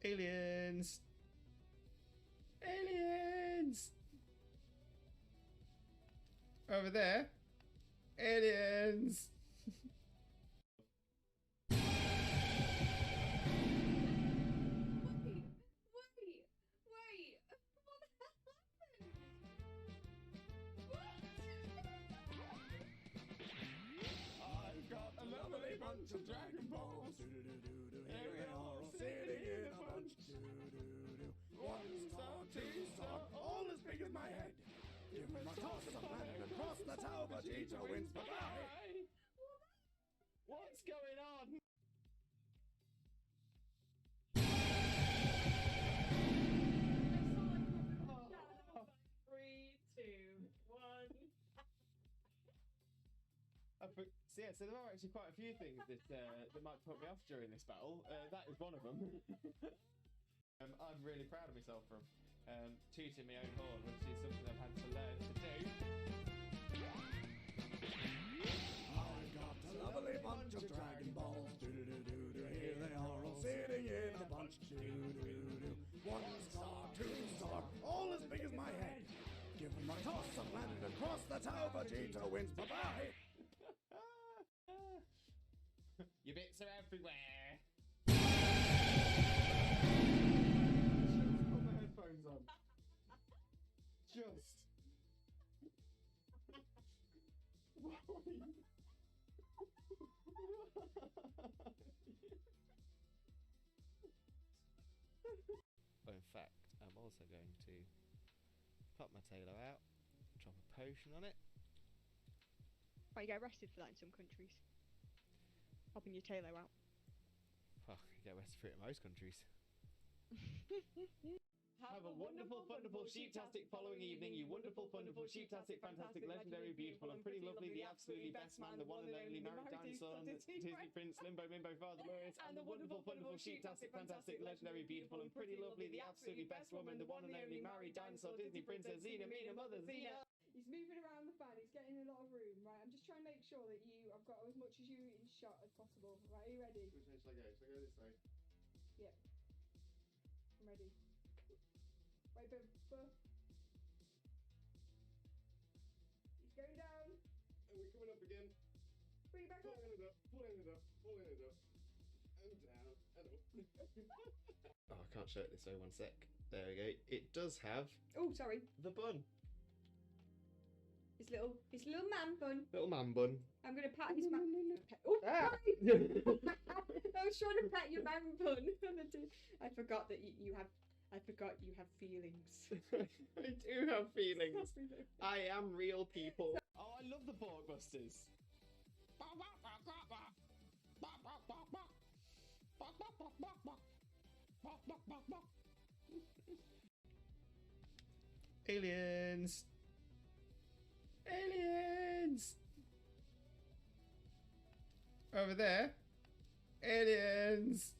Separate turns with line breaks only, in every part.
Aliens! Aliens! Over there. Aliens!
I've got a lovely bunch of Dragon Balls. Here they are all sitting in a bunch. One star, two star, all as big as my head. Give them a toss of land across the tower, Vegeta wins. Bye-bye.
What's going on? So there are actually quite a few things that might put me off during this battle. That is one of them. I'm really proud of myself for tooting my own horn, which is something I've had to learn to do.
I've got a lovely bunch of Dragon Balls. Here they are all sitting in a bunch. One star, two star, all as big as my head. Give them a toss of land across the tower, Vegeta wins. Bye-bye.
Your bits are everywhere. Just put my headphones on. Just. Well, in fact, I'm also going to pop my tailor out, drop a potion on it.
Well, you get arrested for that in some countries. Popping your tailor out.
Well, you get arrested for it in most countries. Have a wonderful, wonderful, sheep-tastic following evening, you wonderful, wonderful, sheep-tastic, fantastic, legendary, beautiful, and pretty lovely, the absolutely best man, the one and only married dinosaur, Disney Prince, Limbo, Mimbo, Father Lewis, and the wonderful, wonderful, sheep-tastic, fantastic, legendary, beautiful, and pretty lovely, the absolutely best woman, the one and only married dinosaur, Disney Princess, Xena, Mina, Mother, Xena.
He's moving around the fan, he's getting a lot of room, right? I'm just trying to make sure that I've got as much as you in shot as possible. Right, are you ready?
Which way shall I go? Shall I go this way?
Yeah. I'm ready. Wait, but... He's going down.
And we're coming up again.
Bring it back up.
Pulling it up, pulling it up, pulling it up. And down, and up. Oh, I can't show it this way, one sec. There we go. It does have...
Oh, sorry.
The bun.
His little man bun.
Little man bun.
I'm going to pat his man. Oh, sorry! I was trying to pat your man bun. I forgot that you have... I forgot you have feelings.
I do have feelings. I am real people. Oh, I love the Borgbusters. Aliens! Aliens! Over there. Aliens!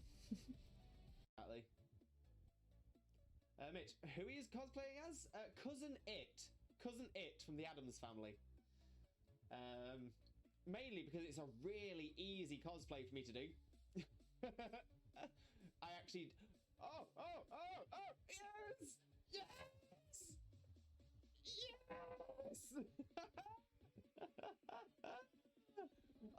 Exactly. Mitch, who he is cosplaying as? Cousin It. Cousin It from the Addams Family. Mainly because it's a really easy cosplay for me to do. I actually... Oh! Yes! Yes! Yes!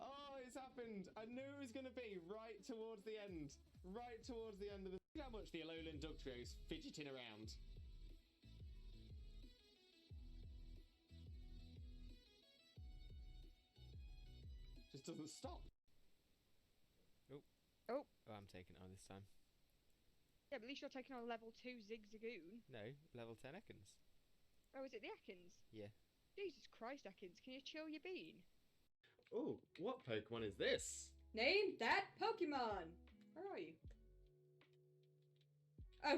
Oh, it's happened. I knew it was going to be right towards the end. Right towards the end of the... Look how much the Alolan Dugtrio's fidgeting around. Just doesn't stop.
Oh.
Oh, I'm taking it on this time.
Yeah, but at least you're taking on level 2 Zigzagoon.
No, level 10 Ekans.
Oh, is it the Ekans?
Yeah.
Jesus Christ, Ekans, can you chill your bean?
Oh, what Pokemon is this?
Name that Pokemon. Where are you? Oh,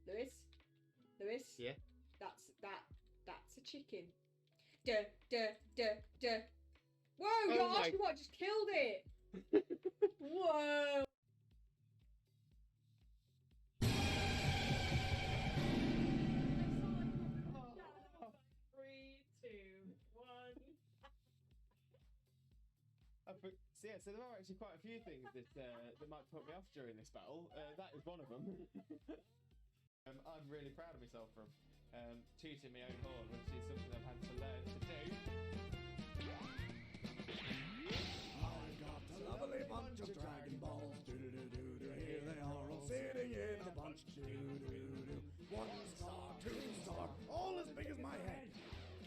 Lewis.
Yeah.
That's a chicken. Duh. Whoa,
Oh
gosh, what just killed it? Whoa.
So yeah, so there are actually quite a few things that might put me off during this battle. That is one of them. I'm really proud of myself from tooting my own horn, which is something I've had to learn to do.
I got a lovely bunch of Dragon Balls. Do-do-do-do-do. Here they are all sitting in a bunch. Do-do-do-do. 1 star, 2 star, all as big as my head.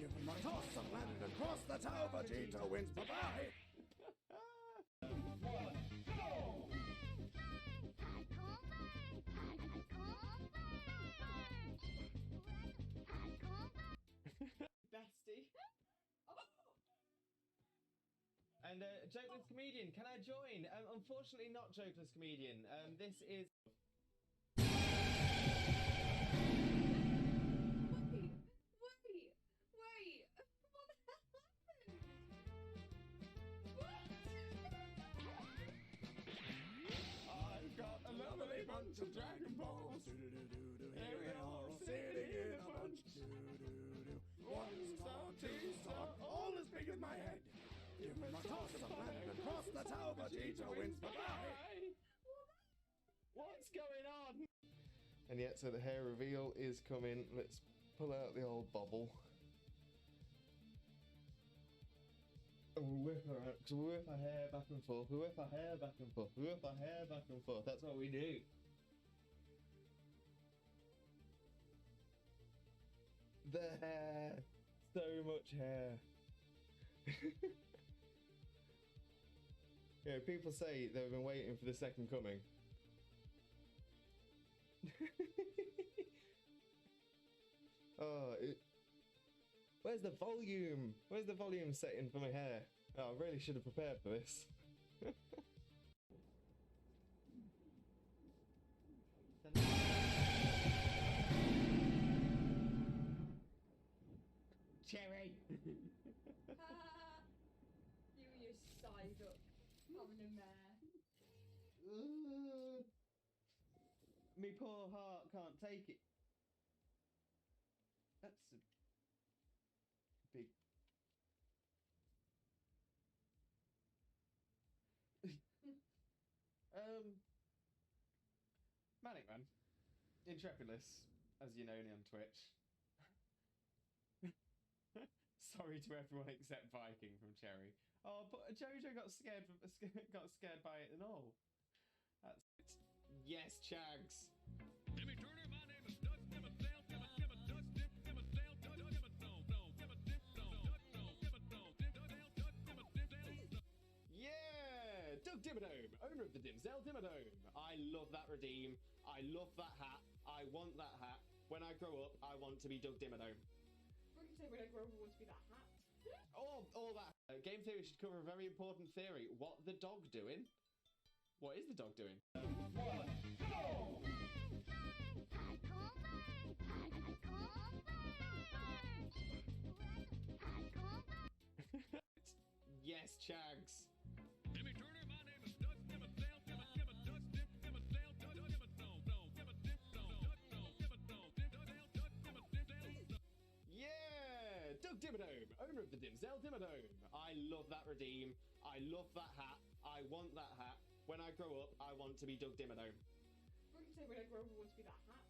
Give them a toss and landed across the tower. Vegeta wins. Bye-bye.
Bestie.
And Jokeless Comedian, can I join? Unfortunately not Jokeless Comedian. This is...
Wait. What the hell happened? What?
I've got a lovely bunch of Dragon Balls. Do-do-do-do-do. Here they are all sitting in a bunch. Do-do-do-do. 1 star, 2 star, all as big as my head. Give them a toss and landed across the tower. Vegeta wins. Bye-bye.
What's going on? And yet, so the hair reveal is coming. Let's pull out the old bobble. And we'll whip her out. So we'll whip our hair back and forth. We'll whip our hair back and forth. We'll whip our hair back and forth. That's what we do. The hair. So much hair. Yeah, people say they've been waiting for the second coming. Oh, where's the volume? Where's the volume setting for my hair? Oh, I really should have prepared for this. Cherry!
You and your side up having a mare.
Me poor heart can't take it. That's a big... Manic Man. Intrepidus, as you know me on Twitch. Sorry to everyone except Viking from Cherry. Oh, but Jojo got scared by it and all. That's it. Yes, Chags.
Jimmy Turner, my name is Doug Dimmadale,
Yeah! Doug Dimmadome, owner of the Dimsdale Dimmadome. I love that redeem. I love that hat. I want that hat. When I grow up, I want to be Doug Dimmadome.
What did you say when I grow up I want to be that hat?
All that. Game theory should cover a very important theory. What the dog doing? What is the dog doing? Yes, Chags.
Jimmy Turner, my name is Doug Dimmadale,
Yeah! Doug Dimmadome, owner of the Dimsdale Dimmadome. I love that redeem. I love that hat. I want that hat. When I grow up, I want to be Doug Dimmadome.
What did you say when I grow up I want to be that hat?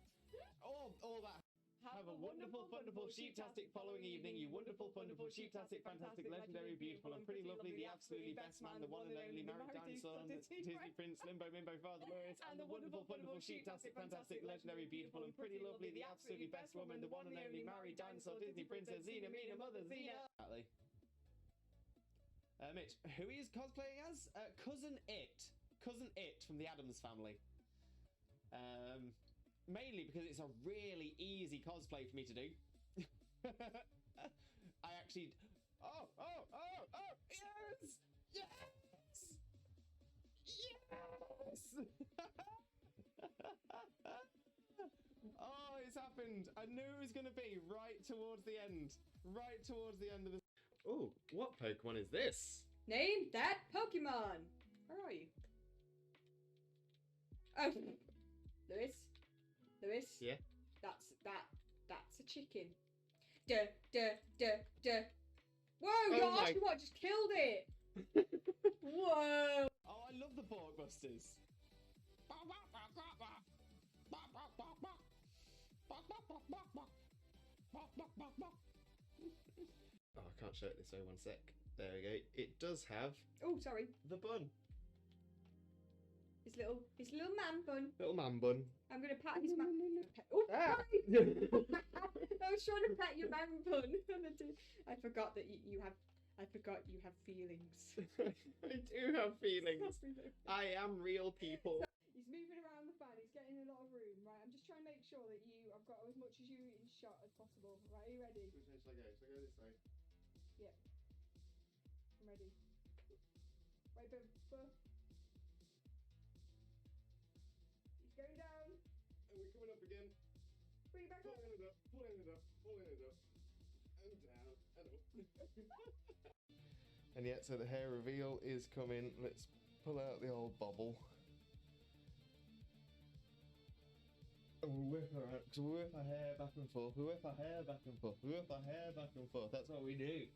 All that. Have a wonderful, wonderful, sheep-tastic following evening, you wonderful, wonderful, sheep-tastic, fantastic, legendary, beautiful, and pretty lovely, the absolutely best man, the one and only married dinosaur, Disney Prince, Limbo, Mimbo, Father Lewis, and the wonderful, wonderful, sheep-tastic, fantastic, legendary, beautiful, and pretty lovely, the absolutely best woman, the one and only married dinosaur, Disney Princess, Xena, Mina, Mother, Xena. Exactly. Mitch, who he is cosplaying as? Cousin It. Cousin It from the Addams Family. Mainly because it's a really easy cosplay for me to do. I actually... Oh! Yes! Yes! Yes! Oh, it's happened. I knew it was going to be right towards the end. Right towards the end of the... Oh, what Pokemon is this?
Name that Pokemon! Where are you? Oh! Lewis?
Yeah?
That's a chicken. Duh. Whoa,
Oh
your
my-
Oshawott just killed it! Whoa!
Oh, I love the Porkbusters. Oh, I can't show it this way. 1 sec. There we go. It does have
Oh, sorry.
the bun.
His little man bun.
Little man bun.
I'm gonna pat his man. Oh,
Ah.
sorry. I was trying to pat your man bun. I forgot that you have. I forgot you have feelings.
I do have feelings. I am real, people.
He's moving around the fan. He's getting a lot of room. Right. I'm just trying to make sure that I've got as much as you in shot as possible. Right. Are you ready?
Which way should I go? Should I go this way?
Yeah. I'm ready. Right, boom. He's going down.
And we're coming up again.
Bring it back up.
Pulling it up, pulling it up, pulling it up. And down, and up. And yet, so the hair reveal is coming. Let's pull out the old bobble. And we'll whip her out. So we'll whip our hair back and forth. We whip our hair back and forth. We whip our hair back and forth. That's what we do.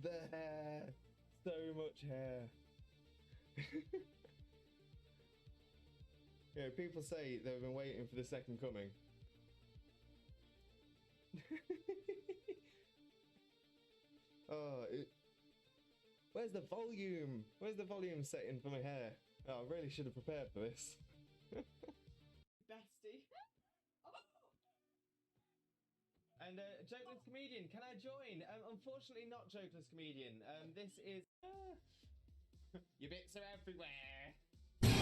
The hair. So much hair. Yeah, people say they've been waiting for the second coming. Where's the volume? Where's the volume setting for my hair? Oh, I really should have prepared for this. Bestie. And Jokeless Comedian, can I join? Unfortunately not Jokeless Comedian. This is... Your bits are everywhere. Just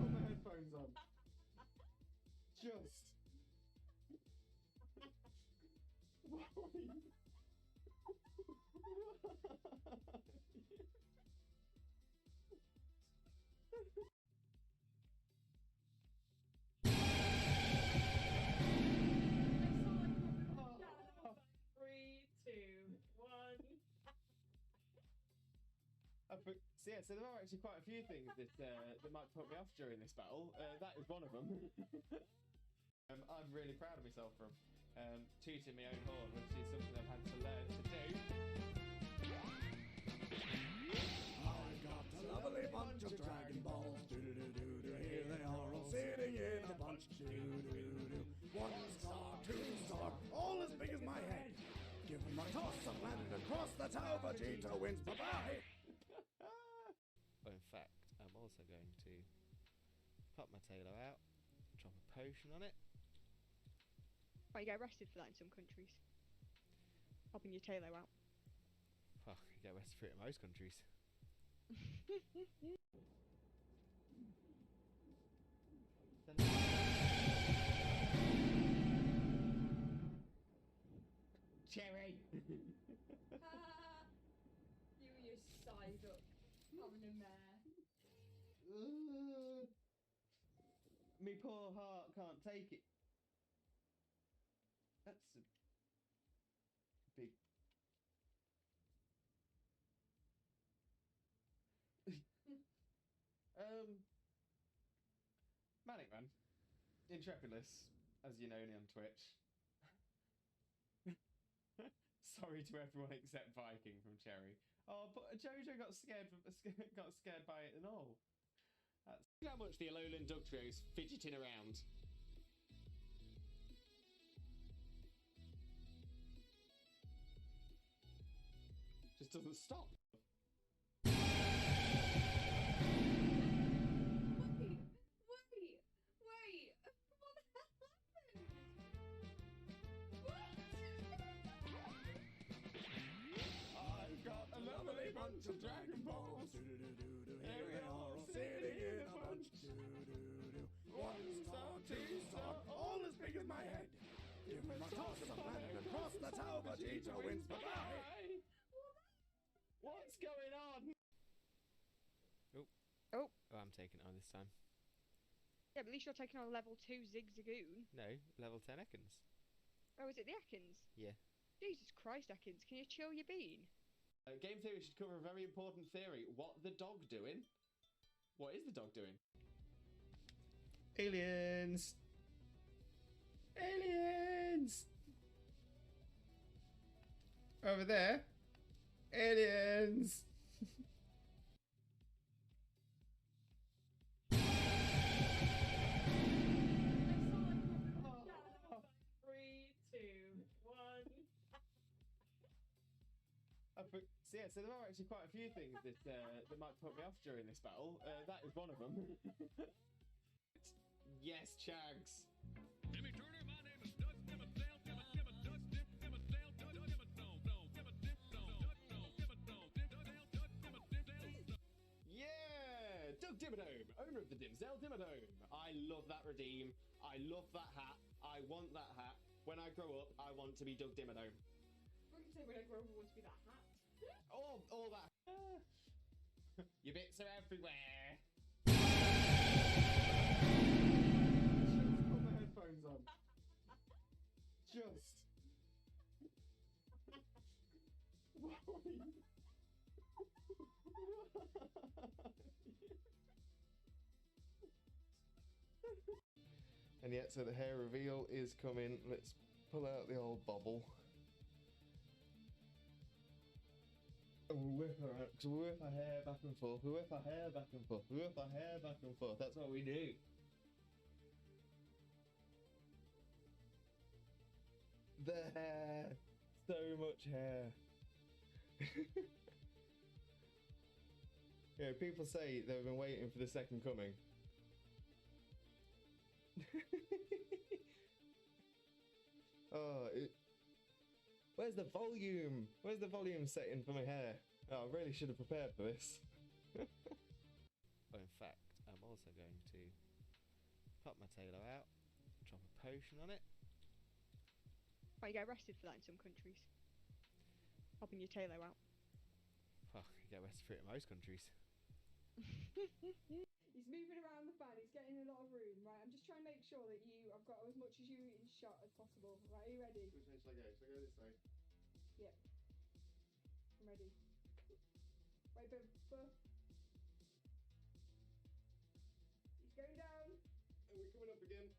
put my headphones on. Just. So there are actually quite a few things that might put me off during this battle. That is one of them. I'm really proud of myself from tooting my own horn, which is something I've had to learn to do.
I've got a lovely bunch of Dragon Balls. Do-do-do-do-do. Here they are all sitting in a bunch. Do-do-do-do. 1 star, 2 star, all as big as my head. Give them a toss and landed across the tower. Vegeta wins. Bye-bye.
Well, in fact, I'm also going to pop my tailor out, drop a potion on it.
Well, you get arrested for that in some countries. Popping your tailor out.
Well, you get arrested for it in most countries. Cherry!
You and your side up. Having a mare.
Me poor heart can't take it. That's a big... Manic Man. Intrepidus, as you know me on Twitch. Sorry to everyone except Viking from Cherry. Oh, but Jojo got scared by it and all. Look how much the Alolan Dug Trio's fidgeting around. Just doesn't stop.
Wait. What the hell happened? What?
I've got a lovely bunch of Dragon Balls. Do-do-do-do-do. Here they are all sitting in a bunch. Do-do-do-do. 1 star, 2 star, all as big as my head. Give them a toss and landed across the tower. Vegeta wins. Bye-bye.
What's going on?
Oh.
Oh, I'm taking it on this time.
Yeah, but at least you're taking on level 2 Zigzagoon.
No, level 10 Ekans.
Oh, is it the Ekans?
Yeah.
Jesus Christ, Ekans, can you chill your bean?
Game theory should cover a very important theory. What the dog doing? What is the dog doing? Aliens! Aliens! Over there. Aliens!
Three, two, one.
So yeah, so there are actually quite a few things that might put me off during this battle. That is one of them. Yes, Chags.
Timmy Turner, my name is Doug Dimmadale, Dimmadale, Doug Dimmadale, Doug Dimmadale,
Yeah! Doug Dimmadome, owner of the Dimsdale Dimmadome. I love that redeem. I love that hat. I want that hat. When I grow up, I want to be Doug Dimmadome.
What can you say when I grow up, I want to be that hat?
All that. Your bits are everywhere. Just put the headphones on. Just. And yet, so the hair reveal is coming. Let's pull out the old bobble. And we'll whip her out, because we'll whip our hair back and forth, we'll whip our hair back and forth, we'll whip our hair back and forth. That's what we do. The hair. So much hair. Yeah, people say they've been waiting for the second coming. Where's the volume? Where's the volume setting for my hair? Oh, I really should have prepared for this. In fact, I'm also going to pop my tailor out, drop a potion on it.
Well, you get arrested for that in some countries. Popping your tailor out.
Well, you get arrested for it in most countries.
He's moving around the fan, he's getting a lot of room, right? I'm just trying to make sure that I've got as much as you in shot as possible. Right, are you ready?
Which way shall I go? Shall I go this way?
Yep. I'm ready. Wait, but... He's going down.
And we're coming up again.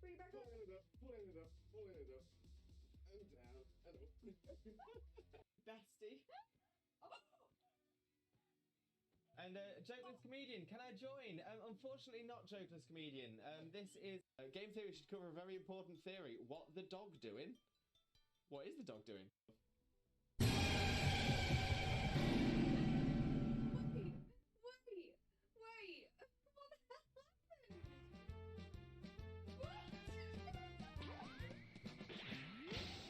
Bring it back up.
Pulling it up, pulling it up, pulling it up. And down, and up. Bestie. And Jokeless Comedian, can I join? Unfortunately not Jokeless Comedian. This is Game Theory should cover a very important theory. What the dog doing? What is the dog doing?
Wait! What the hell happened? What?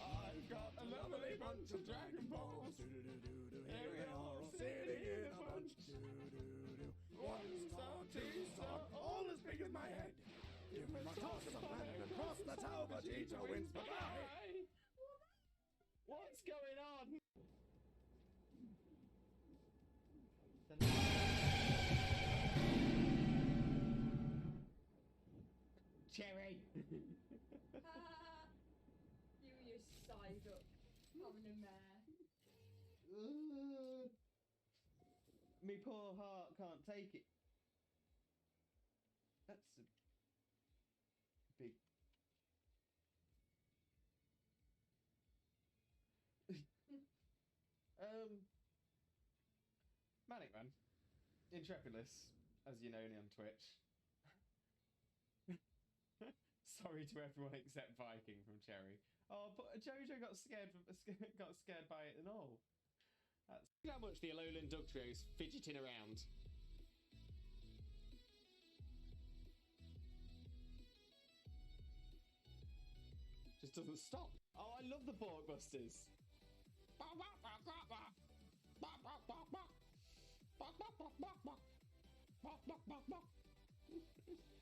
I've got a lovely bunch of Dragon Balls. Here we are, sitting in a bunch. 1 star, 2 star, all as big as my head. Give me my toss of a plan and cross the tower, Vegeta wins. Bye-bye.
What's going on? Cherry!
You side up, having a mare.
Me poor heart can't take it. That's a big... Manic Man. Intrepidus, as you know me on Twitch. Sorry to everyone except Viking from Cherry. Oh, but Jojo got scared by it and all. Look how much the Alolan Dug Trio's fidgeting around. Just doesn't stop. Oh, I love the Borkbusters.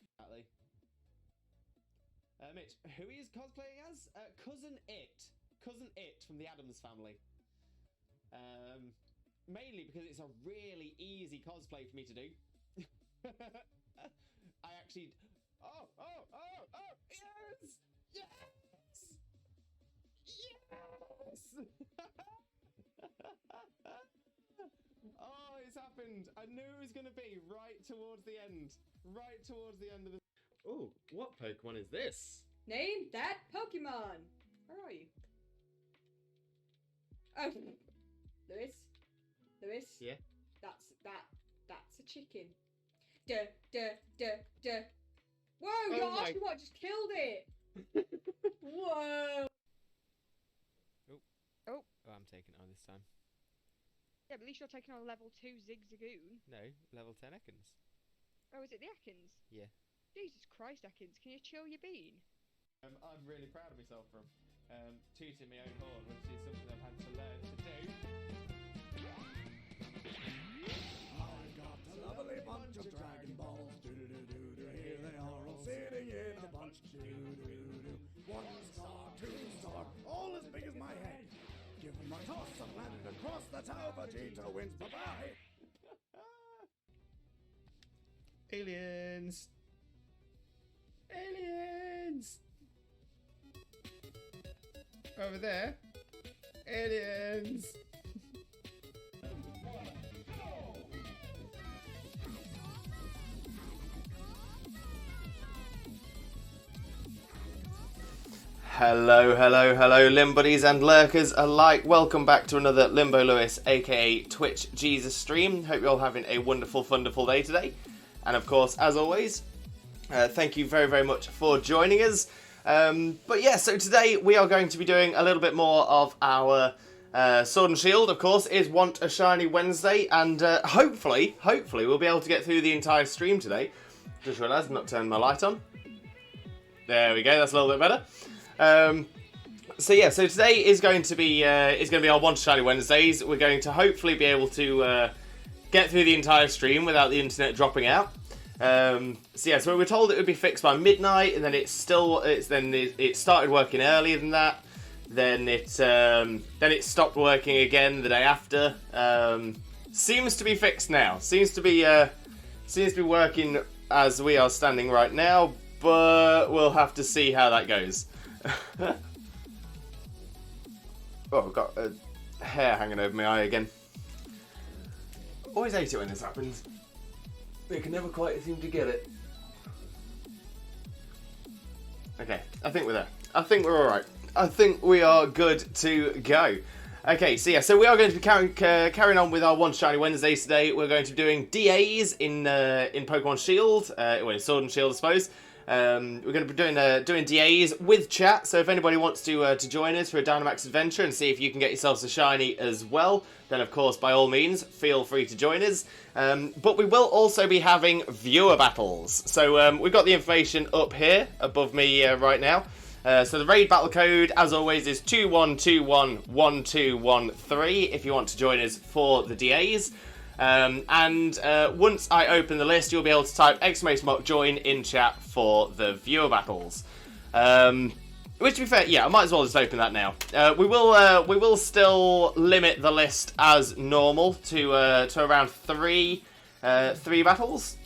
Exactly. Mitch, who he is cosplaying as? Cousin It. Cousin It from the Addams Family. Mainly because it's a really easy cosplay for me to do. I actually... Oh! Yes! Yes! Yes! Oh, it's happened. I knew it was going to be right towards the end. Right towards the end of the... Oh, what Pokemon is this?
Name that Pokemon. Where are you? Oh, Lewis. Lewis.
Yeah?
That's a chicken. Duh. Whoa,
Oh
your
my-
Oshawott just killed it. Whoa.
Oh, I'm taking it on this time.
Yeah, but at least you're taking on level 2 Zigzagoon.
No, level 10 Ekans.
Oh, is it the Ekans?
Yeah.
Jesus Christ, Ekans, can you chill your bean?
I'm really proud of myself from tooting my own horn, which is something I've had to learn to do.
I got a lovely bunch of Dragon Balls. Do-do-do-do-do. Here they are all sitting in a bunch. Do-do-do-do. 1 star, 2 star, all as big as my head. Give them a toss and landed across the tower. Vegeta wins. Bye-bye.
Aliens! Aliens! Over there. Aliens! Hello, Limbuddies and lurkers alike. Welcome back to another Limbo Lewis, aka Twitch Jesus stream. Hope you're all having a wonderful, wonderful day today. And of course, as always, thank you very, very much for joining us. But yeah, so today we are going to be doing a little bit more of our Sword and Shield. Of course, is Want a Shiny Wednesday, and hopefully we'll be able to get through the entire stream today. Just realised I've not turned my light on. There we go. That's a little bit better. So today is going to be our Want a Shiny Wednesdays. We're going to hopefully be able to get through the entire stream without the internet dropping out. So we were told it would be fixed by midnight, and then it started working earlier than that. Then it stopped working again the day after. Seems to be fixed now. Seems to be working as we are standing right now, but we'll have to see how that goes. Oh, I've got a hair hanging over my eye again. Always hate it when this happens. They can never quite seem to get it. Okay, I think we're there. I think we're alright. I think we are good to go. Okay, so we are going to be carrying on with our One Shiny Wednesdays today. We're going to be doing DAs in Pokemon Shield, in Sword and Shield, I suppose. We're going to be doing DAs with chat, so if anybody wants to join us for a Dynamax adventure and see if you can get yourselves a shiny as well, then of course, by all means, feel free to join us. But we will also be having viewer battles. So we've got the information up here above me right now. So the raid battle code, as always, is 21211213 if you want to join us for the DAs. Once I open the list, you'll be able to type !join in chat for the viewer battles. Which, to be fair, yeah, I might as well just open that now. We will still limit the list as normal to around three battles,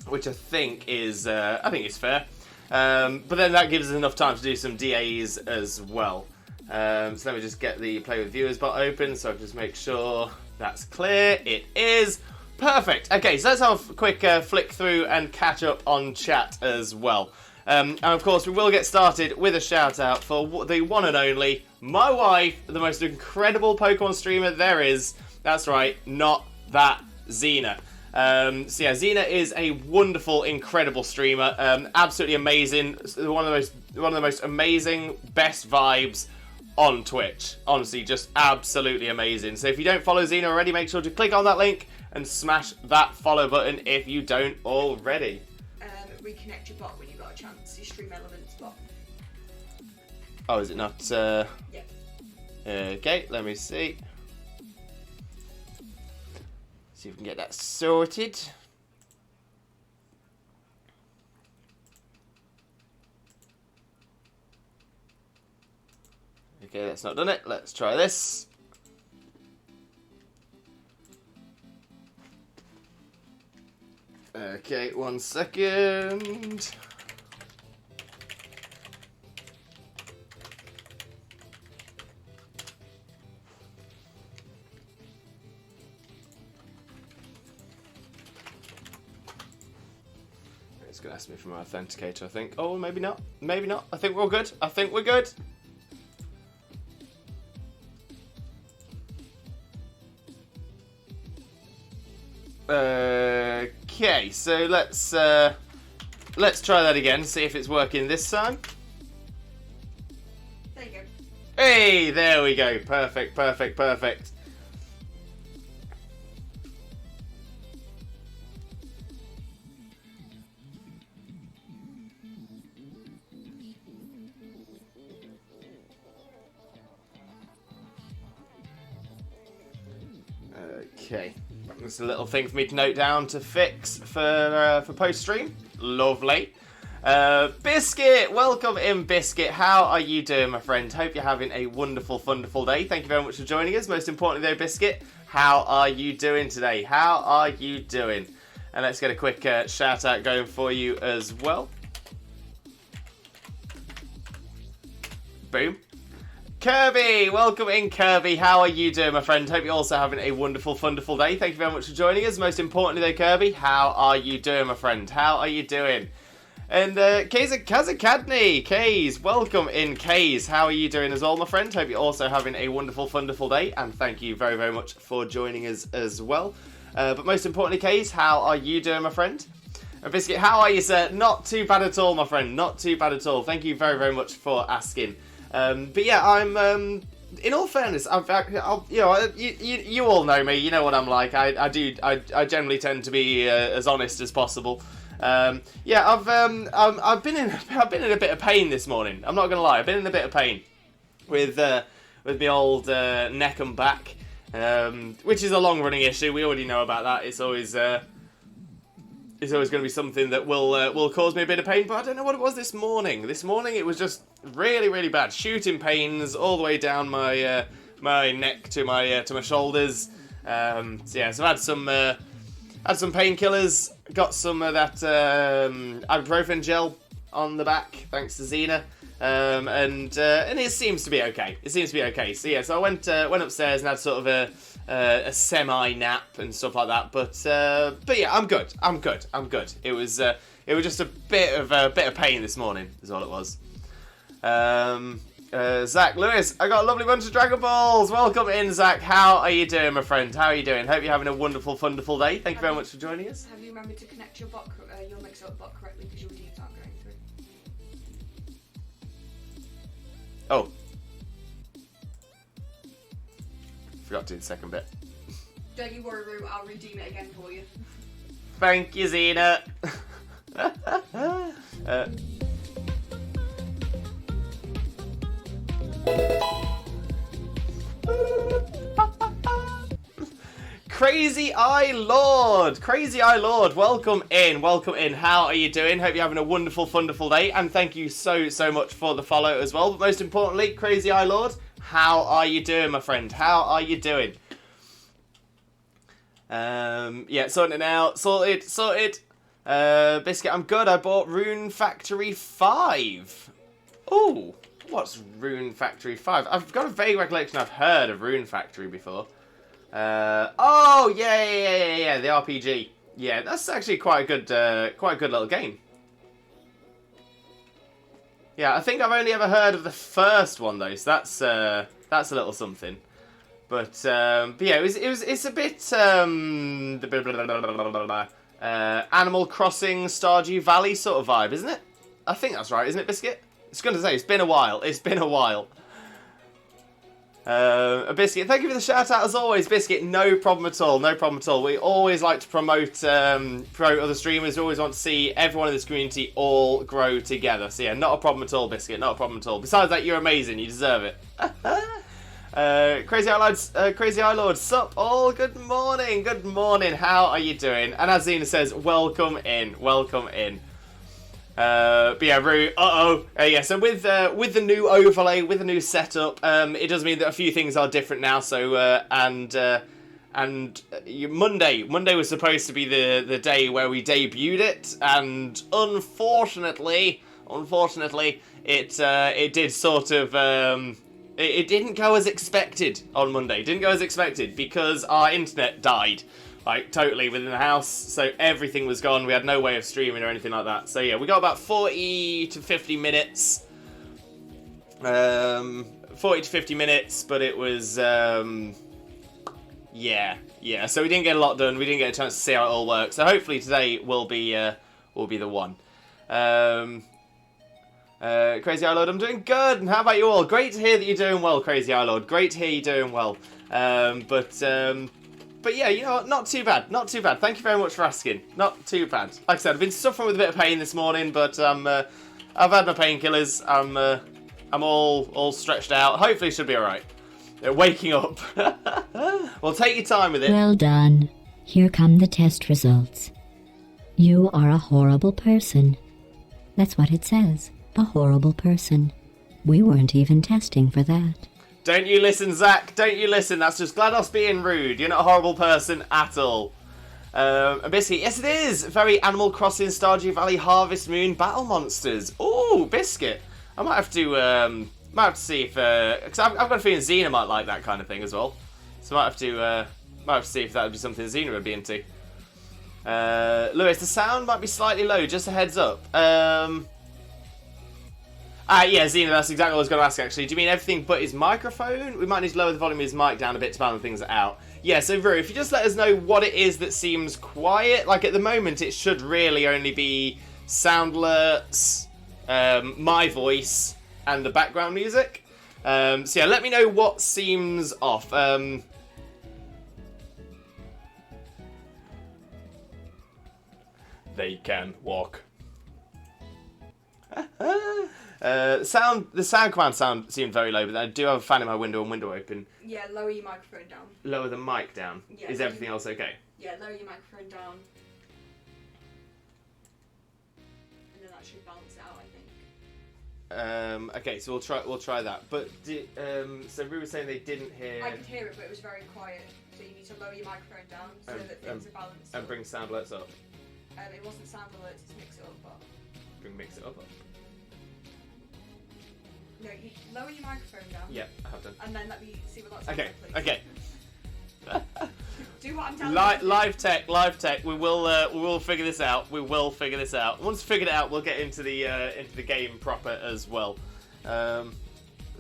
which I think is fair. But then that gives us enough time to do some DAs as well. So let me just get the Play with Viewers bot open so I can just make sure that's clear. It is. Perfect. Okay, so let's have a quick flick through and catch up on chat as well. And of course, we will get started with a shout out for the one and only, my wife, the most incredible Pokemon streamer there is. That's right, not that Xena. Xena is a wonderful, incredible streamer. Absolutely amazing. One of the most amazing, best vibes on Twitch. Honestly, just absolutely amazing. So if you don't follow Xena already, make sure to click on that link and smash that follow button if you don't already.
Reconnect your bot when you got a chance. Your Stream Elements bot.
Oh, is it not?
Yeah.
Okay, let me see. See if we can get that sorted. Okay, that's not done it. Let's try this. Okay, 1 second. It's going to ask me for my authenticator, I think. Oh, maybe not. Maybe not. I think we're all good. I think we're good. Okay, so let's try that again, see if it's working this time.
There you go.
Hey, there we go. Perfect, perfect, perfect. Okay. That's a little thing for me to note down to fix for post stream. Lovely. Biscuit, welcome in, Biscuit. How are you doing, my friend? Hope you're having a wonderful, wonderful day. Thank you very much for joining us. Most importantly, though, Biscuit, how are you doing today? How are you doing? And let's get a quick shout out going for you as well. Boom. Kirby, welcome in, Kirby. How are you doing, my friend? Hope you're also having a wonderful, wonderful day. Thank you very much for joining us. Most importantly, though, Kirby, how are you doing, my friend? How are you doing? And Kazakadney, Kays, welcome in, Kays. How are you doing as well, my friend? Hope you're also having a wonderful, wonderful day. And thank you very, very much for joining us as well. But most importantly, Kays, how are you doing, my friend? And Biscuit, how are you, sir? Not too bad at all, my friend. Not too bad at all. Thank you very, very much for asking. But yeah, I'm. In all fairness, you all know me. You know what I'm like. I generally tend to be as honest as possible. Yeah, I've been in a bit of pain this morning. I'm not gonna lie. I've been in a bit of pain with my old neck and back, which is a long running issue. We already know about that. It's always going to be something that will cause me a bit of pain. But I don't know what it was this morning. This morning it was just really, really bad. Shooting pains all the way down my my neck to my shoulders. So yeah, so I had some painkillers. Got some of that ibuprofen gel on the back, thanks to Xena. And it seems to be okay. It seems to be okay. So yeah, so I went upstairs and had sort of a semi nap and stuff like that. But yeah, I'm good. It was just a bit of pain this morning, is all it was. Zach Lewis, I got a lovely bunch of Dragon Balls. Welcome in, Zach. How are you doing, my friend? How are you doing? Hope you're having a wonderful, wonderful day. Thank you very much for joining us.
Have you remembered to connect your mix-up bot correctly because your redeems aren't going through?
Oh. Forgot to do the second bit.
Don't you worry, Roo. I'll redeem it again for you.
Thank you, Xena. Crazy Eye Lord, welcome in. How are you doing? Hope you're having a wonderful, wonderful day, and thank you so much for the follow as well. But most importantly, Crazy Eye Lord, how are you doing, my friend? How are you doing? Yeah, sorting it out. Sorted. Biscuit, I'm good. I bought Rune Factory 5. Ooh, what's Rune Factory 5? I've got a vague recollection I've heard of Rune Factory before. Oh, yeah, the RPG. Yeah, that's actually quite a good little game. Yeah, I think I've only ever heard of the first one though, so that's a little something. But yeah, it's a bit Animal Crossing Stardew Valley sort of vibe, isn't it? I think that's right, isn't it, Biscuit? It's going to say it's been a while. Biscuit, thank you for the shout out as always, Biscuit. No problem at all. We always like to promote other streamers. We always want to see everyone in this community all grow together. So yeah, not a problem at all, Biscuit. Not a problem at all. Besides that, you're amazing. You deserve it. Crazy Eye Lord, sup all? Good morning. How are you doing? And as Xena says, welcome in. But yeah, Roo, yeah, so with the new overlay, with the new setup, it does mean that a few things are different now, so, Monday was supposed to be the day where we debuted it, and unfortunately, it did sort of, it didn't go as expected on Monday, because our internet died. like totally within the house, so everything was gone. We had no way of streaming or anything like that. So yeah, we got about 40 to 50 minutes. 40 to 50 minutes, but it was yeah. So we didn't get a lot done. We didn't get a chance to see how it all works. So hopefully today will be the one. Crazy Eye Lord, I'm doing good. And how about you all? Great to hear that you're doing well, Crazy Eye Lord. Great to hear you're doing well. But yeah, you know what? Not too bad. Not too bad. Thank you very much for asking. Not too bad. Like I said, I've been suffering with a bit of pain this morning, but I've had my painkillers. I'm all stretched out. Hopefully, it should be all right. Waking up. Well, take your time with it.
Well done. Here come the test results. You are a horrible person. That's what it says. A horrible person. We weren't even testing for that.
Don't you listen, Zach. Don't you listen. That's just GLaDOS being rude. You're not a horrible person at all. And Biscuit, yes it is. Very Animal Crossing Stardew Valley Harvest Moon Battle Monsters. Ooh, Biscuit. I might have to see if because I've got a feeling Xena might like that kind of thing as well. So I might have to see if that would be something Xena would be into. Lewis, the sound might be slightly low. Just a heads up. Yeah, Xena, that's exactly what I was going to ask, actually. Do you mean everything but his microphone? We might need to lower the volume of his mic down a bit to balance things out. Yeah, so Rue, if you just let us know what it is that seems quiet. Like, at the moment, it should really only be sound alerts, my voice, and the background music. So yeah, let me know what seems off. They can walk. The sound command seemed very low, but I do have a fan in my window and window open.
Yeah, lower your microphone down.
Lower the mic down.
Yeah,
is everything else okay?
Yeah, lower your microphone down. And then that should balance it out, I think.
Okay, so we'll try that. But so Rue was saying they didn't hear.
I could hear it, but it was very quiet. So you need to lower your microphone down so that things are balanced.
And bring sound alerts up.
It wasn't sound alerts, it's mix it up. But...
Mix it up.
No, you lower your microphone down.
Yeah, I have done.
And then let me see what that sounds like,
Okay.
please. Do what I'm telling you.
Live tech. We will figure this out. We will figure this out. Once we figure it out, we'll get into the game proper as well. So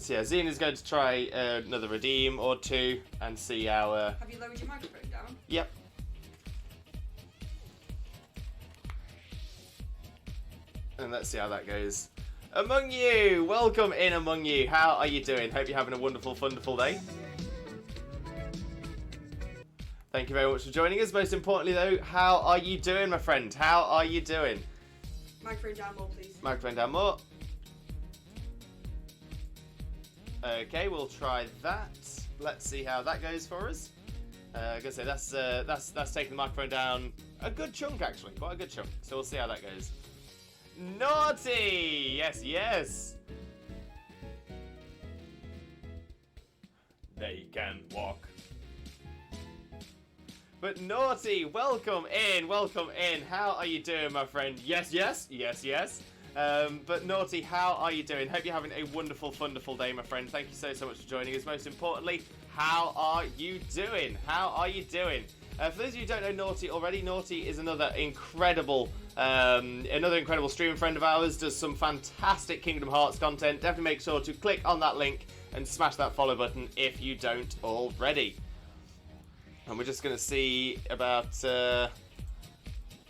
yeah, Xena's going to try another redeem or two and see how.
Have you lowered your microphone down?
Yep. And let's see how that goes. Among You! Welcome in, Among You. How are you doing? Hope you're having a wonderful, wonderful day. Thank you very much for joining us. Most importantly, though, how are you doing, my friend? How are you doing?
Microphone down more, please.
Microphone down more. Okay, we'll try that. Let's see how that goes for us. I gotta say that's taking the microphone down a good chunk, actually, quite a good chunk. So we'll see how that goes. Naughty! Yes. They can walk. But Naughty, welcome in. How are you doing, my friend? Yes. But Naughty, how are you doing? Hope you're having a wonderful, wonderful day, my friend. Thank you so much for joining us. Most importantly, how are you doing? For those of you who don't know Naughty already, Naughty is another incredible streaming friend of ours, does some fantastic Kingdom Hearts content. Definitely make sure to click on that link and smash that follow button if you don't already. And we're just going to see about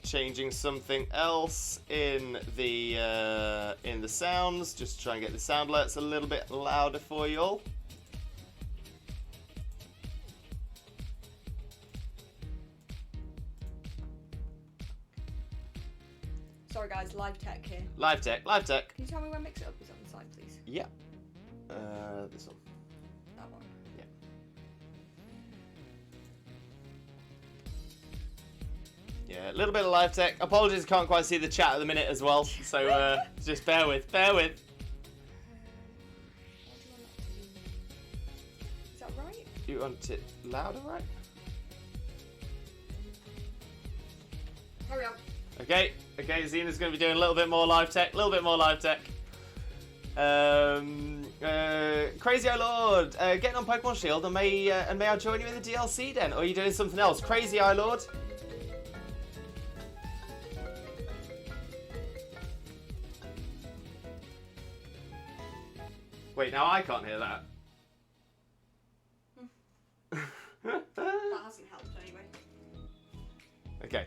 changing something else in the sounds. Just to try and get the sound alerts a little bit louder for you all.
Sorry guys, live tech here.
Live tech.
Can you tell me when Mix It Up is on the side, please?
Yeah. This one.
That one.
Yeah. Yeah, a little bit of live tech. Apologies, I can't quite see the chat at the minute as well, so just bear with.
What do you want that to be? Is that right?
You want it louder, right?
Hurry up.
Okay, Xena's going to be doing a little bit more live tech. Crazy Lord, getting on Pokemon Shield, and may I join you in the DLC then? Or are you doing something else? Crazy Lord. Wait, now I can't hear that.
That hasn't helped anyway.
Okay,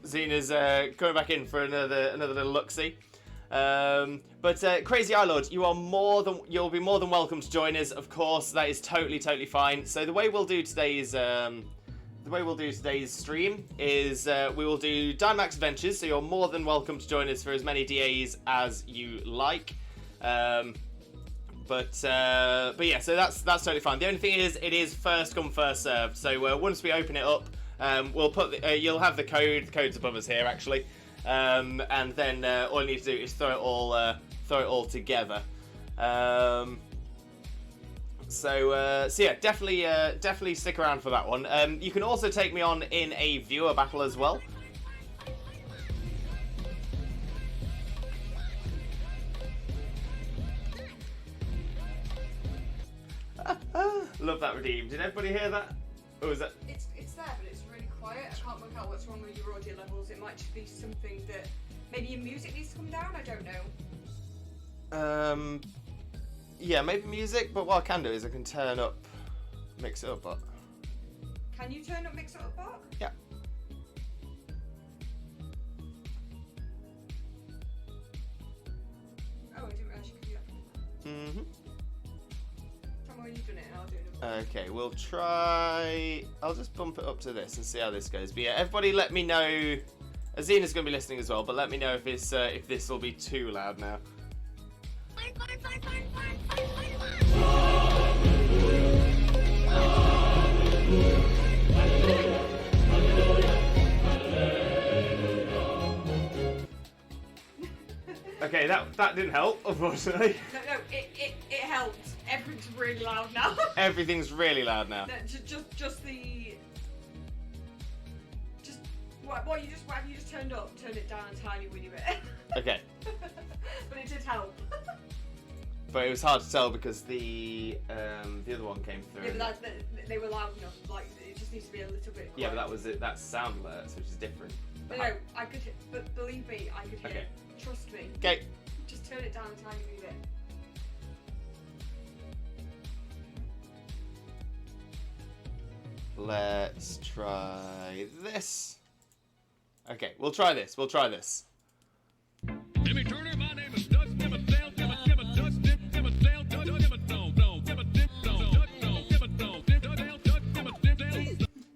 Xena's going back in for another little look-see. But Crazy Lord, you'll be more than welcome to join us. Of course, that is totally fine. So the way we'll do today's stream is we will do Dynamax Adventures. So you're more than welcome to join us for as many DAs as you like. But yeah, so that's totally fine. The only thing is, it is first come first served. So once we open it up, we'll put you'll have the code. The code's above us here actually, and then all you need to do is throw it all together. So yeah, definitely stick around for that one. You can also take me on in a viewer battle as well. Love that redeem. Did everybody hear that? Or was that?
It's there, but it's really quiet. I can't work out what's wrong with your audio levels. It might just be something that maybe your music needs to come down. I don't know.
Yeah, maybe music. But what I can do is I can mix it up. But
can you turn up mix it up, Bart?
yeah.
Oh, I didn't realise you could do that.
Mhm.
When you've done it, and I'll do it.
Okay, we'll try. I'll just bump it up to this and see how this goes. But yeah, everybody, let me know. Azena's going to be listening as well, but let me know if this will be too loud now. Okay, that didn't help, unfortunately.
No, it helped. Everything's really loud now.
Everything's really loud now.
No, what you just turned up, turn it down a tiny wee bit.
Okay.
But it did help.
But it was hard to tell because the other one came through.
Yeah, but they were loud enough. Like it just needs to be a little bit.
Yeah, but that was it. That's sound alerts, which is different.
No, I could. But believe me, I could hear.
Okay.
Trust me.
Okay.
Just turn it down a tiny wee bit.
Let's try this. Okay, we'll try this.
Jimmy Turner, my name is Dust, Dimma Dale, Dimma Dimma Dust, Dimma Dale, Dimma Dome, Dimma Dale.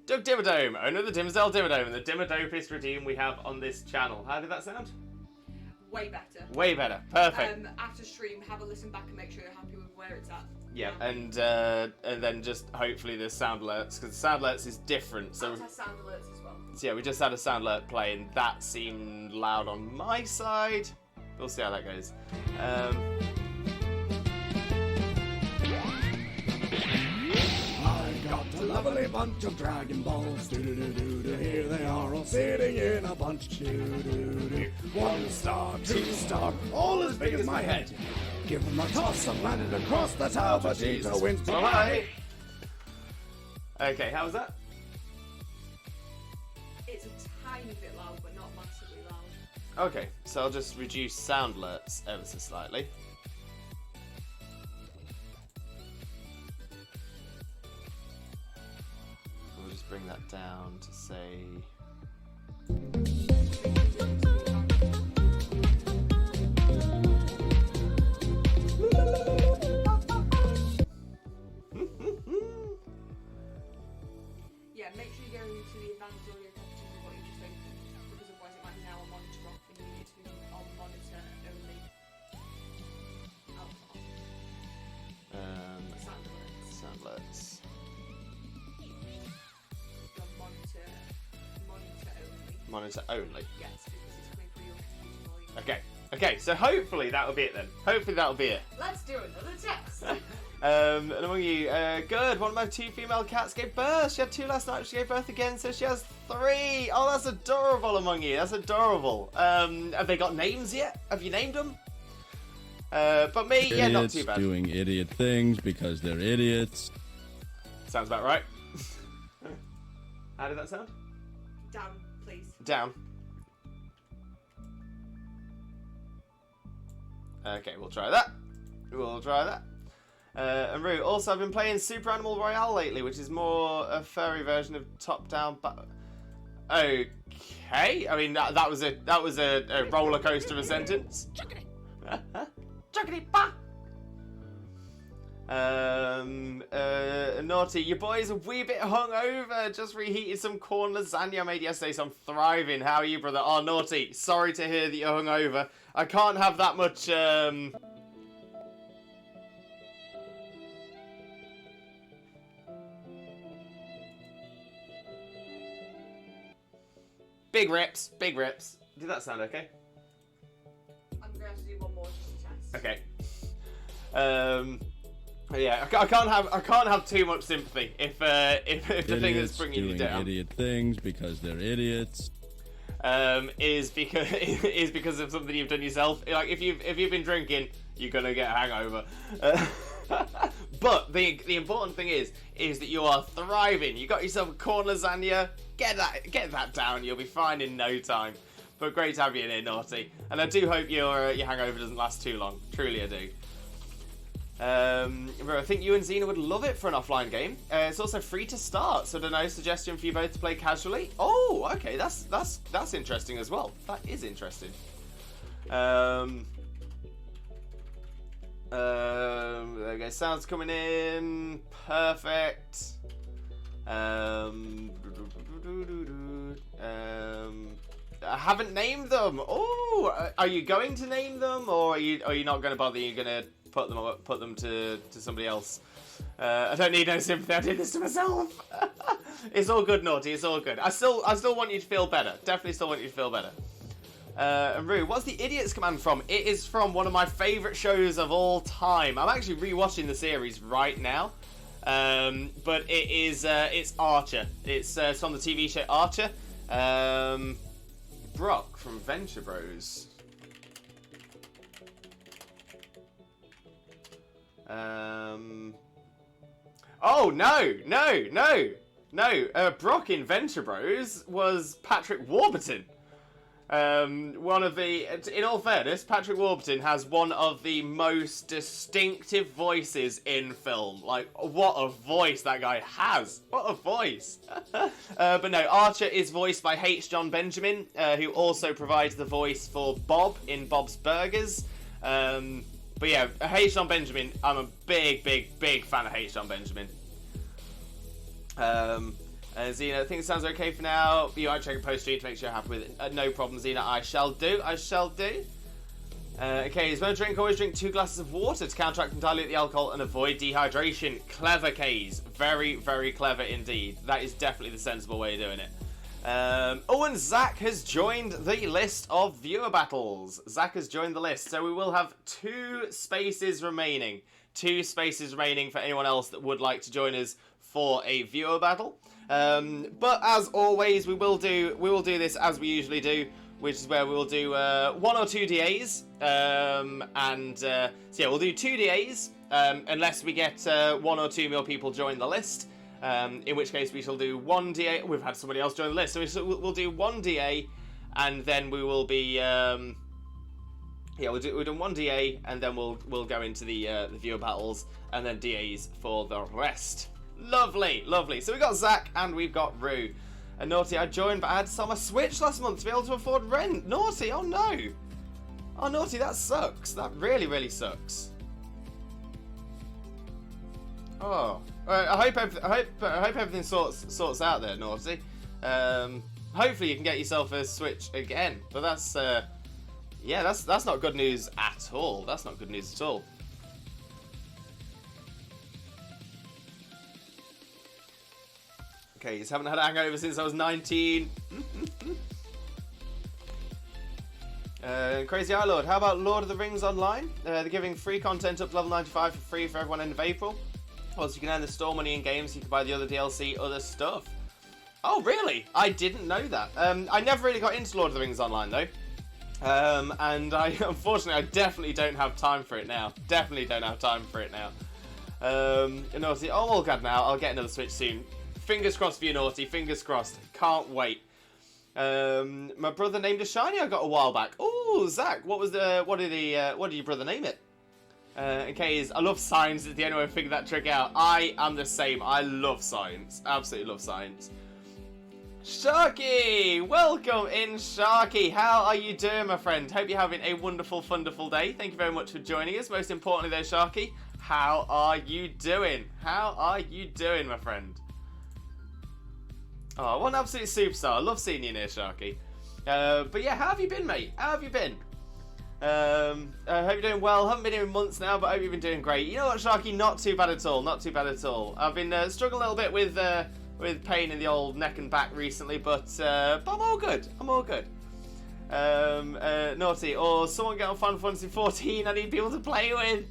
Doug Dimmadome, owner of the Dimmadale Dimmadome, and the Dimmadopest redeem we have on this channel. How did that sound?
Way better.
Way better. Perfect.
After stream, have a listen back and make sure you're happy with where it's at.
Yeah, and then just hopefully there's sound alerts, because sound alerts is different. So
has sound alerts as well.
So yeah, we just had a sound alert play, and that seemed loud on my side. We'll see how that goes.
I got a lovely bunch of Dragon Balls. Do-do-do-do-do. Here they are, all sitting in a bunch. Do-do-do-do. 1 star, 2 star, all as big as my head. Give them a toss and landed across the tower. Vegeta wins. Bye-bye.
Okay, how was that?
It's a tiny bit loud, but not massively loud.
Okay, so I'll just reduce sound alerts ever so slightly. We'll just bring that down to say...
Yeah, make sure you go into the advanced audio properties of what you just opened, because otherwise it might be now a monitor off and you need it to be on monitor only. Sound alerts.
Sound alerts.
Your monitor only.
Monitor only.
Yes, because it's coming through your computer volume.
Okay. Okay, so hopefully that'll be it then. Hopefully that'll be it.
Let's do another test.
And among you, good. One of my 2 female cats gave birth. She had 2 last night. She gave birth again, so she has 3. Oh, that's adorable among you. That's adorable. Have they got names yet? Have you named them? But me, yeah, not too
Idiots
bad.
doing idiot things because they're idiots.
Sounds about right. How did that sound?
Down, please.
Down. Okay, we'll try that. We'll try that. And Rue, also I've been playing Super Animal Royale lately, which is more a furry version of top-down. Okay, I mean that was a roller coaster of a sentence. Chuckity ba. Naughty, your boy's a wee bit hungover. Just reheated some corn lasagna I made yesterday, so I'm thriving. How are you, brother? Oh, Naughty, sorry to hear that you're hungover. I can't have that much. Big rips, big rips. Did that sound okay?
I'm going to do one more just to test.
Okay. Yeah, I can't have too much sympathy if the thing that's bringing you down
idiot things because they're idiots.
Is because of something you've done yourself. Like if you've been drinking, you're gonna get a hangover. But the important thing is that you are thriving. You got yourself a corn lasagna. Get that down. You'll be fine in no time. But great to have you in here, Naughty. And I do hope your hangover doesn't last too long. Truly, I do. I think you and Xena would love it for an offline game. It's also free to start, so I don't know, suggestion for you both to play casually. Oh, okay, that's interesting as well. That is interesting. There we go. Sounds coming in. Perfect. I haven't named them. Oh, are you going to name them, or are you not going to bother? You're going to put them to somebody else. I don't need no sympathy. I did this to myself. It's all good, Naughty. It's all good. I still want you to feel better. Definitely still want you to feel better. And Rue, what's the idiots command from? It is from one of my favourite shows of all time. I'm actually rewatching the series right now. But it is it's Archer. It's from the TV show Archer. Brock from Venture Bros. Oh no! Brock in Venture Bros was Patrick Warburton. One of the, in all fairness, Patrick Warburton has one of the most distinctive voices in film. Like, what a voice that guy has! What a voice! But no, Archer is voiced by H. John Benjamin, who also provides the voice for Bob in Bob's Burgers. But yeah, H. John Benjamin, I'm a big fan of H. John Benjamin. Xena, I think it sounds okay for now. You might check a post stream to make sure you're happy with it. No problem, Xena. I shall do. Okay, is when I drink, always drink 2 glasses of water to counteract and dilute the alcohol and avoid dehydration. Clever, Kays. Very, very clever indeed. That is definitely the sensible way of doing it. Oh, and Zach has joined the list of viewer battles. Zach has joined the list, so we will have 2 spaces remaining. 2 spaces remaining for anyone else that would like to join us for a viewer battle. But as always, we will do this as we usually do, which is where we will do 1 or 2 DAs, so yeah, we'll do 2 DAs unless we get 1 or 2 more people join the list. In which case we shall do 1 DA. We've had somebody else join the list, so we'll do 1 DA, and then we will be we'll do 1 DA, and then we'll go into the viewer battles, and then DAs for the rest. Lovely. So we got Zach and we've got Rue. And Naughty, I joined, but I had to sell my Switch last month to be able to afford rent. Naughty, oh no. Oh, Naughty, that sucks. That really sucks. Oh, I hope everything sorts out there, Naughty. Hopefully you can get yourself a Switch again. But that's that's not good news at all. That's not good news at all. Okay, just haven't had a hangover since I was 19. Crazy Eye Lord, how about Lord of the Rings Online? They're giving free content up to level 95 for free for everyone end of April. Also, you can earn the store money in games, you can buy the other DLC, other stuff. Oh, really? I didn't know that. I never really got into Lord of the Rings Online, though. And unfortunately, I definitely don't have time for it now. Definitely don't have time for it now. Naughty, oh all good now. I'll get another Switch soon. Fingers crossed for you, Naughty. Fingers crossed. Can't wait. My brother named a shiny I got a while back. Oh, Zach, what did your brother name it? Okay, I love science. It's the only way I figured that trick out. I am the same. I love science. Absolutely love science. Sharky! Welcome in, Sharky. How are you doing, my friend? Hope you're having a wonderful, wonderful day. Thank you very much for joining us. Most importantly, though, Sharky, how are you doing? How are you doing, my friend? Oh, what an absolute superstar. I love seeing you in here, Sharky. But yeah, how have you been, mate? How have you been? I hope you're doing well. Haven't been here in months now, but I hope you've been doing great. You know what, Sharky? Not too bad at all. Not too bad at all. I've been struggling a little bit with pain in the old neck and back recently, but I'm all good. I'm all good. Naughty, or someone get on Final Fantasy 14. I need people to play with.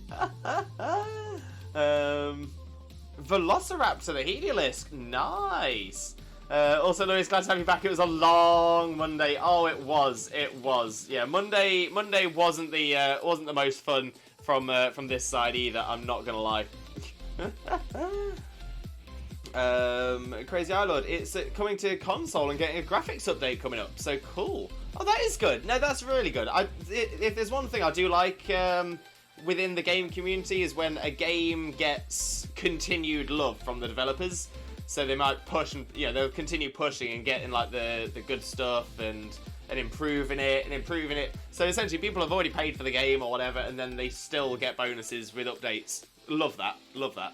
Velociraptor, the Heliolisk. Nice. Also, Louis, glad to have you back. It was a long Monday. Oh, it was. It was. Yeah, Monday wasn't the most fun from this side either. I'm not gonna lie. Crazy Eye Lord, it's coming to console and getting a graphics update coming up. So cool. Oh, that is good. No, that's really good. If there's one thing I do like within the game community is when a game gets continued love from the developers. So they might push and they'll continue pushing and getting like the good stuff and improving it. So essentially, people have already paid for the game or whatever, and then they still get bonuses with updates. Love that. Love that.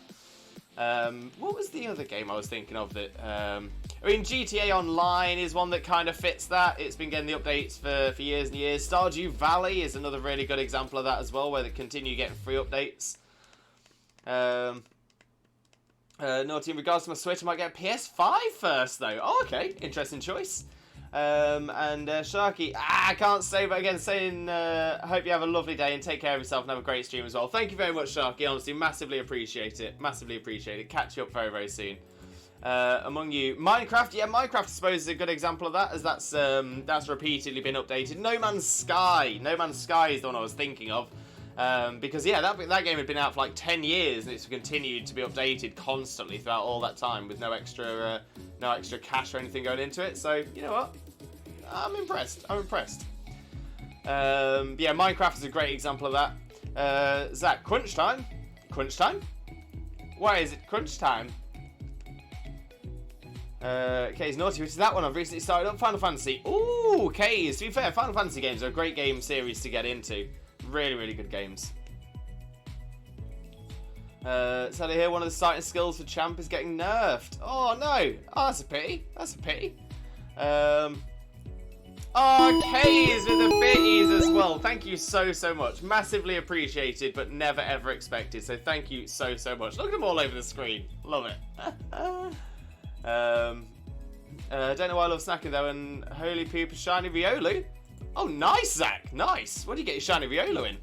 What was the other game I was thinking of that? I mean, GTA Online is one that kind of fits that. It's been getting the updates for years and years. Stardew Valley is another really good example of that as well, where they continue getting free updates. Naughty, in regards to my Switch, I might get a PS5 first, though. Oh, okay. Interesting choice. Sharky, I can't say, but again, saying, I hope you have a lovely day and take care of yourself and have a great stream as well. Thank you very much, Sharky. Honestly, massively appreciate it. Massively appreciate it. Catch you up very, very soon. Among you, Minecraft. Yeah, Minecraft, I suppose, is a good example of that, as that's repeatedly been updated. No Man's Sky. No Man's Sky is the one I was thinking of. Because yeah, that game had been out for like 10 years and it's continued to be updated constantly throughout all that time with no extra cash or anything going into it. So you know what, I'm impressed. Yeah, Minecraft is a great example of that. Zach, crunch time? Why is it crunch time? Okay, it's Naughty, which is that one. I've recently started up Final Fantasy. Ooh, okay, to be fair, Final Fantasy games are a great game series to get into. Really, really good games. Sadly here, one of the starting skills for Champ is getting nerfed. Oh no! Oh, that's a pity. That's a pity. Keys with the biddies as well. Thank you so much. Massively appreciated, but never ever expected. So thank you so much. Look at them all over the screen. Love it. Don't know why I love snacking though. And holy poop, a shiny Riolu. Oh, nice, Zach. Nice. What do you get your shiny Riolu in?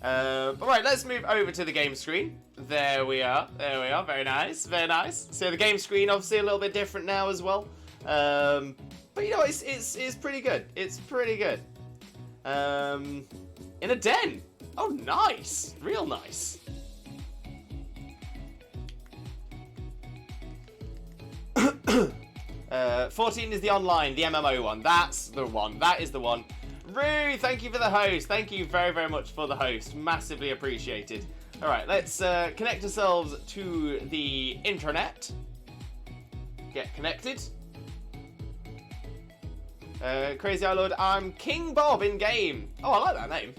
Alright, let's move over to the game screen. There we are. Very nice. Very nice. So the game screen, obviously, a little bit different now as well. But you know, it's pretty good. It's pretty good. In a den. Oh, nice. Real nice. 14 is the online, the MMO one. That's the one. That is the one. Rue, thank you for the host. Thank you very, very much for the host. Massively appreciated. All right, let's connect ourselves to the internet. Get connected. Crazy Eye Lord, I'm King Bob in game. Oh, I like that name.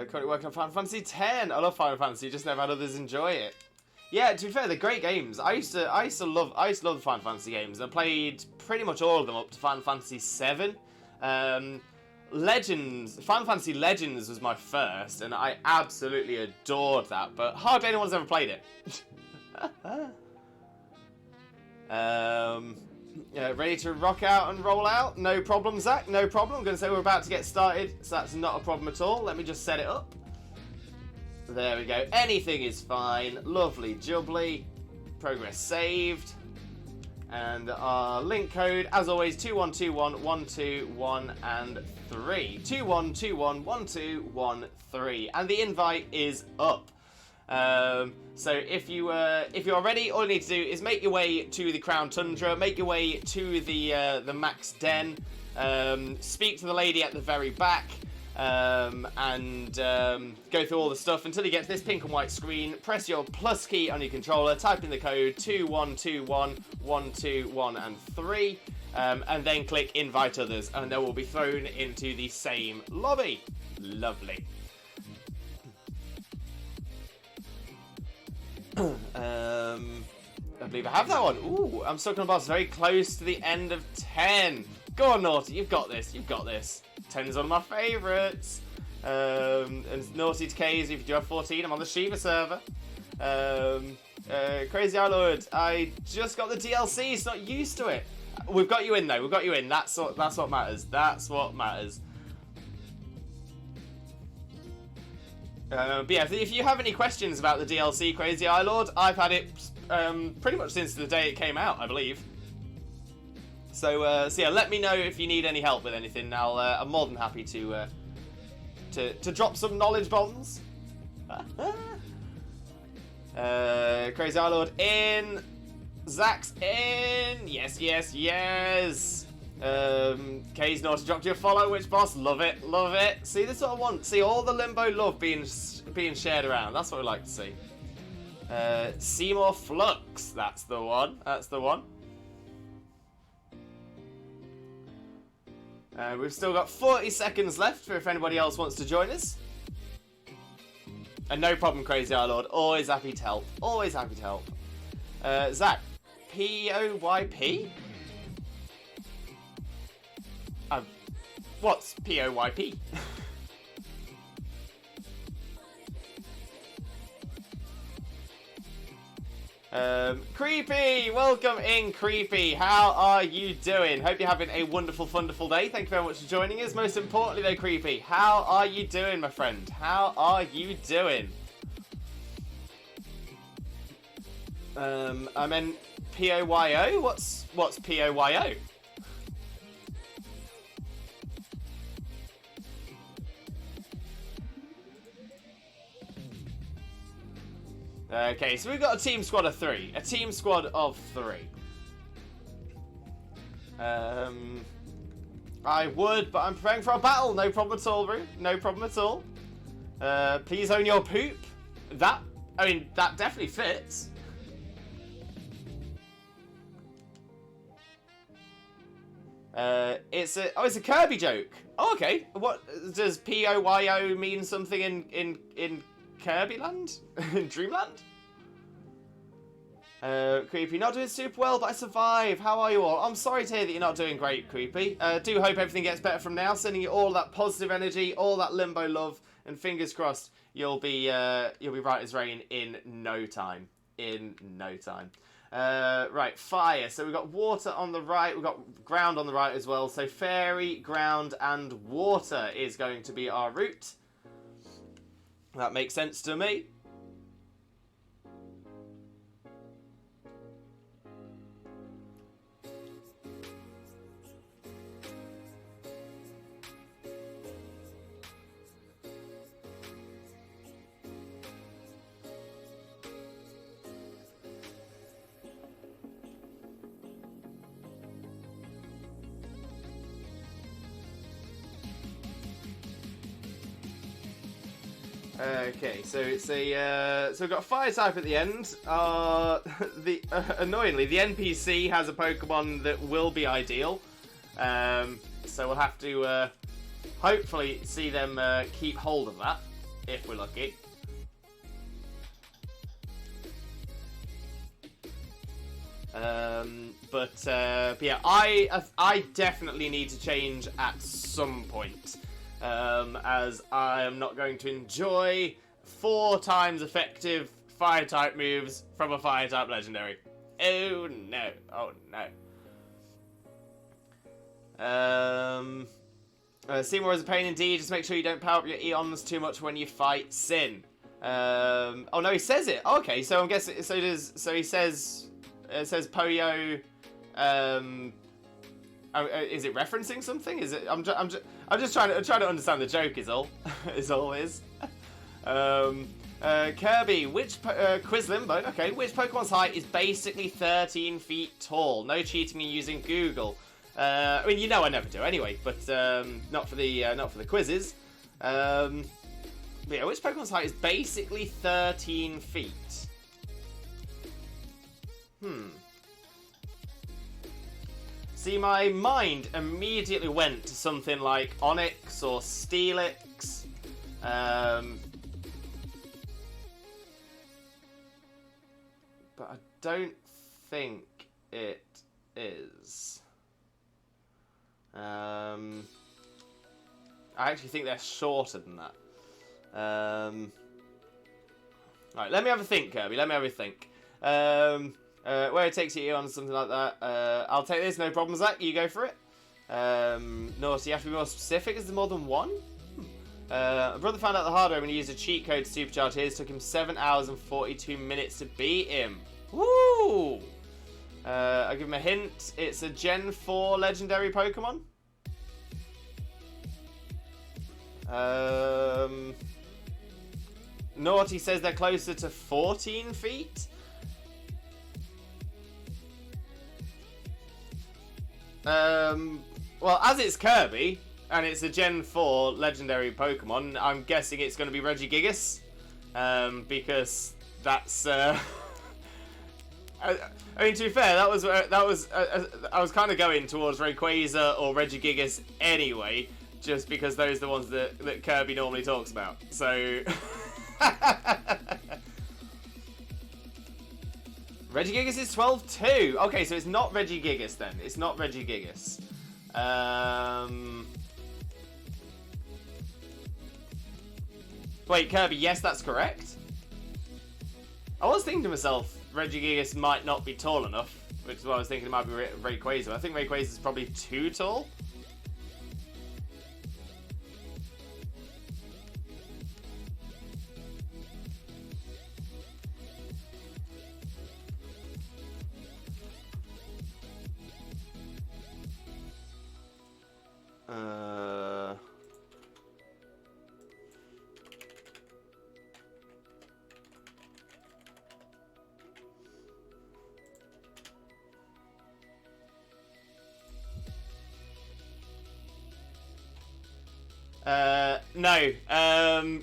Currently working on Final Fantasy X. I love Final Fantasy, just never had others enjoy it. Yeah, to be fair, they're great games. I used to love the Final Fantasy games. I played pretty much all of them up to Final Fantasy VII. Legends, Final Fantasy Legends was my first, and I absolutely adored that. But hardly anyone's ever played it. Ready to rock out and roll out? No problem, Zach. No problem. I'm going to say we're about to get started, so that's not a problem at all. Let me just set it up. There we go. Anything is fine. Lovely jubbly. Progress saved. And our link code, as always, 2121 and 3. 2121 and the invite is up. So if you're ready, all you need to do is make your way to the Crown Tundra, make your way to the Max Den, speak to the lady at the very back, and go through all the stuff until you get to this pink and white screen. Press your plus key on your controller, type in the code 2121 and 3, and then click invite others, and they will be thrown into the same lobby. Lovely. I believe I have that one. Ooh, I'm stuck on a boss very close to the end of 10. Go on, Naughty, you've got this, you've got this. 10's one of my favourites. And Naughty Decays, if you do have 14, I'm on the Shiva server. Crazy Lord, I just got the DLC, it's not used to it. We've got you in though, we've got you in. That's what matters. That's what matters. But yeah, if you have any questions about the DLC, Crazy Lord, I've had it pretty much since the day it came out, I believe. So yeah, let me know if you need any help with anything. I'm more than happy to drop some knowledge bombs. Crazy Lord in, Zach's in, yes, yes, yes. K's Naughty dropped you a follow, which boss? Love it, love it. See, this is what I want. See all the Limbo love being shared around. That's what we like to see. Seymour Flux, that's the one. That's the one. We've still got 40 seconds left for if anybody else wants to join us. And no problem, Crazy Lord. Always happy to help. Always happy to help. Zach, POYP? What's POYP? Creepy! Welcome in, Creepy. How are you doing? Hope you're having a wonderful, wonderful day. Thank you very much for joining us. Most importantly, though, Creepy, how are you doing, my friend? How are you doing? I meant POYO? What's POYO? Okay, so we've got a team squad of 3. A team squad of 3. I would, but I'm preparing for a battle. No problem at all, bro. No problem at all. Please own your poop. That definitely fits. It's a Kirby joke. Oh, okay. What does POYO mean? Something in Kirby Land? In Dreamland? Creepy, not doing super well, but I survive. How are you all? I'm sorry to hear that you're not doing great, Creepy. Do hope everything gets better from now. Sending you all that positive energy, all that Limbo love, and fingers crossed you'll be right as rain in no time. In no time. Right, fire. So we've got water on the right, we've got ground on the right as well. So fairy, ground, and water is going to be our route. That makes sense to me. Okay, so it's so we've got a fire type at the end. Annoyingly, the NPC has a Pokemon that will be ideal. So we'll have to hopefully see them keep hold of that if we're lucky. But yeah, I definitely need to change at some point. As I am not going to enjoy 4 times effective fire type moves from a fire type legendary. Oh no, oh no. Seymour is a pain indeed. Just make sure you don't power up your eons too much when you fight Sin. Oh no, he says it. Oh, okay, so I'm guessing. So he says. It says Poyo. Is it referencing something? Is it? I'm just trying to understand the joke. Is all. Is all is. Kirby, which quiz limbo? Okay, which Pokemon's height is basically 13 feet tall? No cheating and using Google. I mean, you know I never do anyway, but not for the quizzes. But yeah, which Pokemon's height is basically 13 feet? See, my mind immediately went to something like Onyx or Steelix. But I don't think it is. I actually think they're shorter than that. Alright, let me have a think, Kirby. Let me have a think. Where it takes you on something like that. I'll take this, no problem, Zach. You go for it. No, so you have to be more specific. Is there more than one? My brother found out the hard way when he used a cheat code to supercharge his. Took him 7 hours and 42 minutes to beat him. Woo! I'll give him a hint. It's a Gen 4 legendary Pokemon. Naughty says they're closer to 14 feet. Well, as it's Kirby, and it's a Gen 4 legendary Pokemon, I'm guessing it's going to be Regigigas. Because that's... I mean, to be fair, that was I was kind of going towards Rayquaza or Regigigas anyway, just because those are the ones that Kirby normally talks about. So... Regigigas is 12 too. Okay, so it's not Regigigas then. It's not Regigigas. Wait, Kirby, yes, that's correct. I was thinking to myself, Regigigas might not be tall enough, which is why I was thinking it might be Rayquaza. I think Rayquaza is probably too tall. No,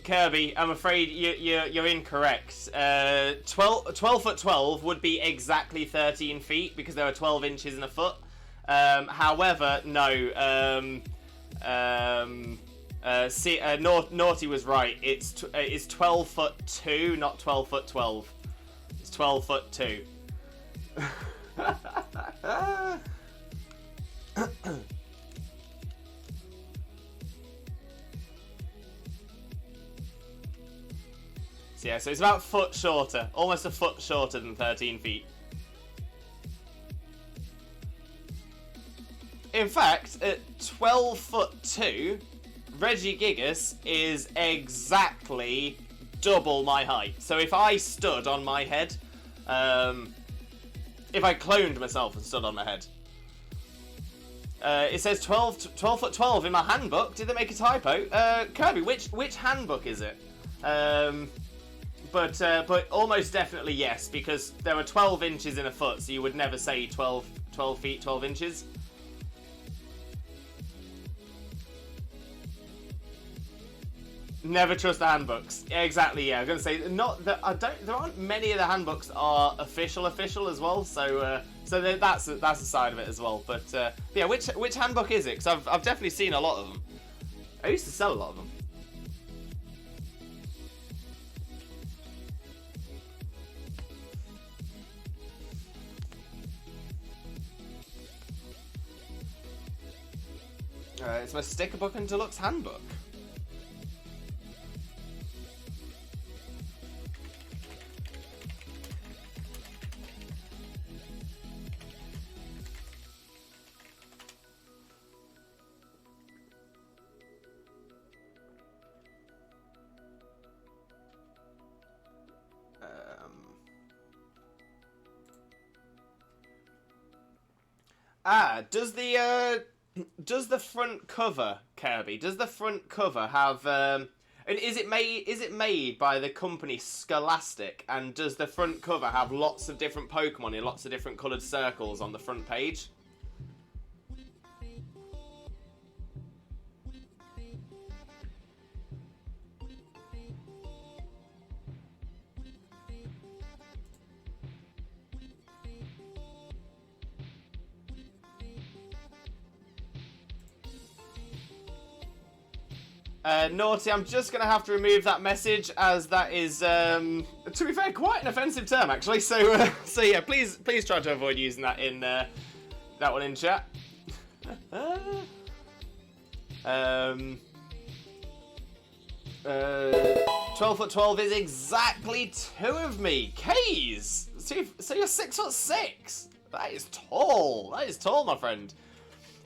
Kirby, I'm afraid you're incorrect. 12 foot 12 would be exactly 13 feet because there are 12 inches in a foot. However, no. Naughty was right. It's 12 foot 2, not 12 foot 12. It's 12 foot 2. So yeah, so it's about a foot shorter, almost a foot shorter than 13 feet. In fact, at 12 foot 2, Regigigas is exactly double my height. So if I stood on my head, if I cloned myself and stood on my head, it says 12 foot 12 in my handbook. Did they make a typo? Kirby, which handbook is it? But almost definitely yes, because there were 12 inches in a foot, so you would never say 12 feet, 12 inches. Never trust the handbooks. Yeah, exactly. Yeah, I'm gonna say there aren't many of the handbooks are official as well. So that's a side of it as well. But yeah, which handbook is it? Because I've definitely seen a lot of them. I used to sell a lot of them. It's my sticker book and deluxe handbook. Does the front cover, Kirby? Does the front cover have and is it made by the company Scholastic? And does the front cover have lots of different Pokemon in lots of different coloured circles on the front page? Naughty, I'm just going to have to remove that message, as that is, to be fair, quite an offensive term, actually. So, so yeah, please try to avoid using that in that one in chat. 12'12" is exactly 2 of me. K's. So you're 6'6". That is tall. That is tall, my friend.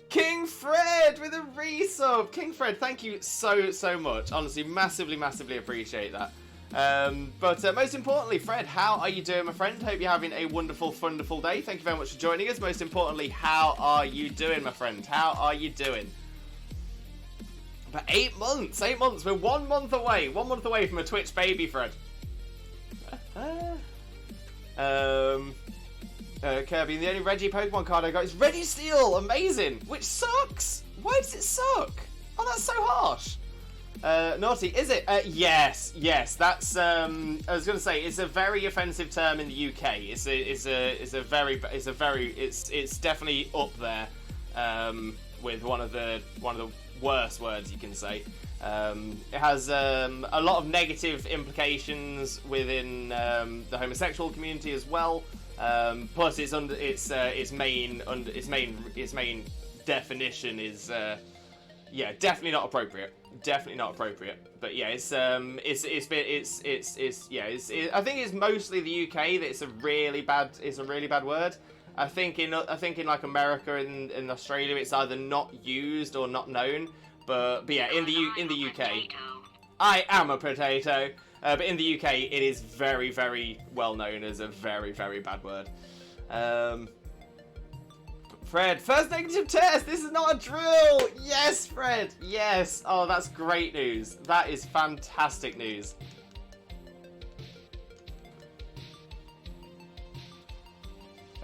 King Fred with a resub. King Fred, thank you so much. Honestly, massively appreciate that. But most importantly, Fred, how are you doing, my friend? Hope you're having a wonderful day. Thank you very much for joining us. Most importantly, how are you doing, my friend? How are you doing? But 8 months. We're 1 month away. 1 month away from a Twitch baby, Fred. Kirby, the only Reggie Pokemon card I got is Registeel! Amazing! Which sucks! Why does it suck? Oh, that's so harsh! Naughty, is it? Yes, that's, I was gonna say, it's a very offensive term in the UK. It's definitely up there, with one of the worst words you can say. It has a lot of negative implications within the homosexual community as well. Plus, its main definition is definitely not appropriate. Definitely not appropriate. But yeah, I think it's mostly the UK that it's a really bad word. I think in like America and Australia it's either not used or not known. But yeah, in the UK, I am a potato. But in the UK, it is very well known as a very bad word. Fred, first negative test. This is not a drill. Yes, Fred. Yes. Oh, that's great news. That is fantastic news.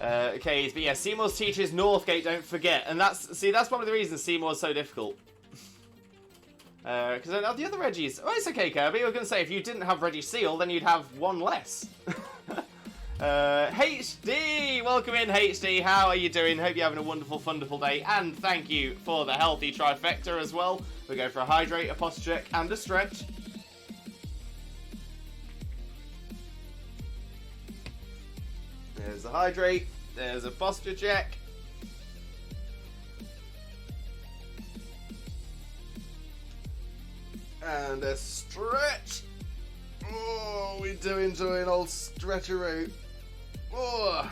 Okay, but yeah, Seymour's teacher is Northgate. Don't forget, and that's probably the reason Seymour's so difficult. Because the other Reggies... Oh, it's okay, Kirby. I was going to say, if you didn't have Registeel, then you'd have one less. HD! Welcome in, HD. How are you doing? Hope you're having a wonderful day. And thank you for the healthy trifecta as well. We go for a hydrate, a posture check, and a stretch. There's a hydrate. There's a posture check. And a stretch. Oh, we do enjoy an old stretcheroo. Oh,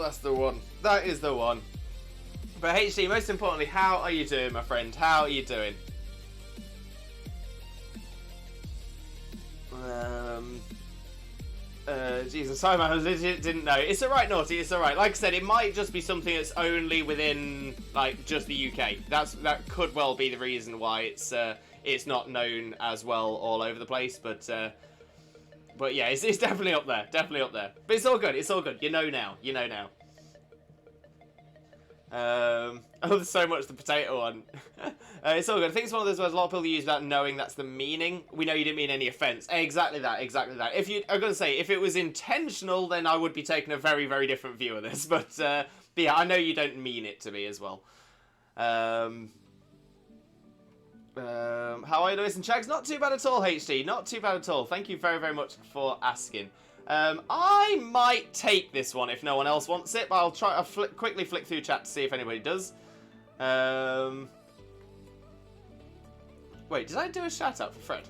that's the one. That is the one. But HD, most importantly, how are you doing, my friend? How are you doing? Jesus, sorry, man, I didn't know. It's alright, Naughty, it's alright. Like I said, it might just be something that's only within, like, just the UK. That could well be the reason why it's not known as well all over the place, but yeah, it's definitely up there, But it's all good, You know now. I love so much the potato one. It's all good. I think it's one of those words a lot of people use without knowing that's the meaning. We know you didn't mean any offence. Exactly that. I'm going to say, if it was intentional, then I would be taking a very different view of this. But yeah, I know you don't mean it to be as well. How are you doing, Chags? Not too bad at all, HD. Not too bad at all. Thank you very much for asking. I might take this one if no one else wants it, but I'll try. I'll quickly flick through chat to see if anybody does. Wait, did I do a shout out for Fred?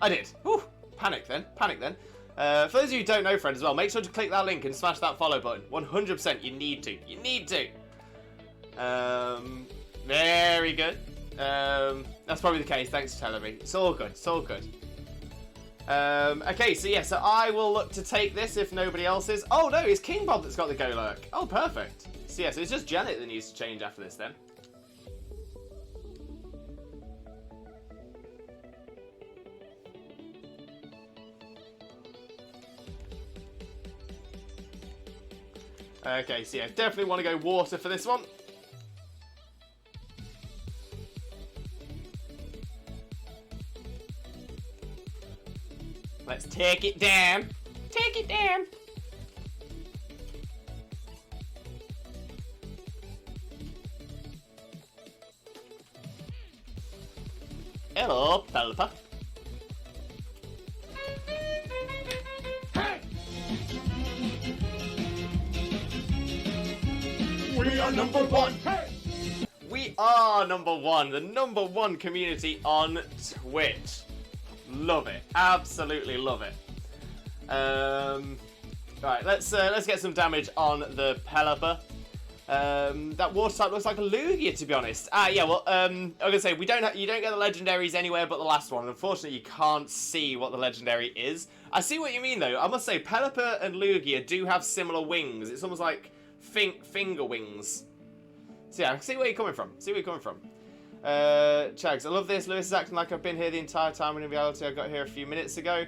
I did. Whew, panic then. For those of you who don't know Fred as well, make sure to click that link and smash that follow button. 100%, you need to. Very good. That's probably the case. Thanks for telling me. It's all good. Okay, so yeah, so I will look to take this if nobody else is. Oh no, it's King Bob that's got the Go Lurk. Oh, perfect. So yeah, so it's just Janet that needs to change after this then. Okay, so yeah, definitely want to go water for this one. Let's take it down. Take it down. Hello, Pelpa.
We are number one. Hey!
We are number one, the number one community on Twitch. Love it, absolutely love it. Right, let's get some damage on the Pelipper. That water type looks like a Lugia, to be honest. Yeah, well, I'm gonna say you don't get the legendaries anywhere but the last one. Unfortunately, you can't see what the legendary is. I see what you mean though. I must say, Pelipper and Lugia do have similar wings. It's almost like finger wings. So yeah, see where you're coming from. Chags, I love this. Lewis is acting like I've been here the entire time when in reality I got here a few minutes ago.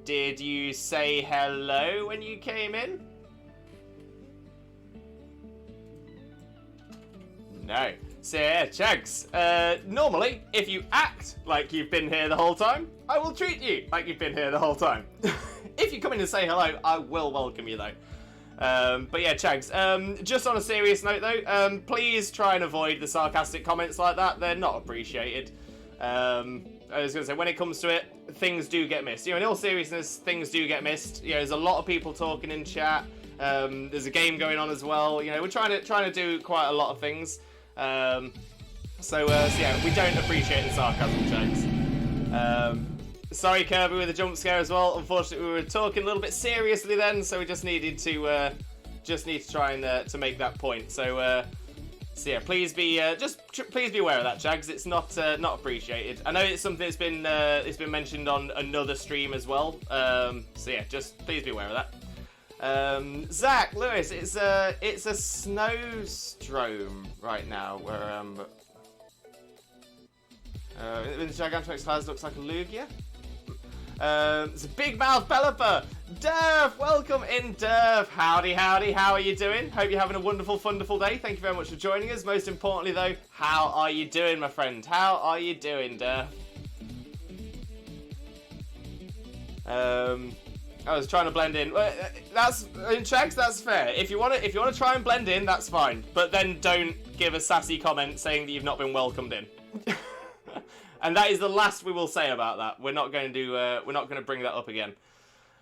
Did you say hello when you came in? No. So yeah, Chags, normally, if you act like you've been here the whole time, I will treat you like you've been here the whole time. If you come in and say hello, I will welcome you though. But yeah, Chags, just on a serious note though, please try and avoid the sarcastic comments like that. They're not appreciated. I was going to say, when it comes to it, things do get missed. You know, in all seriousness, things do get missed. You know, there's a lot of people talking in chat. There's a game going on as well. You know, we're trying to do quite a lot of things. So yeah, we don't appreciate the sarcasm, Chags. Sorry, Kirby, with the jump scare as well. Unfortunately, we were talking a little bit seriously then, so we just needed to try and to make that point. So yeah, please be please be aware of that, Jags. It's not appreciated. I know it's something that's been mentioned on another stream as well. So yeah, just please be aware of that. Zach, Lewis, it's a snowstorm right now where the Gigantamax Clouds looks like a Lugia. It's a big mouth Pelipper. Derv, welcome in, Derv. Howdy, howdy. How are you doing? Hope you're having a wonderful, wonderful day. Thank you very much for joining us. Most importantly, though, how are you doing, my friend? How are you doing, Derv? I was trying to blend in. That's in Chags. That's fair. If you want to try and blend in, that's fine. But then don't give a sassy comment saying that you've not been welcomed in. And that is the last we will say about that. We're not going to bring that up again.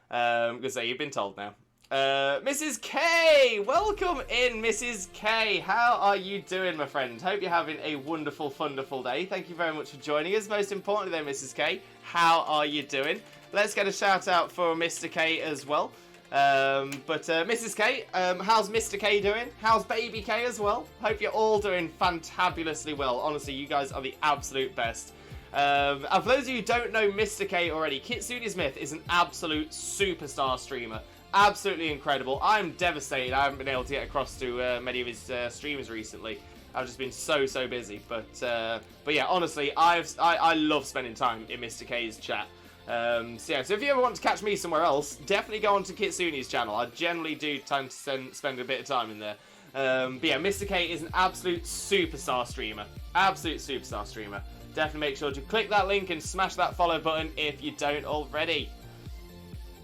Because you've been told now. Mrs. K, welcome in, Mrs. K. How are you doing, my friend? Hope you're having a wonderful, wonderful day. Thank you very much for joining us. Most importantly, though, Mrs. K, how are you doing? Let's get a shout out for Mr. K as well. Mrs. K, how's Mr. K doing? How's Baby K as well? Hope you're all doing fantabulously well. Honestly, you guys are the absolute best. And for those of you who don't know Mr. K already, Kitsune Smith is an absolute superstar streamer. Absolutely incredible. I'm devastated I haven't been able to get across to many of his streamers recently. I've just been so busy. But yeah, honestly, I love spending time in Mr. K's chat. So if you ever want to catch me somewhere else, definitely go onto Kitsune's channel. I generally do tend to spend a bit of time in there. But yeah, Mr. K is an absolute superstar streamer. Absolute superstar streamer. Definitely make sure to click that link and smash that follow button if you don't already.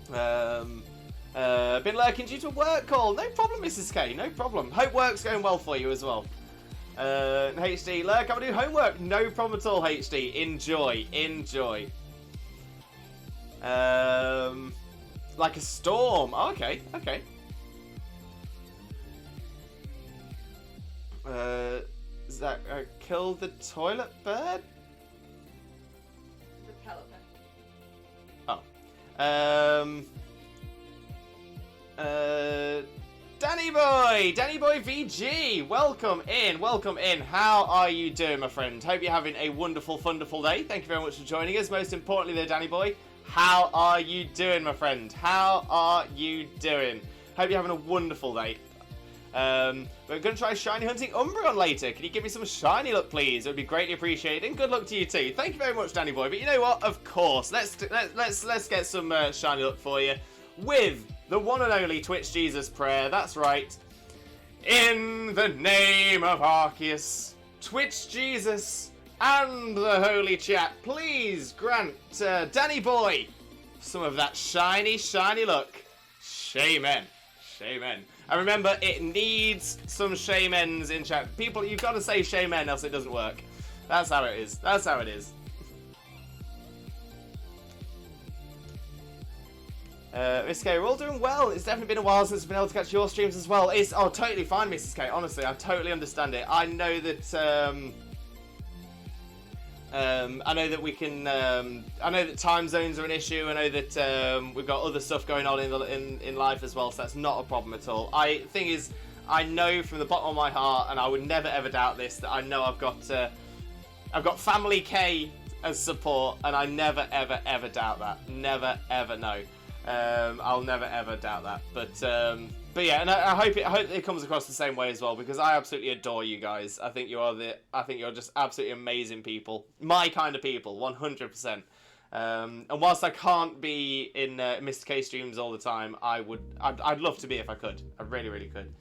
Been lurking due to a work call. No problem, Mrs. K. No problem. Hope work's going well for you as well. HD, lurk, I'm gonna do homework. No problem at all, HD. Enjoy. Like a storm. Oh, okay. Is that kill the toilet bird?
The Pelipper.
Oh. Danny Boy VG, welcome in. How are you doing, my friend? Hope you're having a wonderful, wonderful day. Thank you very much for joining us. Most importantly, there, Danny Boy, how are you doing, my friend? How are you doing? Hope you're having a wonderful day. We're going to try shiny hunting Umbreon later. Can you give me some shiny luck, please? It would be greatly appreciated. And good luck to you too. Thank you very much, Danny Boy. But you know what? Of course, let's get some shiny luck for you with the one and only Twitch Jesus prayer. That's right. In the name of Arceus, Twitch Jesus, and the Holy Chat, please grant Danny Boy some of that shiny luck. Shaman. And remember, it needs some shamens in chat. People, you've got to say shaman, else it doesn't work. That's how it is. Miss K, we're all doing well. It's definitely been a while since I've been able to catch your streams as well. It's totally fine, Mrs. K. Honestly, I totally understand it. I know that we can. I know that time zones are an issue. I know that we've got other stuff going on in life as well, so that's not a problem at all. Thing is, I know from the bottom of my heart, and I would never ever doubt this, that I know I've got Family K as support, and I never ever doubt that. Never ever know. I'll never ever doubt that. But yeah, and I hope it comes across the same way as well, because I absolutely adore you guys. I think you're just absolutely amazing people, my kind of people, 100%. And whilst I can't be in Mr. K streams all the time, I'd love to be if I could. I really could.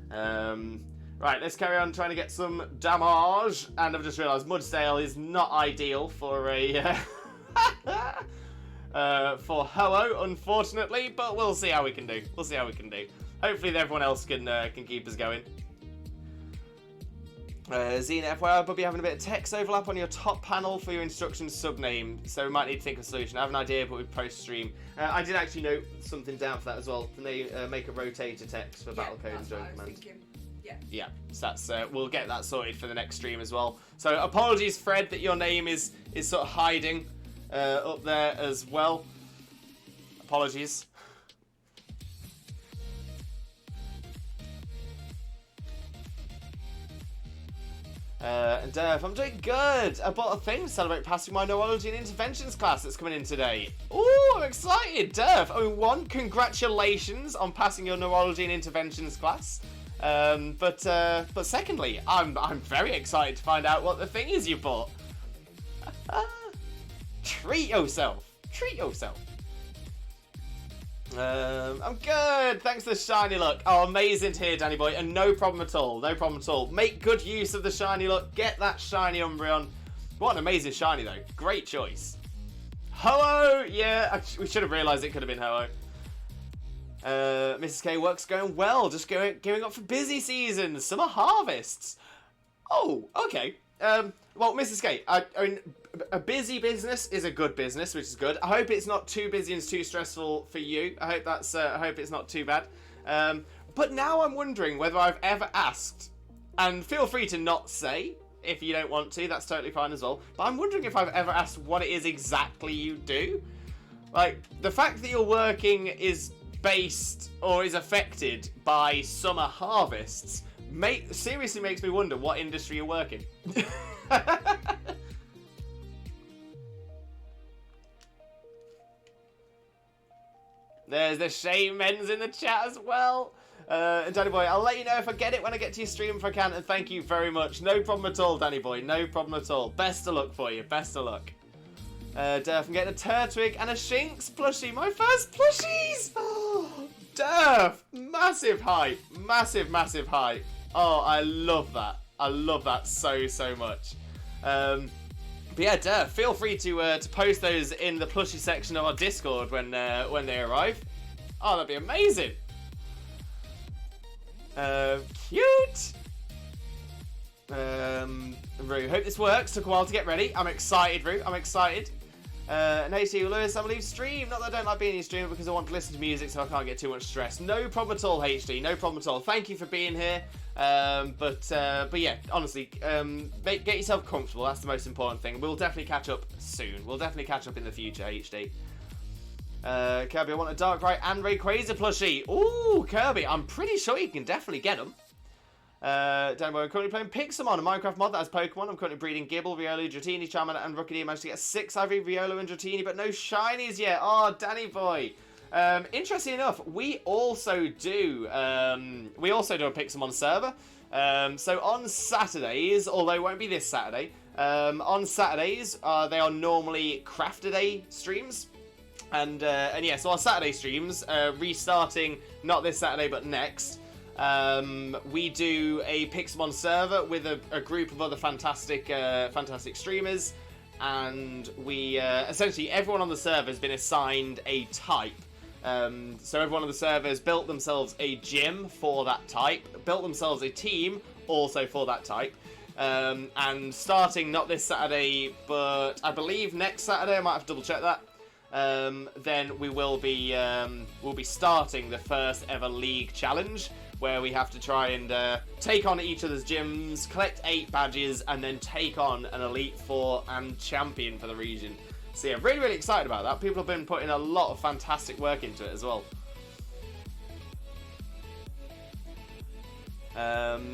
Right, let's carry on trying to get some damage. And I've just realised Mudsdale is not ideal for a for Ho-Oh, unfortunately, but we'll see how we can do. Hopefully everyone else can keep us going. Xena, FYI, I'll be having a bit of text overlap on your top panel for your instructions subname, so we might need to think of a solution. I have an idea, but we post-stream. I did actually note something down for that as well. Can they make a rotator text for battle codes during command? Yeah, so that's we'll get that sorted for the next stream as well. So apologies, Fred, that your name is sort of hiding up there as well. Apologies. And Derf, I'm doing good. I bought a thing to celebrate passing my neurology and interventions class that's coming in today. Ooh, I'm excited, Derf. I mean, one, congratulations on passing your neurology and interventions class. But secondly, I'm very excited to find out what the thing is you bought. Treat yourself. I'm good. Thanks for the shiny luck. Oh, amazing to hear, Danny Boy. And no problem at all. Make good use of the shiny luck. Get that shiny Umbreon. What an amazing shiny, though. Great choice. Ho-Oh! Yeah, we should have realised it could have been Ho-Oh. Mrs. K, work's going well. Just gearing up for busy season. Summer harvests. Oh, okay. Well, Mrs. K, I mean, a busy business is a good business, which is good. I hope it's not too busy and too stressful for you. I hope it's not too bad. But now I'm wondering whether I've ever asked, and feel free to not say if you don't want to. That's totally fine as well. But I'm wondering if I've ever asked what it is exactly you do. Like, the fact that you're working is based or is affected by summer harvests seriously makes me wonder what industry you're working. There's the shamens in the chat as well. And Danny Boy, I'll let you know if I get it when I get to your stream if I can, and thank you very much. No problem at all, Danny Boy, no problem at all. Best of luck for you, best of luck. Durf, I'm getting a Turtwig and a Shinx plushie, my first plushies! Durf, massive hype, massive hype. Oh, I love that so much. But yeah, Durf, feel free to post those in the plushie section of our Discord when they arrive. Oh, that'd be amazing. Cute. Rue, hope this works. Took a while to get ready. I'm excited, Rue. I'm excited. And hey to you, Lewis, I believe stream. Not that I don't like being in your stream, because I want to listen to music so I can't get too much stress. No problem at all, HD. No problem at all. Thank you for being here. But yeah, honestly, get yourself comfortable. That's the most important thing. We'll definitely catch up soon. We'll definitely catch up in the future, HD. Kirby, I want a Darkrai and Rayquaza plushie. Ooh, Kirby, I'm pretty sure you can definitely get them. I'm currently playing Pixelmon, a Minecraft mod that has Pokemon. I'm currently breeding Gible, Riolu, Dratini, Charmander, and Rookidee. I managed to get 6 Ivy, Riolu, and Dratini, but no shinies yet. Oh, Danny boy. Interesting enough, we also do a Pixelmon server. So on Saturdays, although it won't be this Saturday, on Saturdays they are normally Crafter Day streams. And yeah, so our Saturday streams, restarting not this Saturday but next, we do a Pixelmon server with a group of other fantastic streamers, and we essentially everyone on the server has been assigned a type. So everyone on the server has built themselves a gym for that type, built themselves a team also for that type. And starting not this Saturday, but I believe next Saturday, I might have to double check that. Then we will be we'll be starting the first ever league challenge, where we have to try and take on each other's gyms, collect 8 badges, and then take on an Elite Four and champion for the region. So yeah, really excited about that. People have been putting a lot of fantastic work into it as well.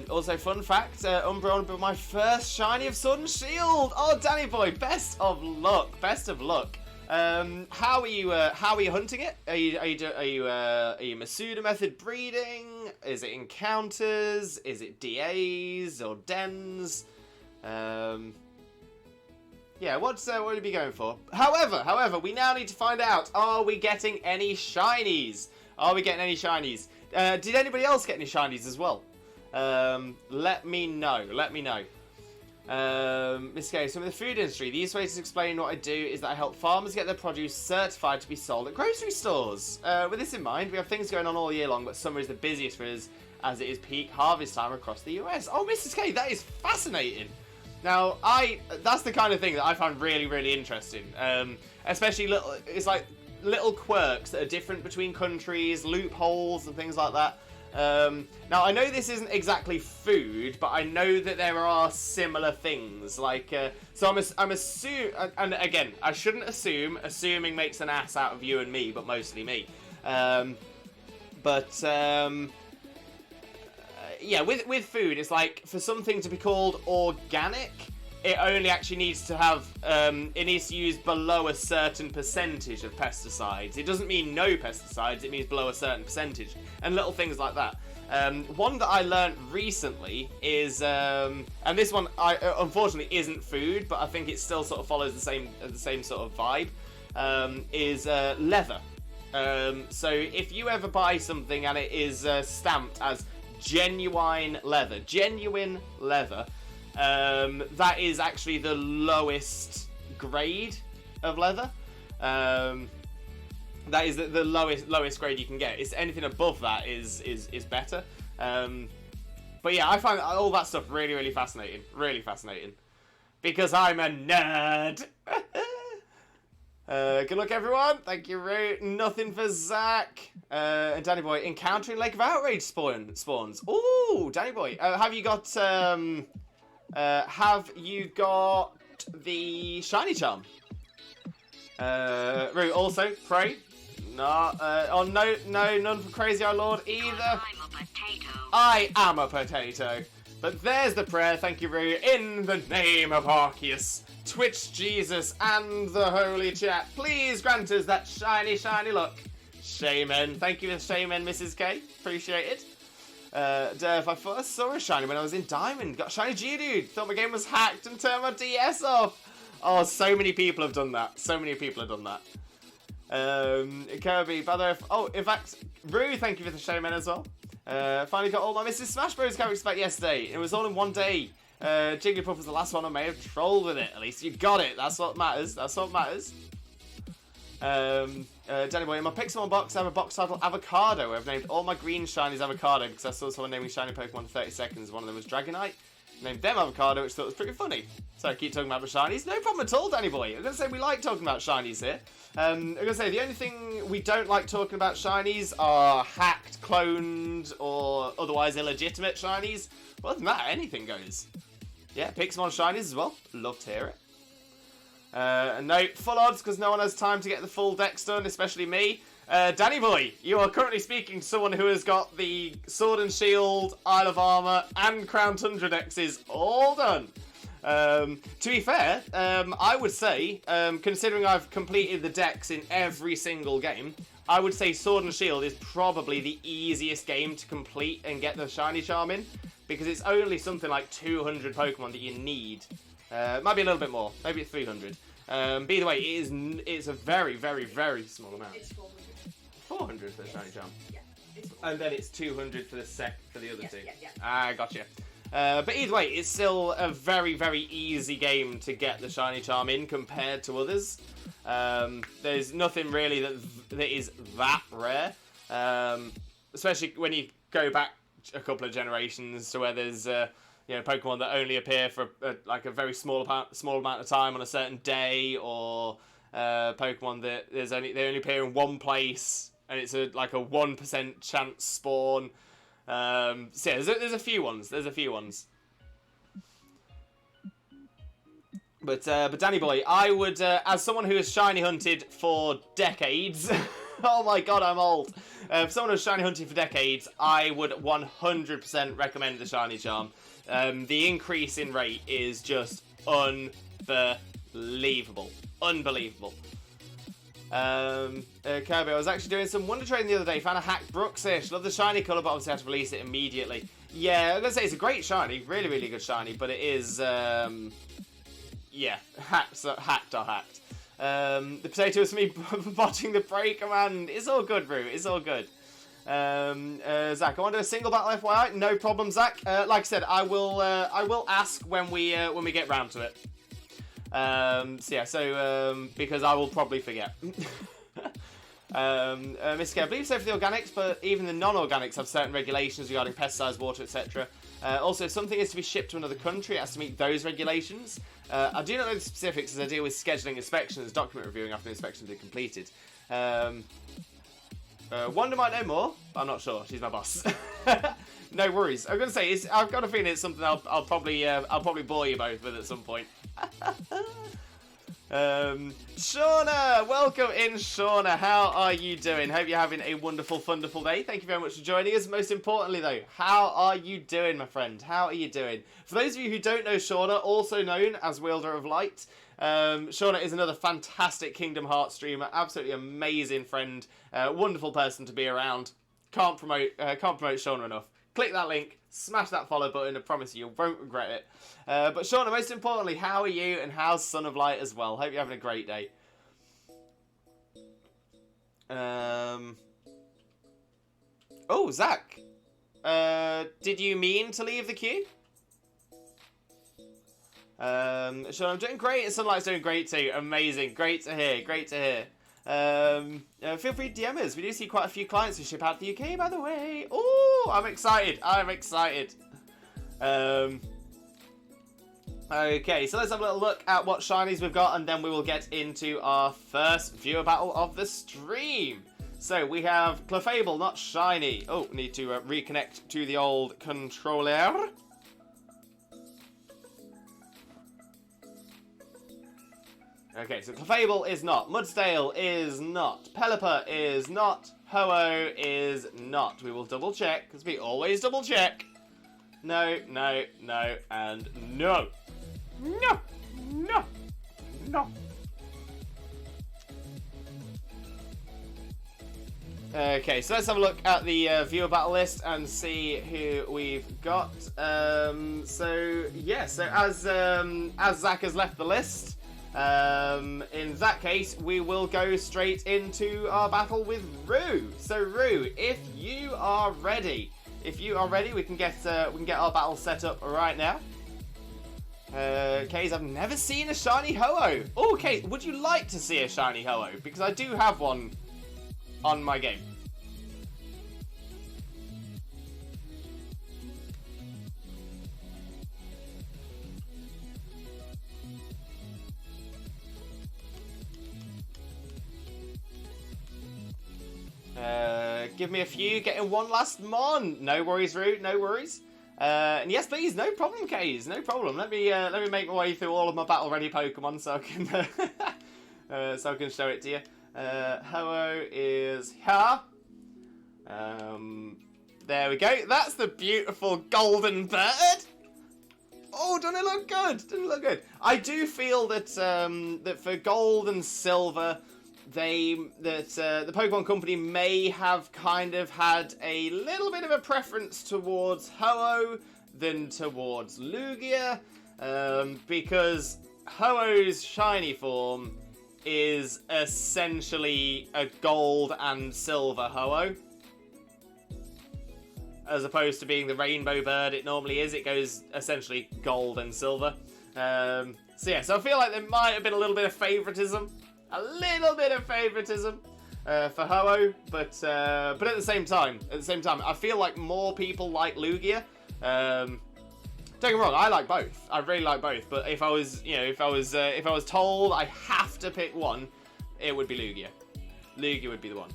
Also, fun fact, Umbreon built my first shiny of Sword and Shield. Oh, Danny boy, best of luck, best of luck. How are you hunting it? Are you Masuda method breeding? Is it encounters? Is it DAs or dens? Yeah, what will you be going for? However, we now need to find out, are we getting any shinies? Are we getting any shinies? Did anybody else get any shinies as well? Let me know. Miss Gay, so in the food industry, the easiest way to explain what I do is that I help farmers get their produce certified to be sold at grocery stores. With this in mind, we have things going on all year long, but summer is the busiest for us as it is peak harvest time across the US. Oh, Mrs. K, that is fascinating. Now, that's the kind of thing that I find really interesting. Especially little quirks that are different between countries, loopholes and things like that. Now, I know this isn't exactly food, but I know that there are similar things. So I'm assuming, and again, I shouldn't assume. Assuming makes an ass out of you and me, but mostly me. Yeah, with food, it's like, for something to be called organic, it only actually needs to have, it needs to use below a certain percentage of pesticides. It doesn't mean no pesticides, it means below a certain percentage, and little things like that. One that I learned recently is, and this one unfortunately isn't food, but I think it still sort of follows the same sort of vibe, is leather. So if you ever buy something and it is stamped as genuine leather, that is actually the lowest grade of leather. That is the lowest grade you can get. It's anything above that is better. But yeah, I find all that stuff really fascinating. Really fascinating. Because I'm a nerd. Good luck, everyone. Thank you, Root. Nothing for Zach. And Danny Boy, encountering Lake of Outrage spawns. Ooh, Danny Boy. Have you got the shiny charm? Root, also, pray. No, none for Crazy Our Lord either.
I'm a potato.
I am a potato. But there's the prayer, thank you, Root. In the name of Arceus, Twitch Jesus, and the Holy Chat, please grant us that shiny luck. Shaman, thank you for Shaman, Mrs. K. Appreciate it. Derf, I first saw a shiny when I was in Diamond. Got a shiny Geodude. Thought my game was hacked and turned my DS off. Oh, so many people have done that. Kirby, by the way, in fact, Rue, thank you for the Shaman as well. Finally got all my Mrs. Smash Bros. Characters back yesterday. It was all in one day. Jigglypuff was the last one I may have trolled with it. At least you got it. That's what matters. Danny Boy, in my Pixelmon box, I have a box titled Avocado. I've named all my green shinies Avocado because I saw someone naming shiny Pokemon in 30 seconds. One of them was Dragonite. Named them Avocado, which I thought was pretty funny. So I keep talking about the shinies. No problem at all, Danny Boy. I'm going to say we like talking about shinies here. I'm going to say the only thing we don't like talking about shinies are hacked, cloned, or otherwise illegitimate shinies. But other than that, anything goes. Yeah, Pixelmon shinies as well. Love to hear it. No, full odds because no one has time to get the full decks done, especially me. Danny Boy, you are currently speaking to someone who has got the Sword and Shield, Isle of Armor, and Crown Tundra decks all done. To be fair, I would say, considering I've completed the decks in every single game, I would say Sword and Shield is probably the easiest game to complete and get the Shiny Charm in, because it's only something like 200 Pokemon that you need. It might be a little bit more, maybe it's 300. But either way, it's a very, very, very small amount.
It's 400.
400 for the Shiny Charm.
Yeah. It's 400.
And then it's 200 for the other two.
Yeah.
Ah, gotcha. But either way, it's still a very, very easy game to get the Shiny Charm in compared to others. There's nothing really that is that rare, especially when you go back a couple of generations to where there's Pokemon that only appear for like a very small amount of time on a certain day, or Pokemon that they only appear in one place and it's like a 1% chance spawn. So yeah, there's a few ones. But Danny Boy, I would, as someone who has shiny hunted for decades, oh my god, I'm old. For someone who's shiny hunted for decades, I would 100% recommend the Shiny Charm. The increase in rate is just unbelievable. Kirby, I was actually doing some Wonder Trading the other day. Found a hacked Brooksish. Love the shiny colour, but obviously had to release it immediately. Yeah, I'm going to say it's a great shiny. Really, really good shiny, but it is... yeah, hacked. The potato was me botting the break command. It's all good, Roo. It's all good. Zach, I want to do a single battle FYI. No problem, Zach. Like I said, I will ask when we get round to it. Because I will probably forget. Mr. K, I believe so for the organics, but even the non-organics have certain regulations regarding pesticides, water, etc. Also, if something is to be shipped to another country, it has to meet those regulations. I do not know the specifics as I deal with scheduling inspections, document reviewing after inspections are completed. Wanda might know more, but I'm not sure. She's my boss. No worries. I'm gonna say I've got a feeling it's something I'll probably bore you both with at some point. Shauna, welcome in, Shauna. How are you doing? Hope you're having a wonderful, wonderful day. Thank you very much for joining us. Most importantly, though, how are you doing, my friend? How are you doing? For those of you who don't know Shauna, also known as Wielder of Light, Shauna is another fantastic Kingdom Hearts streamer. Absolutely amazing friend. Wonderful person to be around. Can't promote Shauna enough. Click that link, smash that follow button. I promise you won't regret it. But Shauna, most importantly, how are you, and how's Son of Light as well? Hope you're having a great day. Oh, Zach. Did you mean to leave the queue? Shauna, I'm doing great. Sunlight's doing great too. Amazing. Great to hear. Great to hear. Feel free to DM us. We do see quite a few clients who ship out to the UK, by the way. Oh, I'm excited. Okay, so let's have a little look at what shinies we've got, and then we will get into our first viewer battle of the stream. So we have Clefable, not shiny. Oh, need to reconnect to the old controller. Okay, so Clefable is not, Mudsdale is not, Pelipper is not, Ho-Oh is not. We will double check, because we always double check. No, no, no, and no. No, no, no. Okay, so let's have a look at the viewer battle list and see who we've got. So as Zach has left the list, in that case, we will go straight into our battle with Roo. So Roo, if you are ready, we can get our battle set up right now. Kaze, I've never seen a shiny Ho-Oh. Oh, Kaze, would you like to see a shiny Ho-Oh? Because I do have one on my game. Give me a few, getting one last mon. No worries, Roo, no worries. And yes, please, no problem, Kays, no problem. Let me make my way through all of my battle ready Pokemon so I can show it to you. Ho-Oh is here. There we go. That's the beautiful golden bird. Oh, doesn't it look good? Doesn't it look good? I do feel that that for gold and silver, the Pokemon Company may have kind of had a little bit of a preference towards Ho-Oh than towards Lugia, because Ho-Oh's shiny form is essentially a gold and silver Ho-Oh. As opposed to being the rainbow bird it normally is, it goes essentially gold and silver. So I feel like there might have been a little bit of favoritism. For Ho-Oh, but at the same time, I feel like more people like Lugia. Don't get me wrong, I like both. I really like both. But if I was told I have to pick one, it would be Lugia. Lugia would be the one.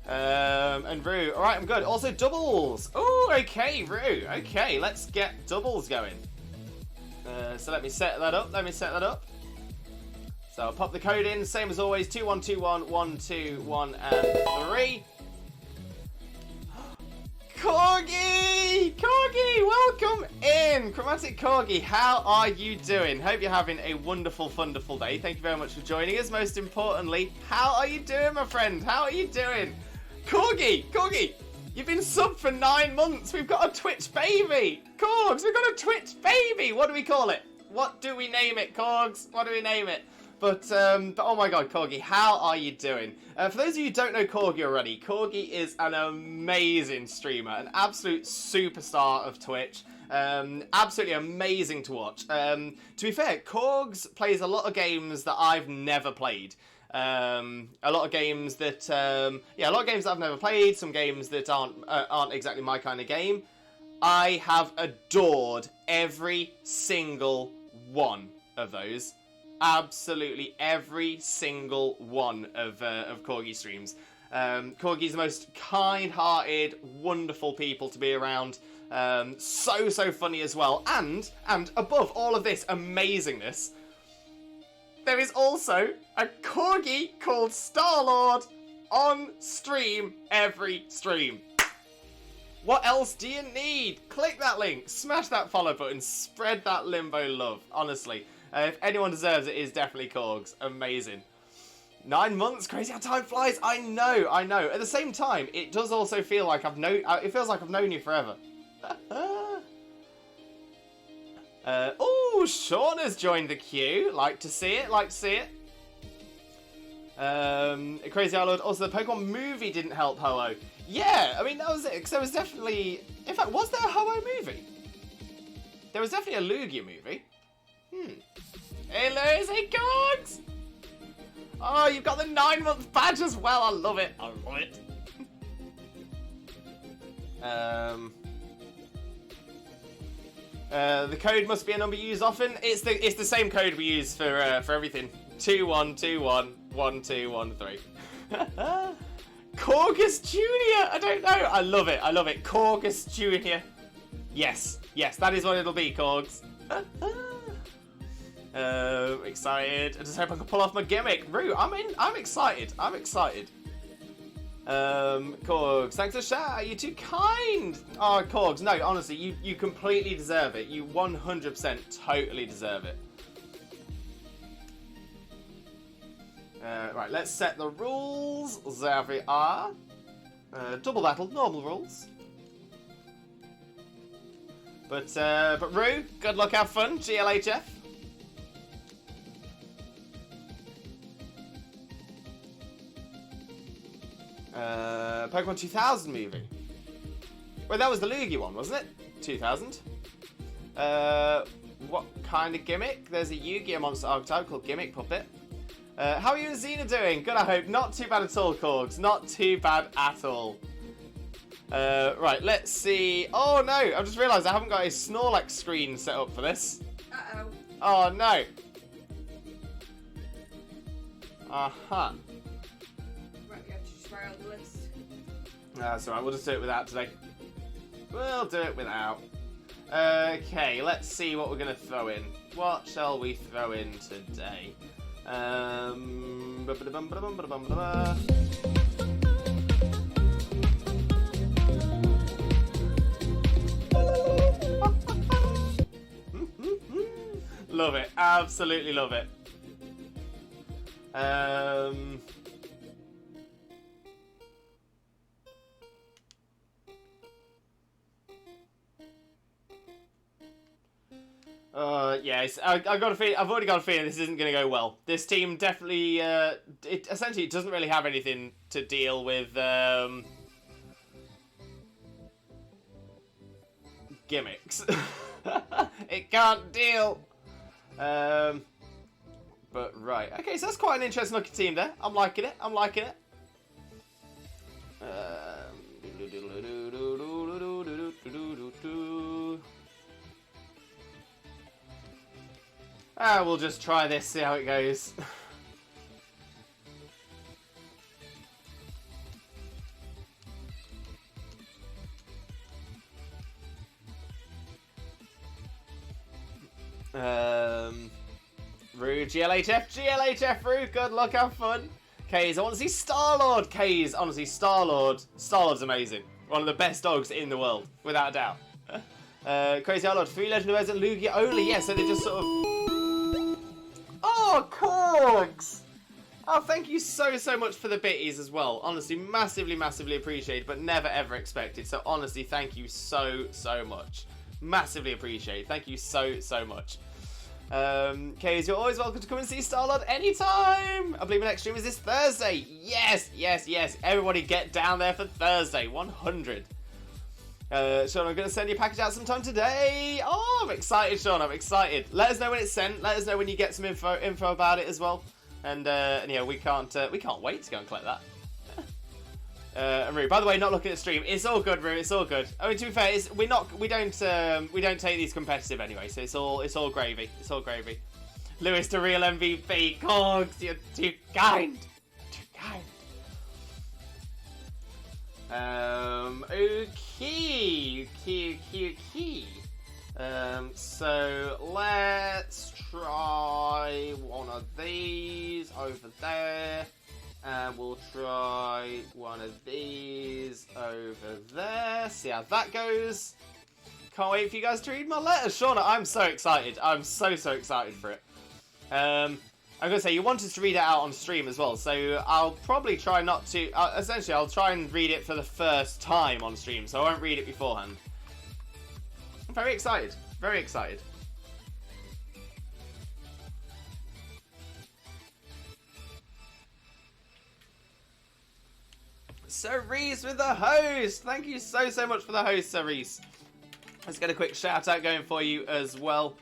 And Rue, all right, I'm good. Also doubles. Oh, okay, Rue. Okay, let's get doubles going. So let me set that up. So I'll pop the code in, same as always, 2121 121 and 3. Corgi! Corgi, welcome in! Chromatic Corgi, how are you doing? Hope you're having a wonderful, wonderful day. Thank you very much for joining us. Most importantly, how are you doing, my friend? How are you doing? Corgi! You've been subbed for 9 months. We've got a Twitch baby. Corgs, we've got a Twitch baby. What do we call it? What do we name it, Corgs? What do we name it? But oh my god, Corgi, how are you doing? For those of you who don't know Corgi already, Corgi is an amazing streamer, an absolute superstar of Twitch. Absolutely amazing to watch. To be fair, Corgs plays a lot of games that I've never played. A lot of games that I've never played. Some games that aren't exactly my kind of game. I have adored every single one of those. Absolutely every single one of Corgi streams. Corgi's the most kind-hearted, wonderful people to be around. So funny as well. And above all of this amazingness, there is also a Corgi called Star-Lord on stream every stream. What else do you need? Click that link, smash that follow button, spread that Limbo love, honestly. If anyone deserves it, it is definitely Corgs. Amazing. 9 months, crazy how time flies. I know. At the same time, it does also feel like it feels like I've known you forever. Oh, Sean has joined the queue. Like to see it. Crazy Lord. Also, the Pokemon movie didn't help Ho-Oh. Yeah, I mean, that was it. Because there was definitely... In fact, was there a Ho-Oh movie? There was definitely a Lugia movie. Hey, Lewis. Hey, Cogs! Oh, you've got the 9-month badge as well. I love it. The code must be a number used often. It's the same code we use for everything. 21211213. Corgus Junior. I don't know. I love it. Corgus Junior. Yes, that is what it'll be, Corgs. Excited. I just hope I can pull off my gimmick. Roo, I'm excited. Corgs, thanks for shout. You're too kind. Oh, Corgs, no, honestly, you completely deserve it. You 100% totally deserve it. Right, let's set the rules. There we are. Double battle, normal rules. But Roo, good luck, have fun. GLHF. Pokemon 2000 movie. Well, that was the Lugia one, wasn't it? 2000. What kind of gimmick? There's a Yu-Gi-Oh monster archetype called Gimmick Puppet. How are you and Xena doing? Good, I hope. Not too bad at all, Corgs. Not too bad at all. Right, let's see. Oh no, I've just realised I haven't got a Snorlax screen set up for this.
Uh-oh.
Oh no. Uh-huh.
Right, we have to just write out the list.
That's alright, we'll just do it without today. We'll do it without. Okay, let's see what we're going to throw in. What shall we throw in today? Love it. Absolutely love it. Yes, I've got a feeling. I've already got a feeling this isn't going to go well. This team definitely, it essentially doesn't really have anything to deal with gimmicks. It can't deal. But right, okay, so that's quite an interesting looking team there. I'm liking it. I'm liking it. We'll just try this, see how it goes. Rue, GLHF, Rue, good luck, have fun. Kays, I want to see Star-Lord. Kays, honestly, Star-Lord's amazing. One of the best dogs in the world, without a doubt. Crazy Lord, 3 legendaries and Lugia only. Yeah, so they just sort of... Oh, Corgs! Oh, thank you so much for the bitties as well. Honestly, massively appreciated, but never ever expected. So honestly, thank you so much. Massively appreciated. Thank you so much. Kays, you're always welcome to come and see Star-Lord anytime. I believe my next stream is this Thursday. Yes. Everybody get down there for Thursday. 100. Sean, I'm going to send you a package out sometime today. Oh, I'm excited, Sean. I'm excited. Let us know when it's sent. Let us know when you get some info about it as well. And yeah, we can't wait to go and collect that. Rue, by the way, not looking at the stream. It's all good, Rue. It's all good. I mean, to be fair, we don't take these competitive anyway, so it's all gravy. It's all gravy. Lewis, the real MVP. Cogs, you're too kind. Too kind. Okay. So let's try one of these over there. And we'll try one of these over there. See how that goes. Can't wait for you guys to read my letters. Shauna, I'm so excited. I'm so excited for it. I'm going to say, you wanted to read it out on stream as well. So I'll probably try not to... essentially, I'll try and read it for the first time on stream. So I won't read it beforehand. I'm very excited. Very excited. Cerise with the host. Thank you so much for the host, Cerise. Let's get a quick shout out going for you as well.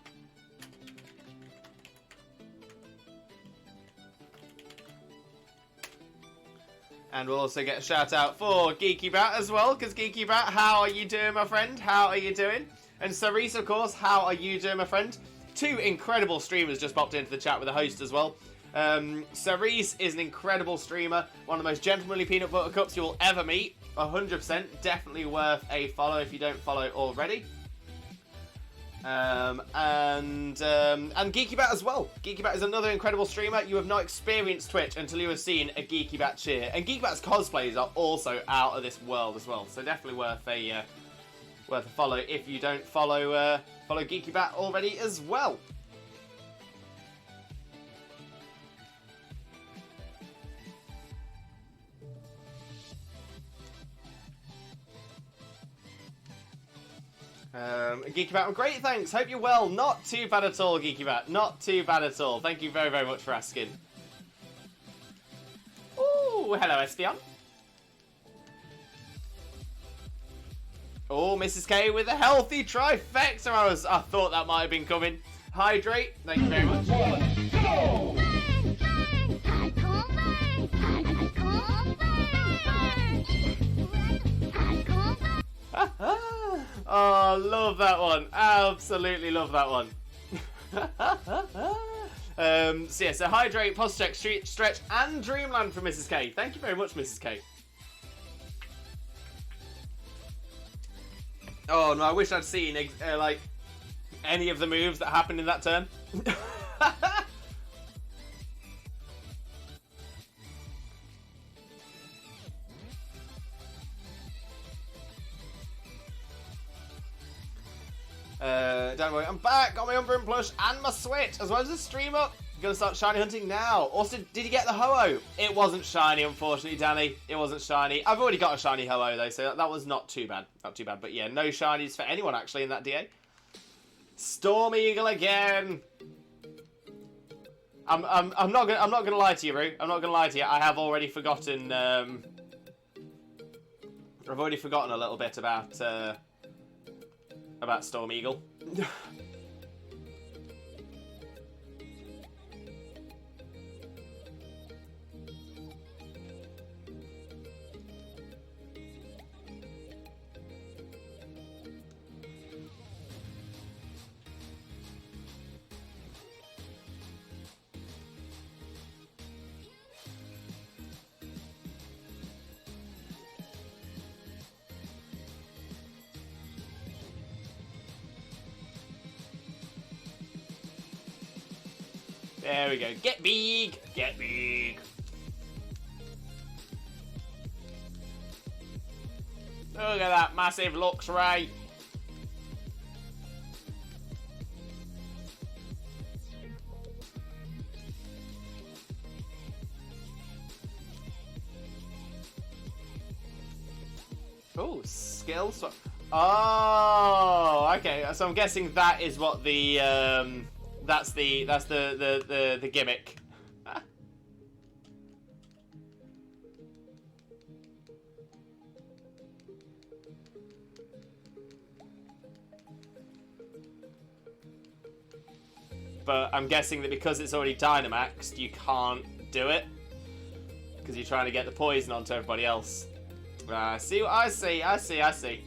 And we'll also get a shout out for Geeky Bat as well, because Geeky Bat, how are you doing, my friend? How are you doing? And Cerise, of course, how are you doing, my friend? 2 incredible streamers just popped into the chat with the host as well. Cerise is an incredible streamer, one of the most gentlemanly peanut butter cups you will ever meet. 100%, definitely worth a follow if you don't follow already. And Geeky Bat as well. Geeky Bat is another incredible streamer. You have not experienced Twitch until you have seen a Geeky Bat cheer. And Geeky Bat's cosplays are also out of this world as well. So definitely worth a follow if you don't follow Geeky Bat already as well. Geeky Bat, great, thanks. Hope you're well. Not too bad at all, Geeky Bat. Not too bad at all. Thank you very much for asking. Ooh, hello, Espion. Oh, Mrs. K with a healthy trifecta. I thought that might have been coming. Hydrate. Thank you very much. Go! Oh, love that one. Absolutely love that one. So yeah, so hydrate, posture check, stretch, and dreamland for Mrs. K. Thank you very much, Mrs. K. Oh no, I wish I'd seen like any of the moves that happened in that turn. Don't worry, I'm back. Got my Umbreon plush and my Switch, as well as the stream up. Gonna start shiny hunting now. Also, did you get the Ho-Oh? It wasn't shiny, unfortunately, Danny. It wasn't shiny. I've already got a shiny Ho-Oh though, so that was not too bad. Not too bad. But yeah, no shinies for anyone actually in that DA. Storm Eagle again. I'm not gonna lie to you, Roo. I'm not gonna lie to you. I have already forgotten. I've already forgotten a little bit about Storm Eagle. There we go. Get big! Get big! Look at that massive Lux Ray! Oh, skill swap. Oh, okay. So I'm guessing that is what the that's the gimmick. But I'm guessing that because it's already Dynamaxed, you can't do it. Because you're trying to get the poison onto everybody else. See what I see, I see.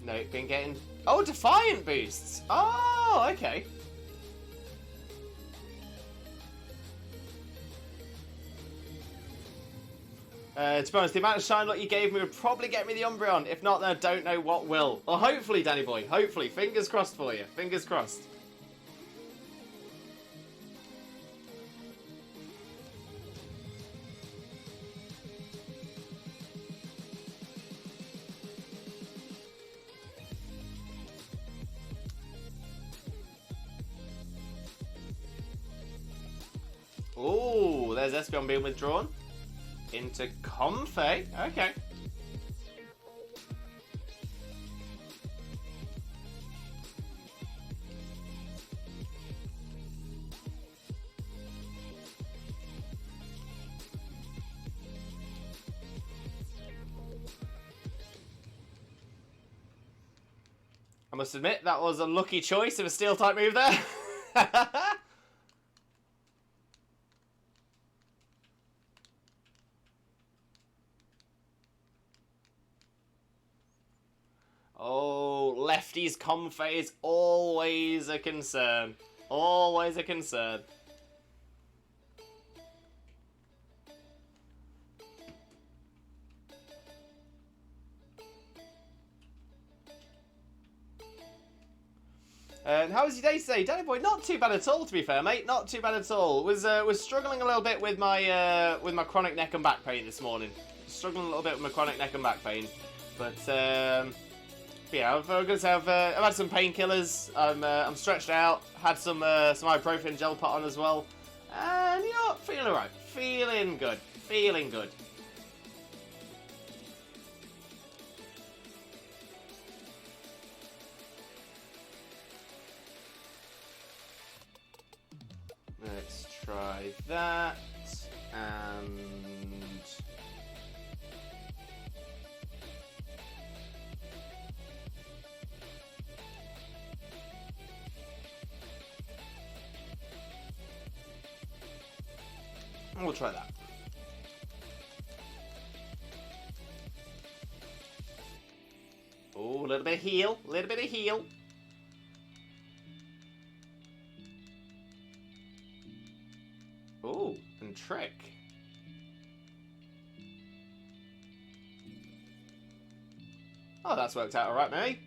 No, been getting... Oh, Defiant boosts! Oh, okay. To be honest, the amount of shine luck you gave me would probably get me the Umbreon. If not, then I don't know what will. Well, hopefully, Danny boy. Hopefully. Fingers crossed for you. Fingers crossed. Ooh, there's Espeon being withdrawn. Into Comfey. Okay. I must admit, that was a lucky choice of a steel type move there. Oh, lefty's Comfey is always a concern. Always a concern. And how was your day today, Danny boy? Not too bad at all, to be fair, mate. Not too bad at all. Was struggling a little bit with my chronic neck and back pain this morning. Struggling a little bit with my chronic neck and back pain, but yeah, I'm gonna say I've had some painkillers. I'm stretched out. Had some ibuprofen gel put on as well, and you know, feeling alright. Feeling good. Feeling good. Let's try that, and we'll try that. Oh, a little bit of heal, a little bit of heal. Oh. trick. Oh, that's worked out alright, mate.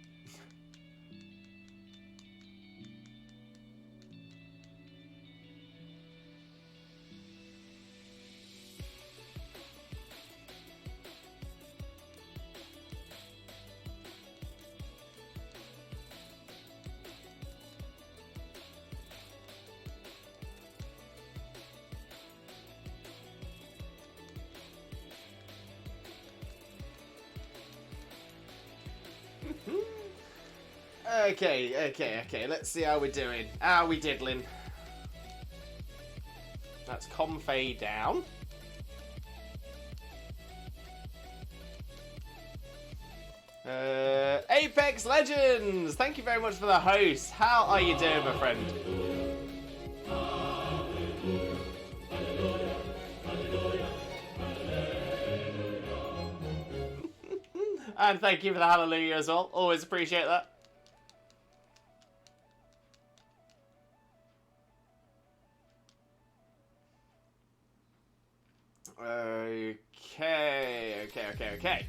Okay. Let's see how we're doing. How we diddling? That's Comfey down. Apex Legends! Thank you very much for the host. How are you doing, my friend? And thank you for the hallelujah as well. Always appreciate that. Okay.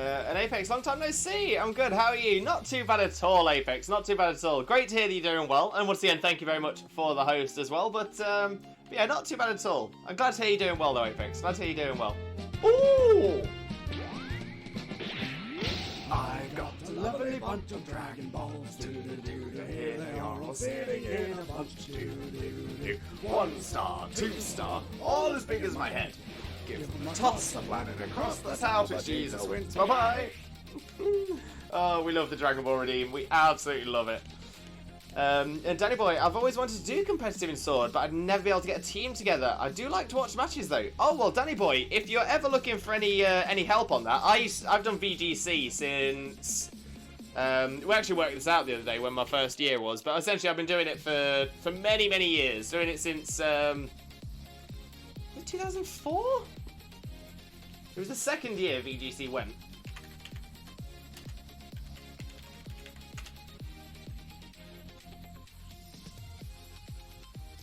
And Apex, long time no see. I'm good. How are you? Not too bad at all, Apex. Not too bad at all. Great to hear that you're doing well. And once again, thank you very much for the host as well. But yeah, not too bad at all. I'm glad to hear you're doing well, though, Apex. Glad to hear you're doing well. Ooh!
I've got a lovely bunch of Dragon Balls. Here they are all sitting in a bunch.
1 star, 2 star, all as big as my head. Give them a toss, the planet across the salvage Jesus wins. Bye-bye! Oh, we love the Dragon Ball Redeem. We absolutely love it. And Danny Boy, I've always wanted to do competitive in Sword, but I'd never be able to get a team together. I do like to watch matches, though. Oh, well, Danny Boy, if you're ever looking for any help on that, I've done VGC since... we actually worked this out the other day when my first year was, but essentially I've been doing it for many, many years. Doing it since... 2004? It was the second year VGC went.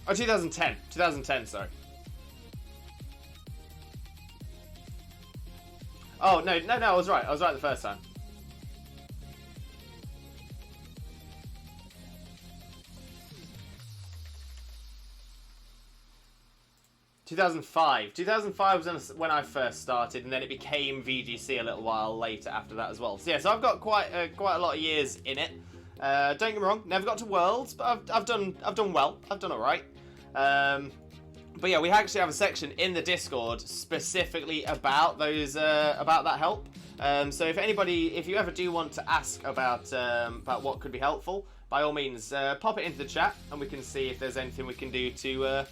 Oh, 2010. 2010, sorry. Oh, no, I was right. I was right the first time. 2005. 2005 was when I first started, and then it became VGC a little while later after that as well. So yeah, so I've got quite a lot of years in it. Don't get me wrong, never got to Worlds, but I've done well. I've done all right. But yeah, we actually have a section in the Discord specifically about those about that help. So if you ever do want to ask about what could be helpful, by all means, pop it into the chat, and we can see if there's anything we can do to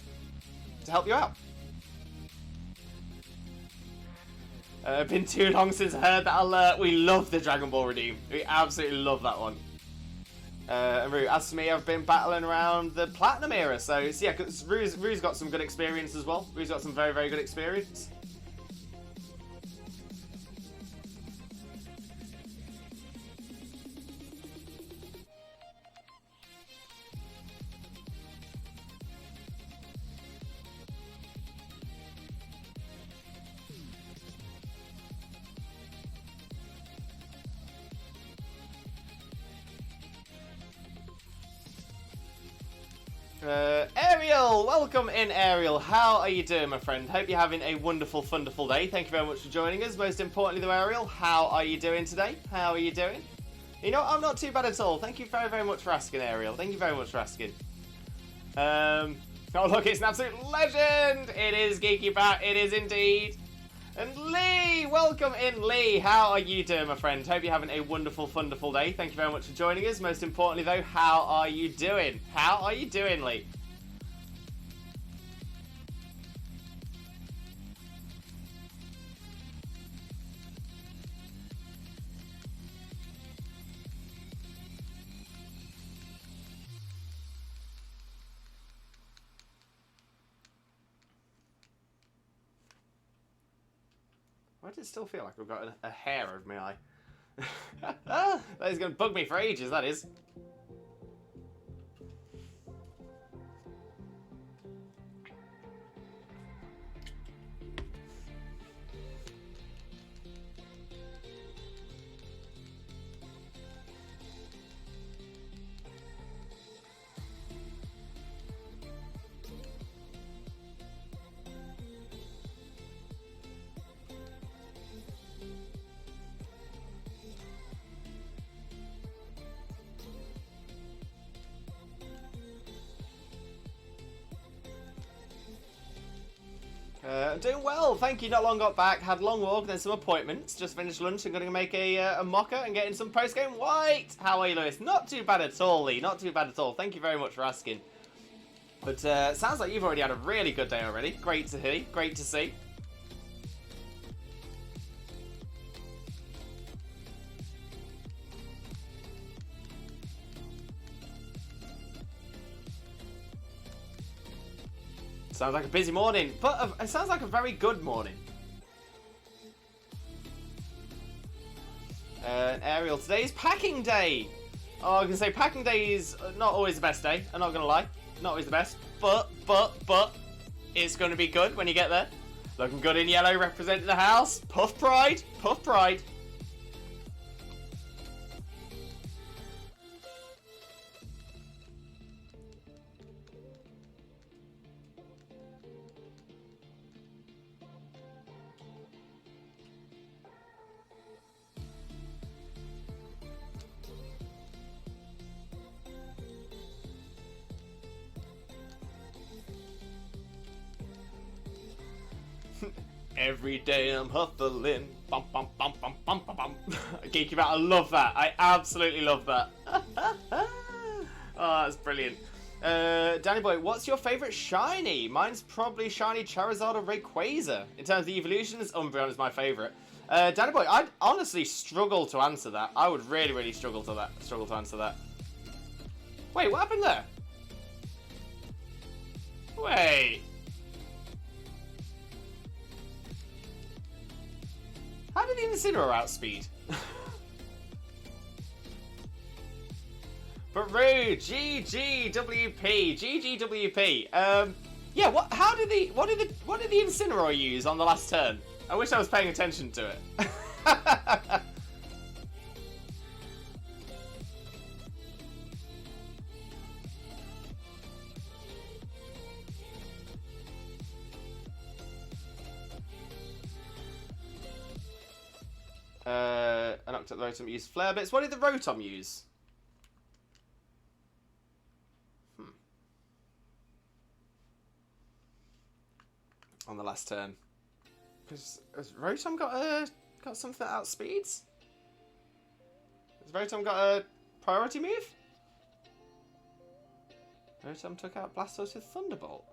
help you out. Been too long since I heard that alert. We love the Dragon Ball Redeem. We absolutely love that one. And Rue, as for me, I've been battling around the Platinum era, so yeah, cause Rue's got some good experience as well. Rue's got some very, very good experience. Ariel! Welcome in, Ariel. How are you doing, my friend? Hope you're having a wonderful, wonderful day. Thank you very much for joining us. Most importantly, though, Ariel, how are you doing today? How are you doing? You know, I'm not too bad at all. Thank you very, very much for asking, Ariel. Thank you very much for asking. Oh, look, it's an absolute legend! It is Geeky Bat. It is indeed. And Lee! Welcome in, Lee. How are you doing, my friend? Hope you're having a wonderful, wonderful day. Thank you very much for joining us. Most importantly, though, how are you doing? How are you doing, Lee? Why does it still feel like I've got a hair over my eye? That is going to bug me for ages, that is. I'm doing well, thank you. Not long got back, had a long walk, then some appointments. Just finished lunch and going to make a mocha and get in some post-game white. How are you, Lewis? Not too bad at all, Lee. Not too bad at all. Thank you very much for asking. But sounds like you've already had a really good day already. Great to hear. Great to see. Sounds like a busy morning, but it sounds like a very good morning. Ariel, today is packing day. Oh, I can say packing day is not always the best day. I'm not gonna lie, not always the best. But it's gonna be good when you get there. Looking good in yellow, representing the house. Puff pride, puff pride. Every day I'm huffling. Bum, bum, bum, bum, bum, bum, bum. Geeky Bat, I love that. I absolutely love that. Oh, that's brilliant. Danny Boy, what's your favourite shiny? Mine's probably shiny Charizard or Rayquaza. In terms of the evolutions, Umbreon is my favourite. Danny Boy, I'd honestly struggle to answer that. I would really, really struggle to answer that. Wait, what happened there? Wait. How did the Incineroar outspeed? But rude, GGWP. Yeah, what did the Incineroar use on the last turn? I wish I was paying attention to it. An Octet Rotom used Flare Blitz. What did the Rotom use? On the last turn. Has Rotom got something that outspeeds? Has Rotom got a priority move? Rotom took out Blastoise with Thunderbolt.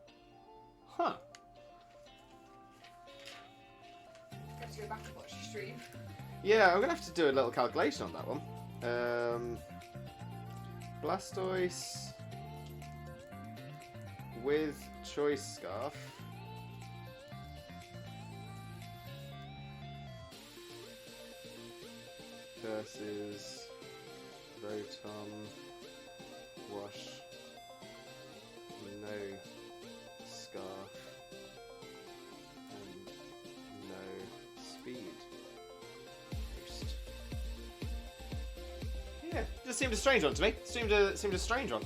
Huh.
Have to go back and watch the stream.
Yeah, I'm going to have to do a little calculation on that one. Blastoise with Choice Scarf. Versus Rotom, Wash, no Scarf, and no Speed. Yeah, just seemed a strange one to me. Seemed a strange one.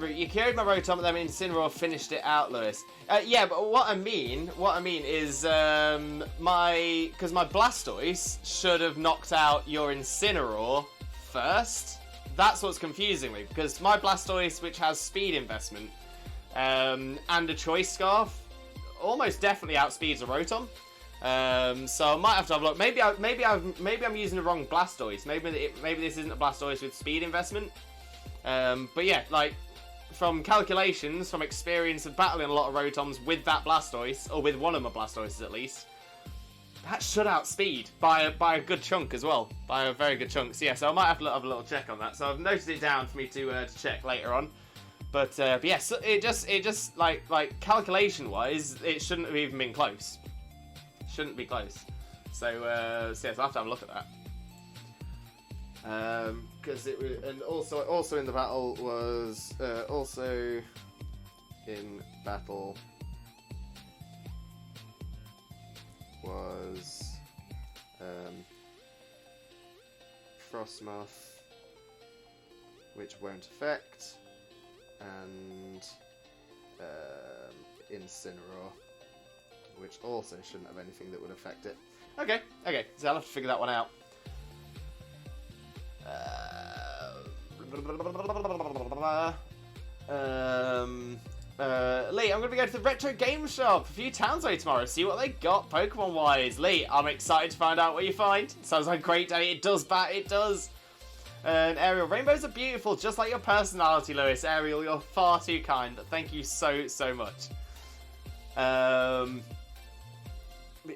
You carried my Rotom, and then Incineroar finished it out, Lewis. Yeah, but what I mean is because my Blastoise should have knocked out your Incineroar first. That's what's confusing me, because my Blastoise, which has speed investment and a Choice Scarf, almost definitely outspeeds a Rotom. So I might have to have a look. Maybe I'm using the wrong Blastoise. Maybe this isn't a Blastoise with speed investment. But yeah, like from calculations, from experience of battling a lot of Rotoms with that Blastoise, or with one of my Blastoises at least, that should outspeed by a good chunk as well, by a very good chunk. So yeah, so I might have to have a little check on that. So I've noted it down for me to check later on. But yeah, so it just like calculation wise, it shouldn't have even been close. Shouldn't be close. So so I'll have to have a look at that. Because it was, and also in the battle was also in battle was Frostmoth, which won't affect, and Incineroar, which also shouldn't have anything that would affect it. Okay, so I'll have to figure that one out. Lee, I'm going to go to the Retro Game Shop a few towns away tomorrow, see what they got Pokemon-wise. Lee, I'm excited to find out what you find. Sounds like a great day. It does, Bat, it does. And Ariel, rainbows are beautiful, just like your personality, Lewis. Ariel, you're far too kind. Thank you so much.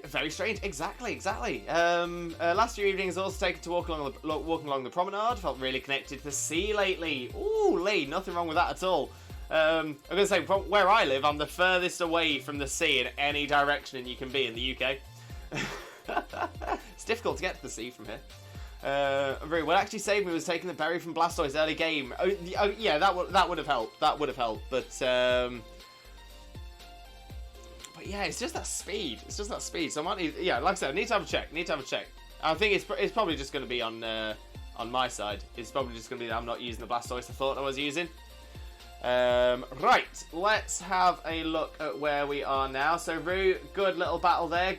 Very strange. Exactly. Last few evenings also taken to walking along the promenade. Felt really connected to the sea lately. Ooh, Lee, nothing wrong with that at all. I'm going to say, from where I live, I'm the furthest away from the sea in any direction you can be in the UK. It's difficult to get to the sea from here. What actually saved me was taking the berry from Blastoise early game. Oh yeah, that would have helped. But yeah, it's just that speed. So I might need, yeah, like I said, I need to have a check. I think it's probably just going to be on my side. It's probably just going to be that I'm not using the Blastoise I thought I was using. Right, let's have a look at where we are now. So Rue, good little battle there.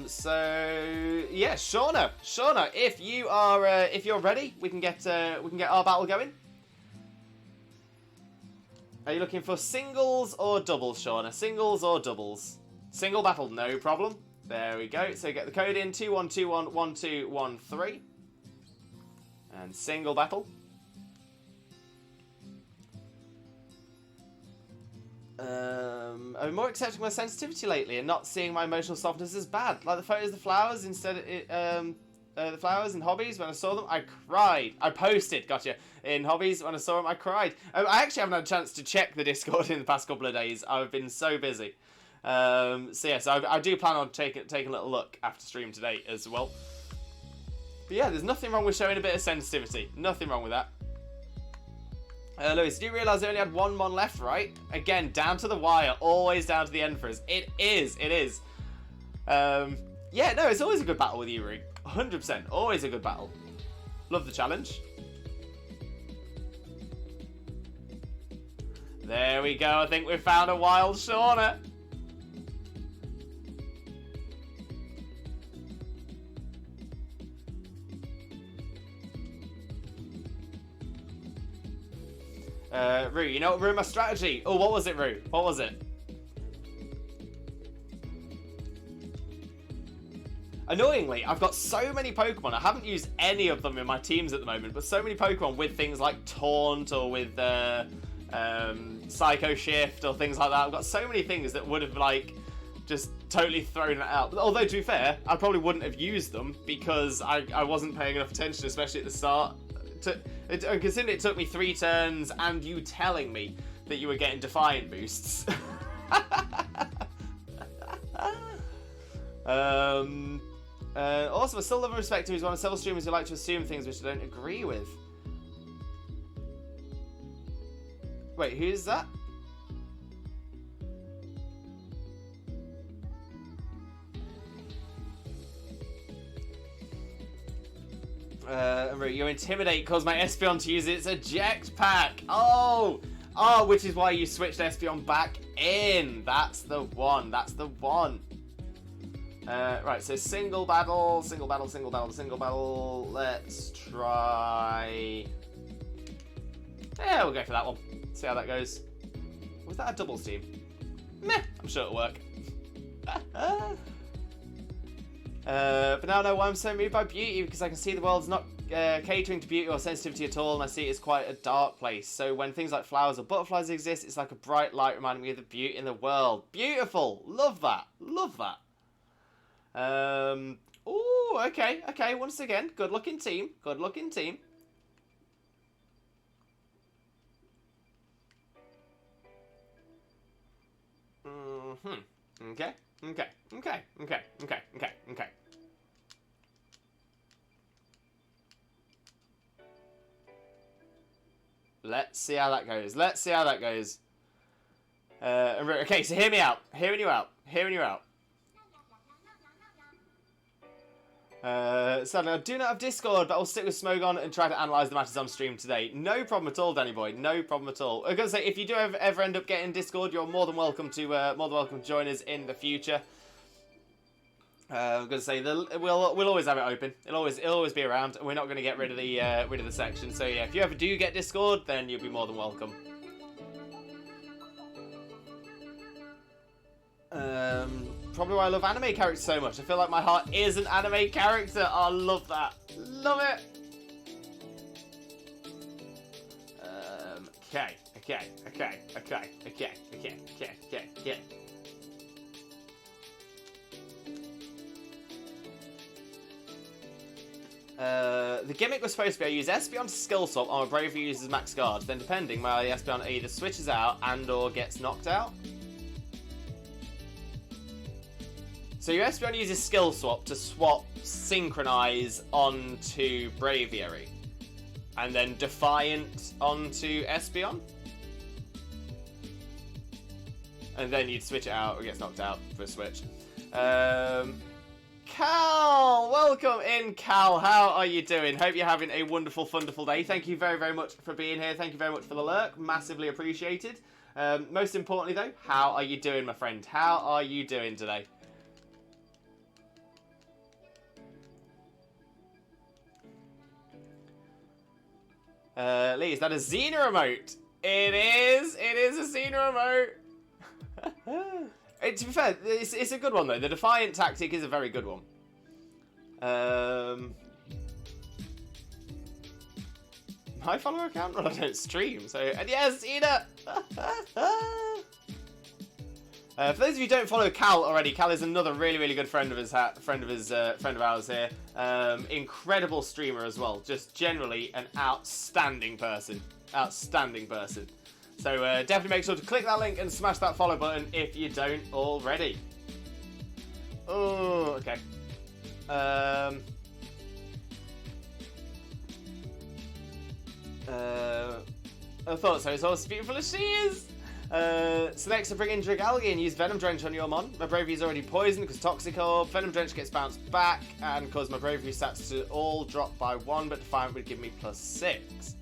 So yeah, Shauna, if you're ready, we can get our battle going. Are you looking for singles or doubles, Shauna? Singles or doubles? Single battle, no problem. There we go. So get the code in 21211213. And single battle. I've been more accepting my sensitivity lately and not seeing my emotional softness as bad. Like the photos of the flowers the flowers in Hobbies, when I saw them, I cried. I posted, in Hobbies, when I saw them, I cried. I actually haven't had a chance to check the Discord in the past couple of days. I've been so busy. So I do plan on taking a little look after stream today as well. But yeah, there's nothing wrong with showing a bit of sensitivity. Nothing wrong with that. Lewis, did you realise I only had one mon left, right? Again, down to the wire. Always down to the end for us. It is. Yeah, no, it's always a good battle with you, Rue. 100%. Always a good battle. Love the challenge. There we go. I think we've found a wild Shauna. Rue, you know what, Rue, my strategy? Oh, what was it, Rue? What was it? Annoyingly, I've got so many Pokemon. I haven't used any of them in my teams at the moment, but so many Pokemon with things like Taunt or with Psycho Shift or things like that. I've got so many things that would have, like, just totally thrown it out. Although, to be fair, I probably wouldn't have used them because I wasn't paying enough attention, especially at the start. Considering it took me 3 turns and you telling me that you were getting Defiant boosts. Also, I still love and respect him. He's one of several streamers who like to assume things which I don't agree with. Wait, who's that? You intimidate, cause my Espeon to use its eject pack. Oh, which is why you switched Espeon back in. That's the one. Right, so single battle. Let's try. Yeah, we'll go for that one. See how that goes. Was that a doubles team? Meh, I'm sure it'll work. But now I know why I'm so moved by beauty, because I can see the world's not catering to beauty or sensitivity at all, and I see it as quite a dark place. So when things like flowers or butterflies exist, it's like a bright light reminding me of the beauty in the world. Beautiful! Love that! Ooh, okay, okay. Once again, good looking team. Good looking team. Okay, okay, okay, okay, okay, okay, okay. Let's see how that goes. Let's see how that goes. Okay, so hear me out. Hearing you out. Hearing you out. Sadly, I do not have Discord, but I'll stick with Smogon and try to analyse the matters on stream today. No problem at all, Danny boy. No problem at all. I'm gonna say, if you do ever end up getting Discord, you're more than welcome to join us in the future. I'm gonna say we'll always have it open. It'll always be around, and we're not gonna get rid of the section. So yeah, if you ever do get Discord, then you'll be more than welcome. Probably why I love anime characters so much. I feel like my heart is an anime character. Oh, I love that. Love it. Okay. The gimmick was supposed to be I use Espeon to skill swap on my Bravery uses max guard. Then depending, my Espeon either switches out and or gets knocked out. So your Espeon uses skill swap to swap Synchronize onto Braviary. And then Defiant onto Espeon. And then you'd switch it out or gets knocked out for a switch. Cal! Welcome in, Cal. How are you doing? Hope you're having a wonderful, wonderful day. Thank you very, very much for being here. Thank you very much for the lurk. Massively appreciated. Most importantly, though, how are you doing, my friend? How are you doing today? Lee, is that a Xena remote? It is! It is a Xena remote! To be fair, it's a good one, though. The Defiant tactic is a very good one. My follower account? Well, I don't stream, so... And yes, Xena! For those of you who don't follow Cal already, Cal is another really, really good friend of ours here. Incredible streamer as well. Just generally an outstanding person. Outstanding person. So definitely make sure to click that link and smash that follow button if you don't already. Oh, okay. I thought so. It's all as beautiful as she is. So next I bring in Dragalge and use Venom Drench on your mon. My Bravery is already poisoned because Toxic Orb. Venom Drench gets bounced back and cause my Bravery stats to all drop by 1, but Defiant would give me +6.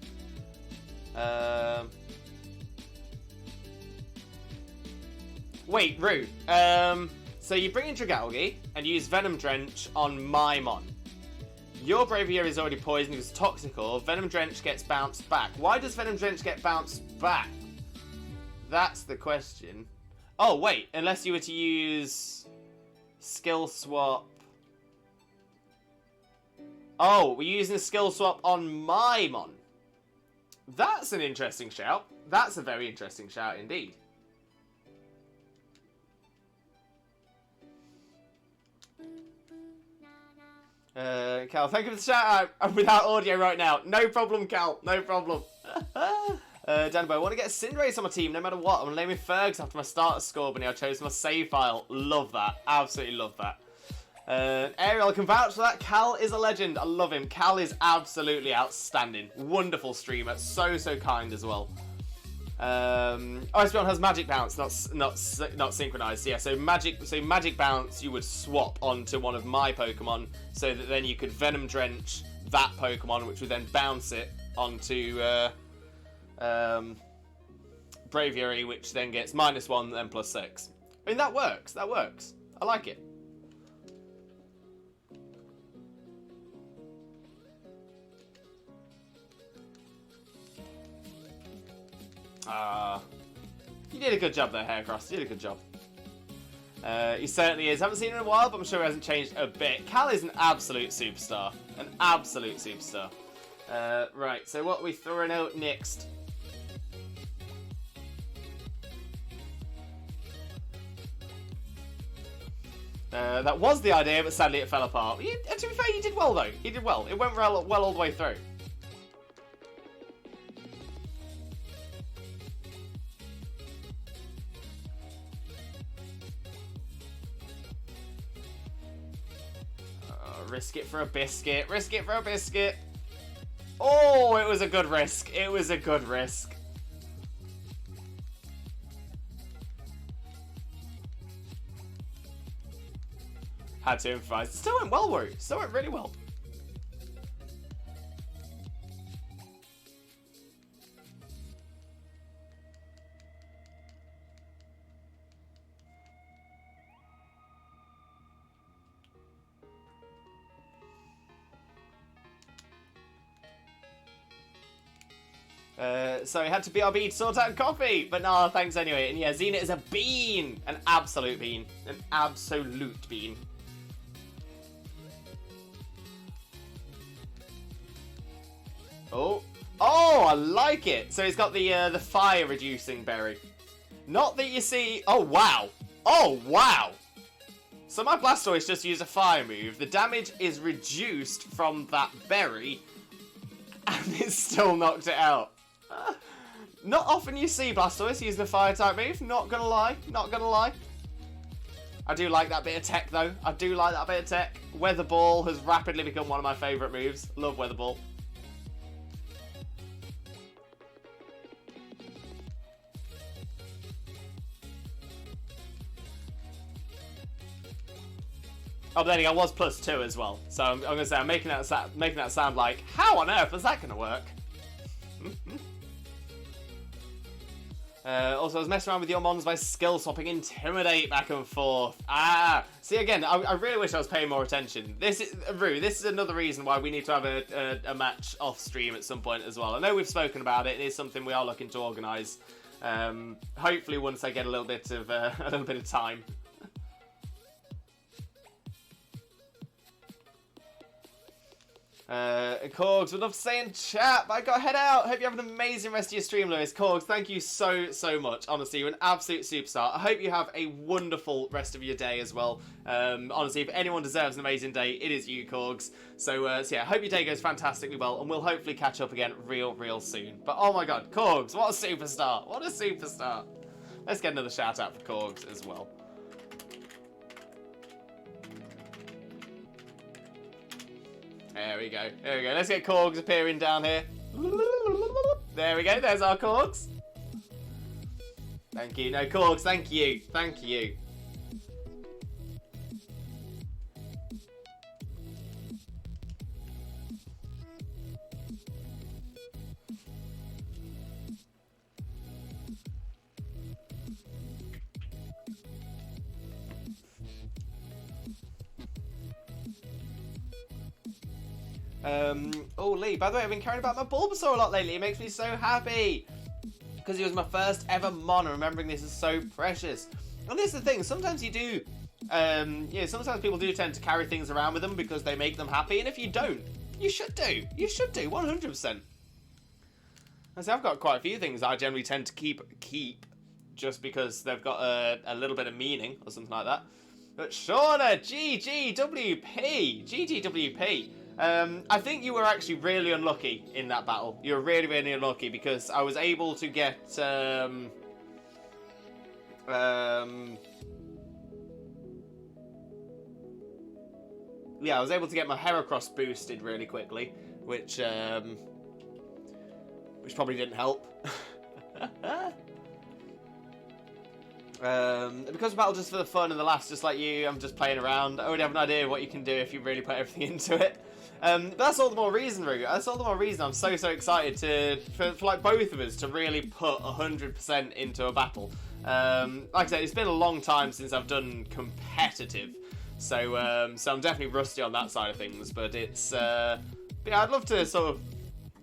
Wait, rude. So you bring in Dragalge and use Venom Drench on my mon. Your Braviary is already poisoned because Toxic Orb. Venom Drench gets bounced back. Why does Venom Drench get bounced back? That's the question. Oh, wait. Unless you were to use Skill Swap. Oh, we're using a Skill Swap on my mon. That's an interesting shout. That's a very interesting shout indeed. Cal, thank you for the shout out. I'm without audio right now. No problem, Cal. No problem. Danbo, I want to get a Cinderace on my team no matter what. I'm naming Fergs after my starter score, but I chose my save file. Love that. Absolutely love that. Ariel, I can vouch for that. Cal is a legend. I love him. Cal is absolutely outstanding. Wonderful streamer. So, so kind as well. Espeon has Magic Bounce, not Synchronized. Yeah, so Magic Bounce you would swap onto one of my Pokemon, so that then you could Venom Drench that Pokemon, which would then bounce it onto Braviary, which then gets -1 then +6. I mean, that works. That works. I like it. You did a good job there, Haircross. You did a good job. He certainly is. Haven't seen him in a while, but I'm sure he hasn't changed a bit. Cal is an absolute superstar. An absolute superstar. Right, so what are we throwing out next? That was the idea, but sadly it fell apart. To be fair, he did well though. He did well. It went well all the way through. Risk it for a biscuit. Risk it for a biscuit. Oh, it was a good risk. It was a good risk. Had to improvise. It still went well, Wu. Still went really well. So it had to BRB to sort out coffee, but nah, thanks anyway. And yeah, Xena is a bean, an absolute bean, an absolute bean. Oh, I like it. So it's got the fire reducing berry. Not that you see. Oh wow, oh wow. So my Blastoise just used a fire move. The damage is reduced from that berry, and it still knocked it out. Not often you see Blastoise using a fire type move, not gonna lie, not gonna lie. I do like that bit of tech though, I do like that bit of tech. Weather Ball has rapidly become one of my favourite moves, love Weather Ball. Oh, but then again, I was +2 as well, so I'm gonna say I'm making that sound like, how on earth is that gonna work? Also, I was messing around with your mons by skill swapping Intimidate back and forth. See again, I really wish I was paying more attention. This is another reason why we need to have a match off stream at some point as well. I know we've spoken about it. It is something we are looking to organise. Hopefully, once I get a little bit of time. Corgs, would love to say in chat, but I gotta head out. Hope you have an amazing rest of your stream, Lewis. Corgs, thank you so much. Honestly, you're an absolute superstar. I hope you have a wonderful rest of your day as well. Honestly, if anyone deserves an amazing day, it is you, Corgs. So yeah, I hope your day goes fantastically well, and we'll hopefully catch up again real soon. But oh my god, Corgs, what a superstar. What a superstar. Let's get another shout out for Corgs as well. There we go. There we go. Let's get Corgs appearing down here. There we go. There's our Corgs. Thank you. No, Corgs, thank you. Thank you. Oh, Lee, by the way, I've been caring about my Bulbasaur a lot lately. It makes me so happy. Because he was my first ever mon, and remembering this is so precious. And this is the thing, sometimes you do, sometimes people do tend to carry things around with them because they make them happy, and if you don't, you should do. You should do, 100%. I've got quite a few things I generally tend to keep just because they've got a little bit of meaning or something like that. But Shauna, GGWP. I think you were actually really unlucky in that battle. You were really unlucky because I was able to get I was able to get my Heracross boosted really quickly, which probably didn't help. Because of battle just for the fun and the laughs, just like you, I'm just playing around. I already have an idea of what you can do if you really put everything into it. But that's all the more reason, Rue. That's all the more reason I'm so excited for like both of us to really put 100% into a battle. Like I said, it's been a long time since I've done competitive, so I'm definitely rusty on that side of things. But it's yeah, I'd love to sort of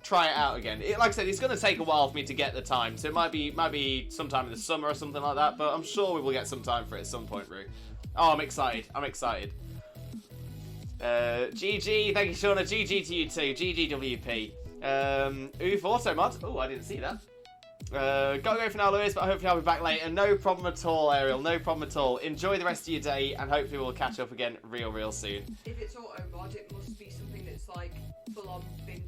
try it out again. Like I said, it's going to take a while for me to get the time, so it might be sometime in the summer or something like that. But I'm sure we will get some time for it at some point, Rue. Oh, I'm excited. GG, thank you, Shauna. GG to you too. GGWP. Oof, Automod. Oh, I didn't see that. Gotta go for now, Lewis, but hopefully I'll be back later. No problem at all, Ariel. No problem at all. Enjoy the rest of your day, and hopefully we'll catch up again real soon.
If it's auto mod, it must be something that's like full on been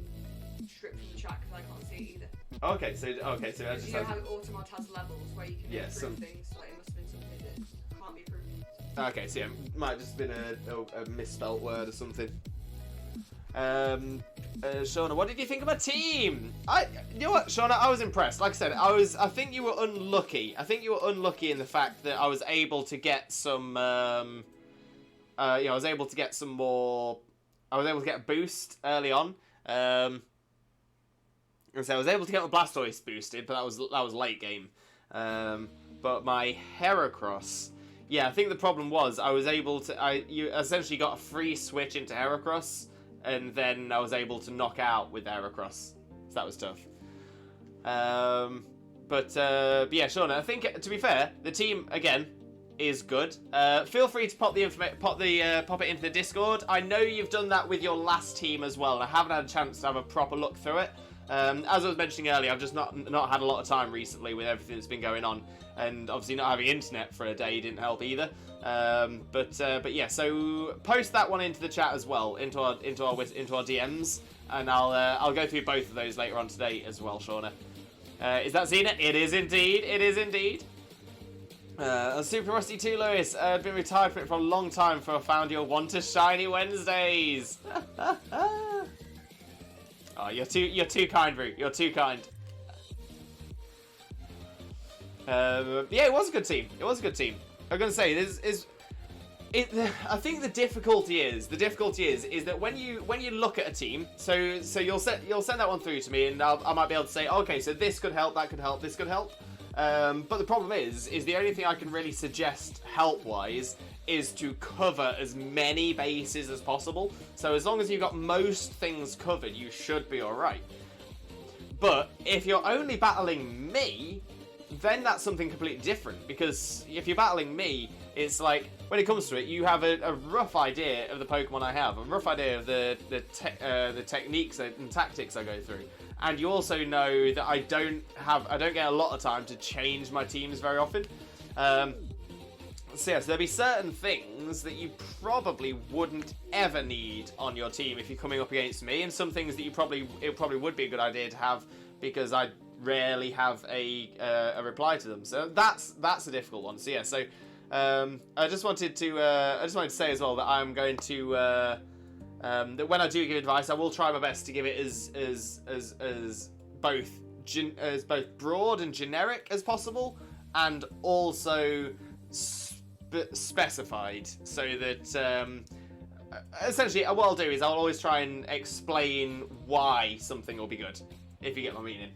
stripped from the chat because I can't see it either.
Okay, so I just
You know how auto mod has levels where you can improve things. Like it must have been something that can't be improved.
Okay, so yeah, might just been a misspelt word or something. Shauna, what did you think of my team? You know what, Shauna, I was impressed. Like I said, I think you were unlucky. I think you were unlucky in the fact that I was able to get some, I was able to get some more. I was able to get a boost early on. And so I was able to get my Blastoise boosted, but that was late game. But my Heracross, yeah, I think the problem was I was able to. You essentially got a free switch into Heracross. And then I was able to knock out with Heracross. So that was tough. But yeah, Shauna, I think, to be fair, the team, again, is good. Feel free to pop it into the Discord. I know you've done that with your last team as well, and I haven't had a chance to have a proper look through it. As I was mentioning earlier, I've just not had a lot of time recently with everything that's been going on. And obviously not having internet for a day didn't help either. But yeah, so post that one into the chat as well, into our DMs, and I'll go through both of those later on today as well, Shauna. Is that Xena? It is indeed. It is indeed. Super Rusty 2, Lewis. I've been retired from it for a long time, for I found your Want to Shiny Wednesdays. Oh, you're too kind, Roo. You're too kind. Yeah, it was a good team. It was a good team. I'm gonna say I think the difficulty is that when you look at a team, so you'll send that one through to me, and I might be able to say, okay, so this could help, that could help, this could help. But the problem is the only thing I can really suggest help-wise is to cover as many bases as possible. So as long as you've got most things covered, you should be alright. But if you're only battling me, then that's something completely different. Because if you're battling me, it's like, when it comes to it, you have a rough idea of the Pokemon I have, a rough idea of the techniques and tactics I go through. And you also know that I don't get a lot of time to change my teams very often. So yeah, so there'll be certain things that you probably wouldn't ever need on your team if you're coming up against me, and some things that it probably would be a good idea to have, because I rarely have a reply to them. So that's a difficult one. So yeah, so I just wanted to say as well that I'm going to that when I do give advice, I will try my best to give it as both broad and generic as possible, and also specified, so that essentially what I'll do is I'll always try and explain why something will be good, if you get my meaning.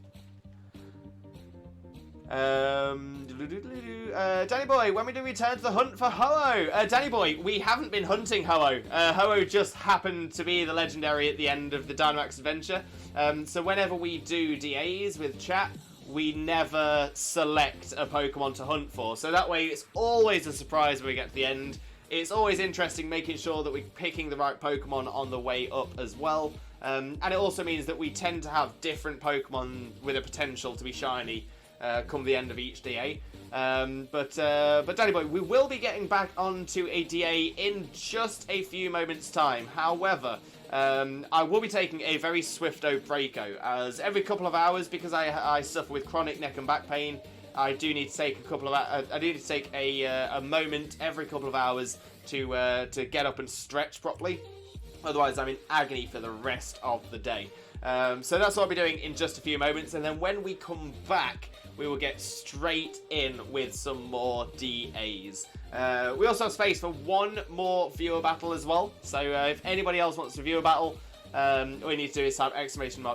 Danny Boy, when we do return to the hunt for Ho-Oh? Danny Boy, we haven't been hunting Ho-Oh. Ho-Oh just happened to be the legendary at the end of the Dynamax adventure. So whenever we do DAs with chat, we never select a Pokemon to hunt for. So that way it's always a surprise when we get to the end. It's always interesting making sure that we're picking the right Pokemon on the way up as well. And it also means that we tend to have different Pokemon with a potential to be shiny come the end of each DA. But Danny Boy, we will be getting back onto a DA in just a few moments' time. However, I will be taking a very swifto breako, as every couple of hours, because I suffer with chronic neck and back pain, I do need to take a moment every couple of hours to get up and stretch properly. Otherwise, I'm in agony for the rest of the day. So that's what I'll be doing in just a few moments, and then when we come back, we will get straight in with some more DAs. We also have space for one more viewer battle as well, so if anybody else wants to viewer battle, all you need to do is type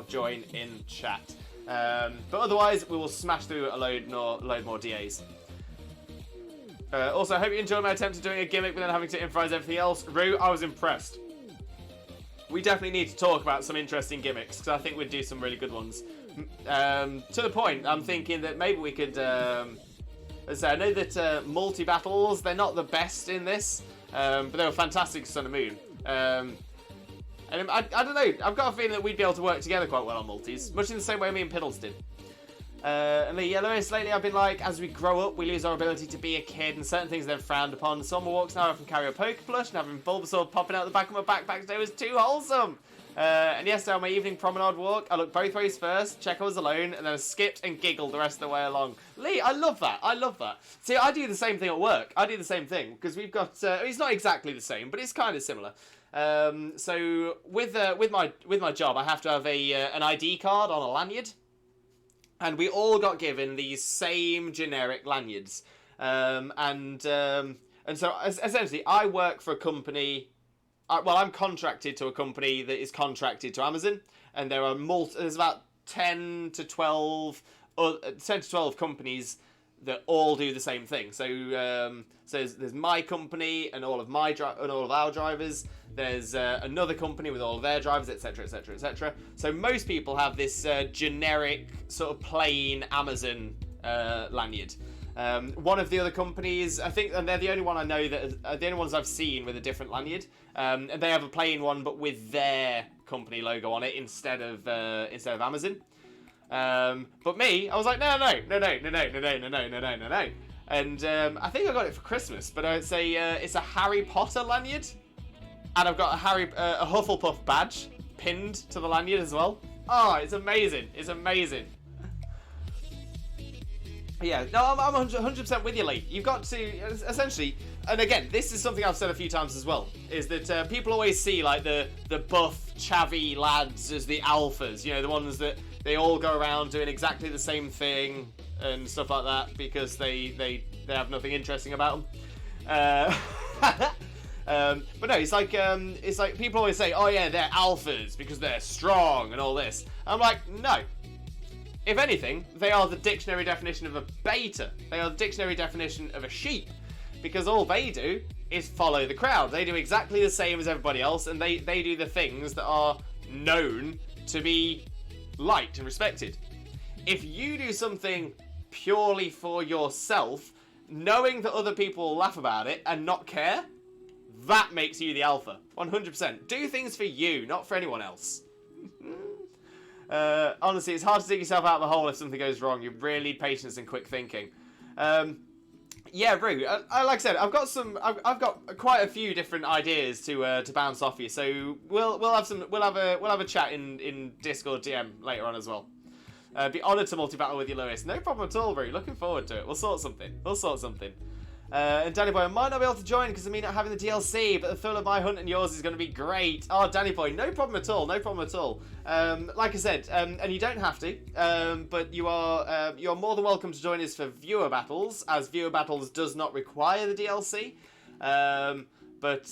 !join in chat. But otherwise, we will smash through a load more DAs. Also, I hope you enjoyed my attempt at doing a gimmick, but then having to improvise everything else. Roo, I was impressed. We definitely need to talk about some interesting gimmicks, because I think we'd do some really good ones. To the point, I'm thinking that maybe we could... so I know that multi-battles, they're not the best in this, but they were fantastic Sun and Moon. And I don't know, I've got a feeling that we'd be able to work together quite well on multis, much in the same way me and Piddles did. And Lee, yeah, Lewis, lately I've been like, as we grow up, we lose our ability to be a kid, and certain things are then frowned upon. So on my walks now, I often carry a poker plush, and having Bulbasaur popping out the back of my backpack today was too wholesome. And yesterday on my evening promenade walk, I looked both ways first, check I was alone, and then I skipped and giggled the rest of the way along. Lee, I love that. I love that. See, I do the same thing at work. I do the same thing, because we've got, it's not exactly the same, but it's kind of similar. So with my job, I have to have an ID card on a lanyard. And we all got given these same generic lanyards. And so essentially, I work for a company. I'm contracted to a company that is contracted to Amazon. And there are there's about 10 to 12 companies that all do the same thing. So there's my company and all of our drivers. There's another company with all of their drivers, etc., etc., etc. So most people have this generic sort of plain Amazon lanyard. One of the other companies, I think, and they're the only one I know that the only ones I've seen with a different lanyard. And they have a plain one, but with their company logo on it instead of Amazon. But me, I was like, no. And I think I got it for Christmas, but it's a Harry Potter lanyard. And I've got a Hufflepuff badge pinned to the lanyard as well. Oh, it's amazing. It's amazing. Yeah, no, I'm 100% with you, Lee. You've got to, essentially, and again, this is something I've said a few times as well, is that people always see, like, the buff, chavvy lads as the alphas. You know, the ones that they all go around doing exactly the same thing and stuff like that because they have nothing interesting about them. But no, it's like people always say, oh yeah, they're alphas because they're strong and all this. I'm like, no. If anything, they are the dictionary definition of a beta. They are the dictionary definition of a sheep, because all they do is follow the crowd. They do exactly the same as everybody else, and they do the things that are known to be liked and respected. If you do something purely for yourself, knowing that other people will laugh about it and not care, that makes you the alpha. 100%. Do things for you, not for anyone else. Honestly, it's hard to dig yourself out of the hole if something goes wrong. You really need patience and quick thinking. Yeah, Rue. Like I said, I've got quite a few different ideas to bounce off you. So we'll have a chat in Discord DM later on as well. Be honoured to multi-battle with you, Lewis. No problem at all, Rue. Looking forward to it. We'll sort something. And Danny Boy, I might not be able to join because of me not having the DLC, but the thrill of my hunt and yours is going to be great. Oh, Danny Boy, no problem at all. Like I said, and you don't have to, but you're more than welcome to join us for viewer battles, as viewer battles does not require the DLC. But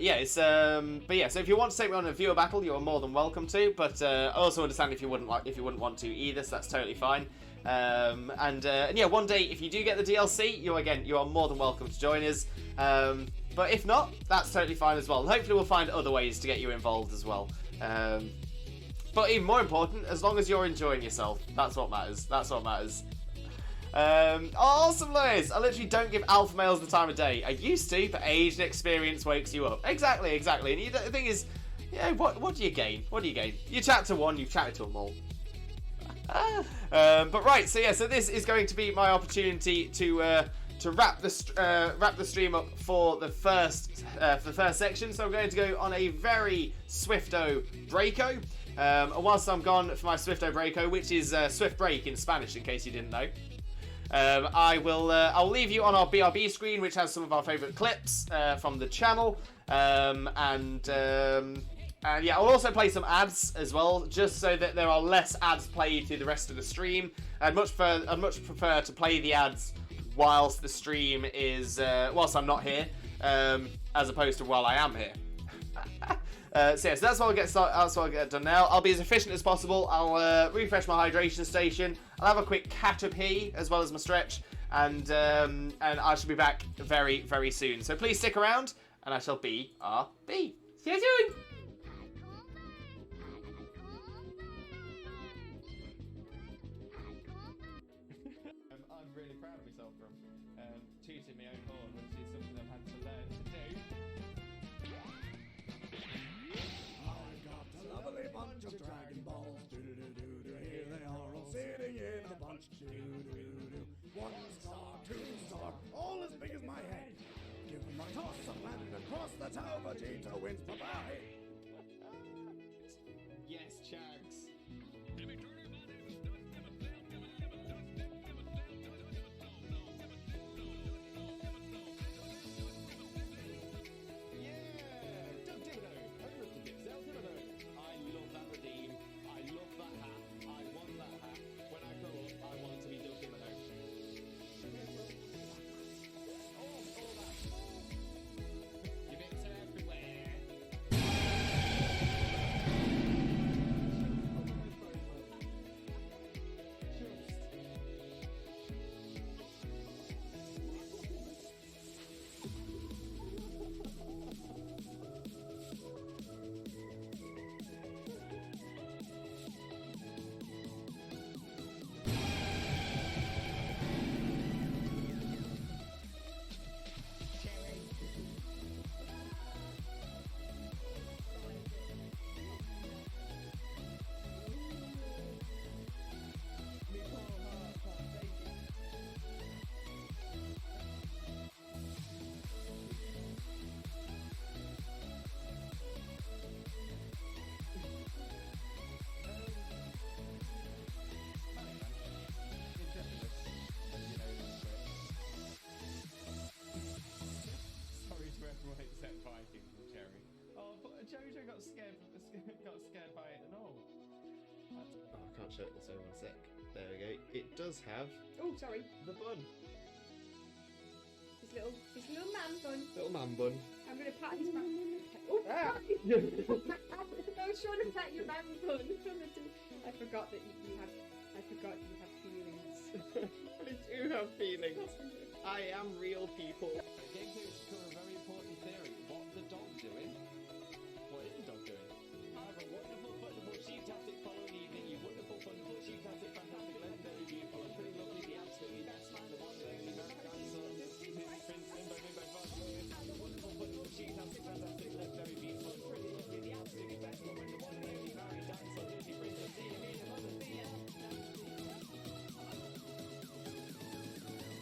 yeah, so if you want to take me on a viewer battle, you're more than welcome to. But I also understand if you wouldn't want to either, so that's totally fine. And yeah, one day if you do get the DLC, you are more than welcome to join us. But if not, that's totally fine as well. And hopefully we'll find other ways to get you involved as well. But even more important, as long as you're enjoying yourself, that's what matters. Awesome, Liz! I literally don't give alpha males the time of day. I used to, but age and experience wakes you up. Exactly. And the thing is, yeah, what do you gain? You chat to one, you've chatted to them all. But right, so this is going to be my opportunity to wrap the stream up for the first section. So I'm going to go on a very Swifto breako. And whilst I'm gone for my Swifto breako, which is Swift break in Spanish, in case you didn't know, I'll leave you on our BRB screen, which has some of our favourite clips from the channel, and yeah, I'll also play some ads as well, just so that there are less ads played through the rest of the stream. I'd much prefer to play the ads whilst the stream is whilst I'm not here, as opposed to while I am here. So that's what I'll get started. That's what I'll get done now. I'll be as efficient as possible. I'll refresh my hydration station. I'll have a quick catch-up-pee as well as my stretch, and I shall be back very, very soon. So please stick around, and I shall be RB. See you soon. I'm really proud of myself from tooting my own horn, which is something I've had to learn to do.
I got a lovely bunch of dragons. toss the planet across the tower. Vegeta wins. Bye-bye.
Yes, Chags. Yeah! Doug Dimino! Arithmetic, Zell Dimino! I love that redeem. I love that hat. I want that hat. When I grow up, I want to be Doug Dimino. Oh, all that. Your bits are everywhere. Sorry to everyone except Viking from Cherry. Oh, but Jojo got scared by it and all. Oh, I can't show it this over one sec. There we go. It does have
Oh, sorry.
the bun.
His little man bun.
Little man bun.
I'm gonna pat his man. Oh,
Ah.
sorry. I was trying to pat your man bun. I forgot that you have. I forgot you have feelings.
I do have feelings. I am real people. Game to discover a very important theory. What the dog doing? What is the dog doing? Have a wonderful, wonderful, sheep-tastic following evening. You wonderful, wonderful, sheep-tastic, fantastic, legendary, beautiful, and pretty lovely, the absolutely best man, the one and only American son, Prince Limbo, Father Lewis. Have a wonderful, wonderful, sheep-tastic, fantastic, legendary, beautiful, and pretty lovely, the absolutely best woman, the one and only Mary Dinosaur, Disney Princess, Dia, Mina, Mother, Thea.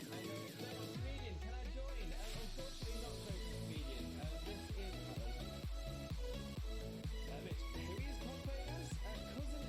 Comedian, can I join? Unfortunately not so comedian. This is Mitch. Who is cosplaying as? Cousin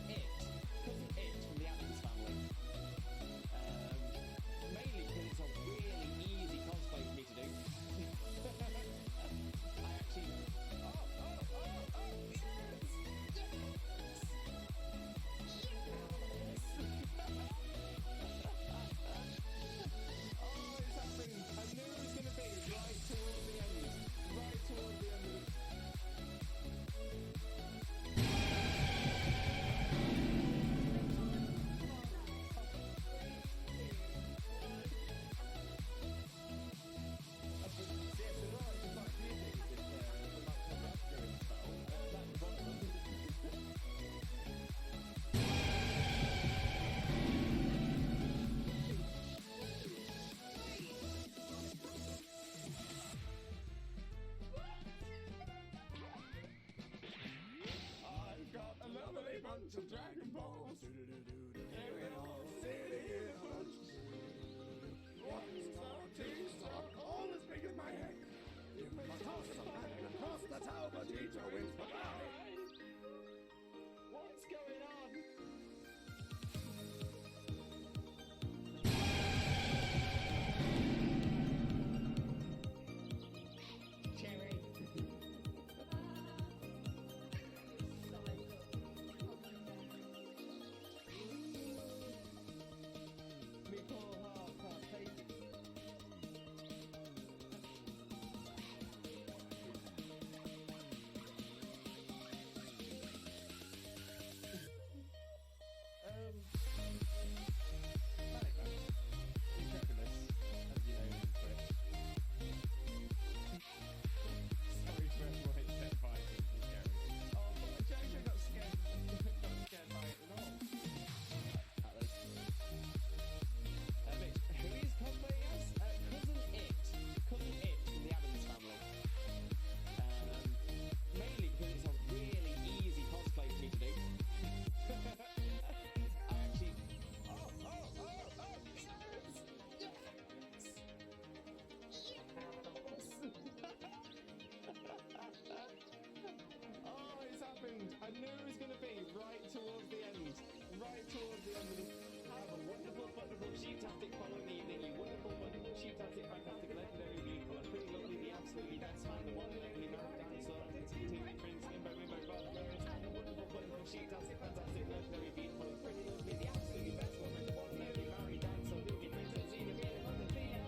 knew it was going to be right towards the end. Right towards the end of the... Have a wonderful, wonderful, sheep-tastic following evening. You wonderful, wonderful, sheep-tastic, fantastic, legendary, beautiful, and pretty lovely, the absolutely best man, the one and only married dinosaur, Disney Prince, Limbo, Mimbo, Father Lewis, and the wonderful, wonderful, sheep-tastic, fantastic, legendary, beautiful, and pretty lovely, the absolutely best woman, the one and only married dinosaur, Disney Princess, Xena, Xena, Mother, Xena.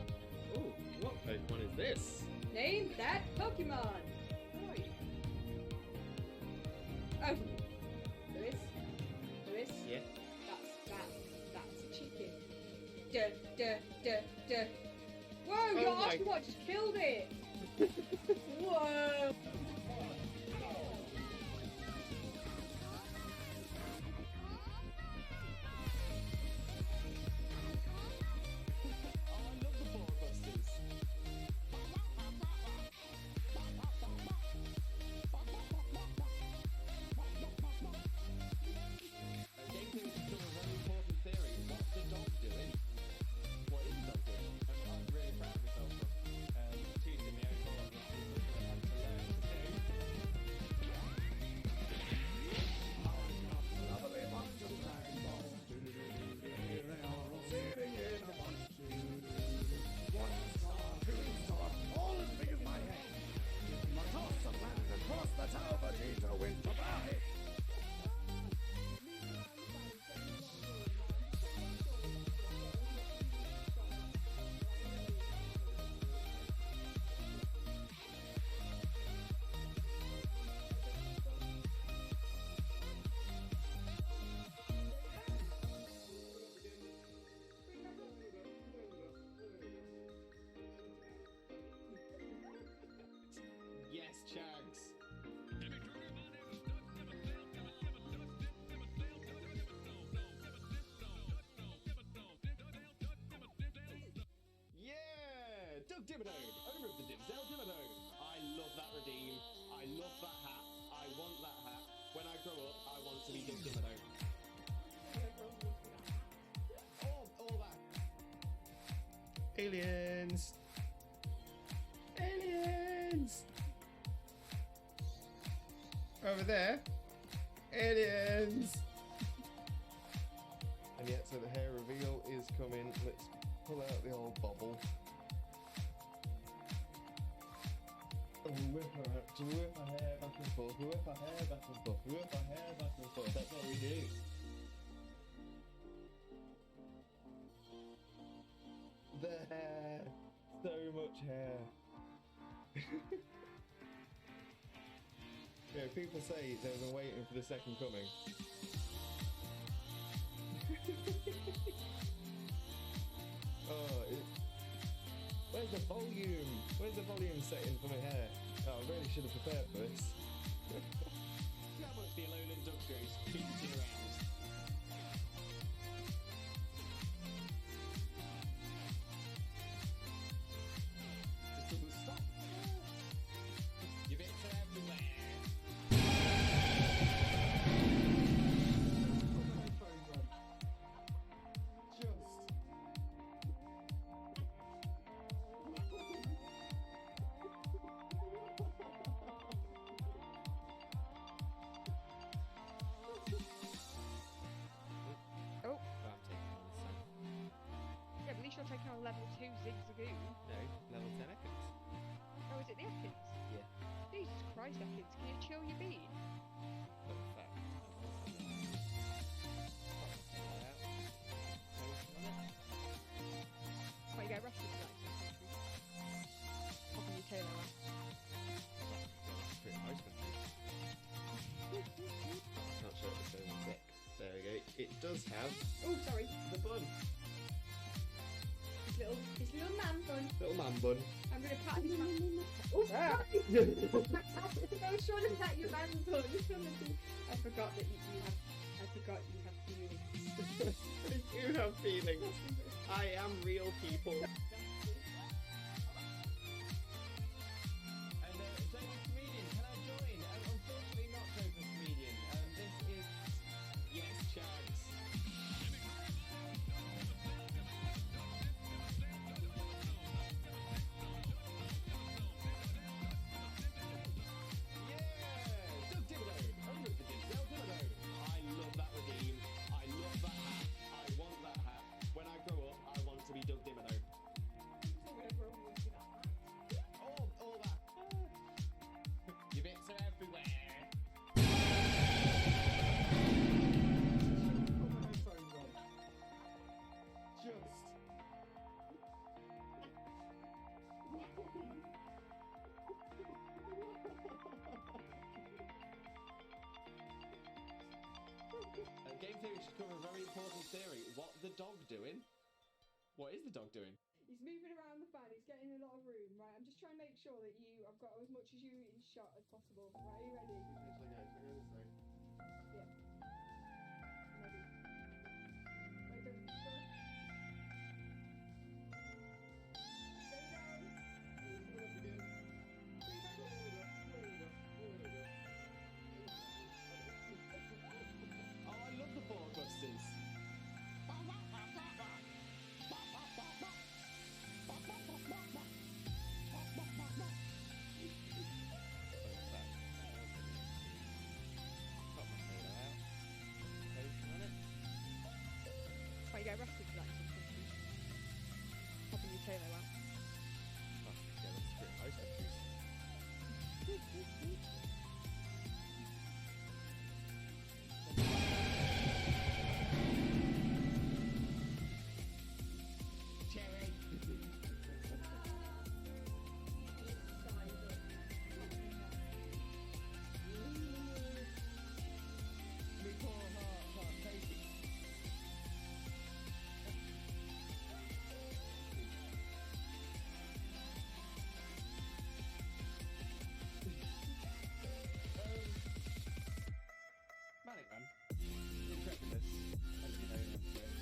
Ooh, what Pokemon is this?
Name that Pokemon.
Right.
Oh, Lewis. Lewis.
Yeah.
That's a chicken. Duh. Whoa, your
Oh my-
Oshawott just killed it. Whoa.
Oh, I love the Boar Busters. Gameplay is still a very important theory. What's the dog doing? What is the dog doing? I'm really proud of myself for choosing my own dog. I've had to learn to do.
Lovely bunch of Dragon Balls. Here they are all sitting in a bunch. One star, two star, all as big as my head. Across the planet, across the tower, Vegeta wins the battle.
Yes, Chags. Yeah! Doug Dimmadome, owner of the Dimsdale Dimmadome. I love that redeem. I love that hat. I want that hat. When I grow up, I want to be Doug Dimmadome. All that. Aliens! Aliens! Over there. Aliens! And yet, so the hair reveal is coming. Let's pull out the old bobble. And whip her out, to whip her hair back and forth, whip her hair back and forth, whip her hair back and forth. That's what we do. The hair. So much hair. Yeah, people say they've been waiting for the second coming. Where's the volume? Where's the volume setting for my hair? Oh, I really should have prepared for this. That must be a Lowland Duck Goose beating around. Just doesn't stop. Your bits are everywhere.
Oh,
I'm taking on this song.
yeah, but at least you're taking on level 2 Zigzagoon.
No, level 10 Ekans.
Oh, is it the Ekans?
Yeah.
Jesus Christ, Ekans, can you chill your bean?
Fun fact.
Why you get arrested for that in some countries? Popping your tail out.
Pretty nice country. Not sure if it's going on thick. There we go. It does have
Oh, sorry.
the bun.
His little man bun.
Little man bun.
I'm gonna pat his man. Oh,
Ah.
sorry. I was trying to pat your man bun. I forgot that you have. I forgot you have feelings.
I do have feelings. I am real people. And Joker's Comedian, can I join? Unfortunately not Joker's Comedian. This is... Yes, Chags. Yeah! Doug Dimmadome, owner of the Dimsdale discover a very important theory. What the dog doing? What is the dog doing?
He's moving around the fan. He's getting a lot of room. Right, I'm just trying to make sure that I've got as much as you in shot as possible. Right, are you ready? Yeah. I'm ready. Right, go.
Oh, I love the Four Busters.
Why you get arrested for that in some countries? Popping your tail out.
Manic Man. Intrepidness. As you know, that's it.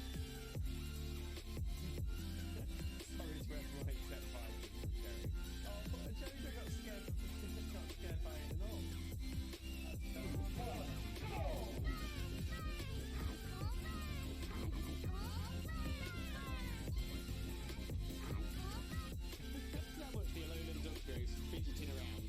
Sorry to everyone except Viking and Jerry. Oh, but Jerry got scared by it at all. That's how much the Alolan duck goes fidgeting around.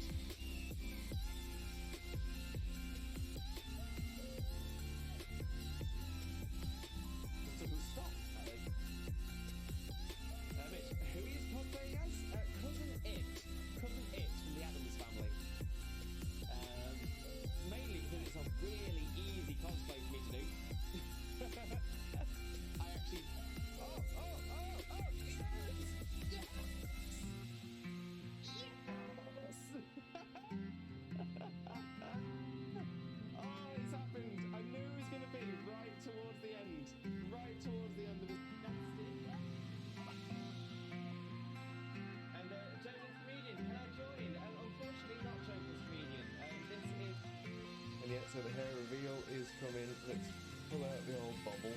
And yet, so the hair reveal is coming. Let's pull out the old bobble.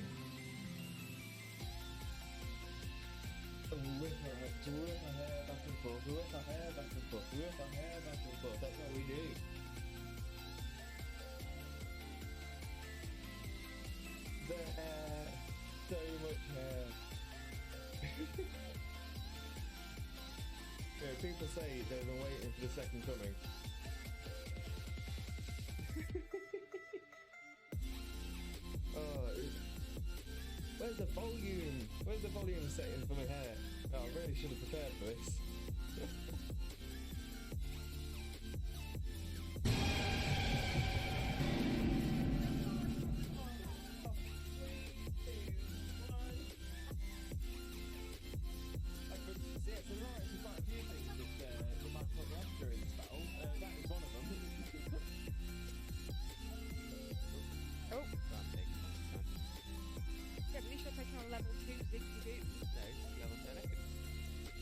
Whip her hair back and forth, whip her hair back and forth, whip her hair back and forth. That's what we do. The hair. So much hair. Yeah, people say they've been waiting for the second coming. Where's the volume? Where's the volume setting for my hair? Oh, I really should have prepared for this.
Level 2 zig-zagoo.
No, level 10 Ekans.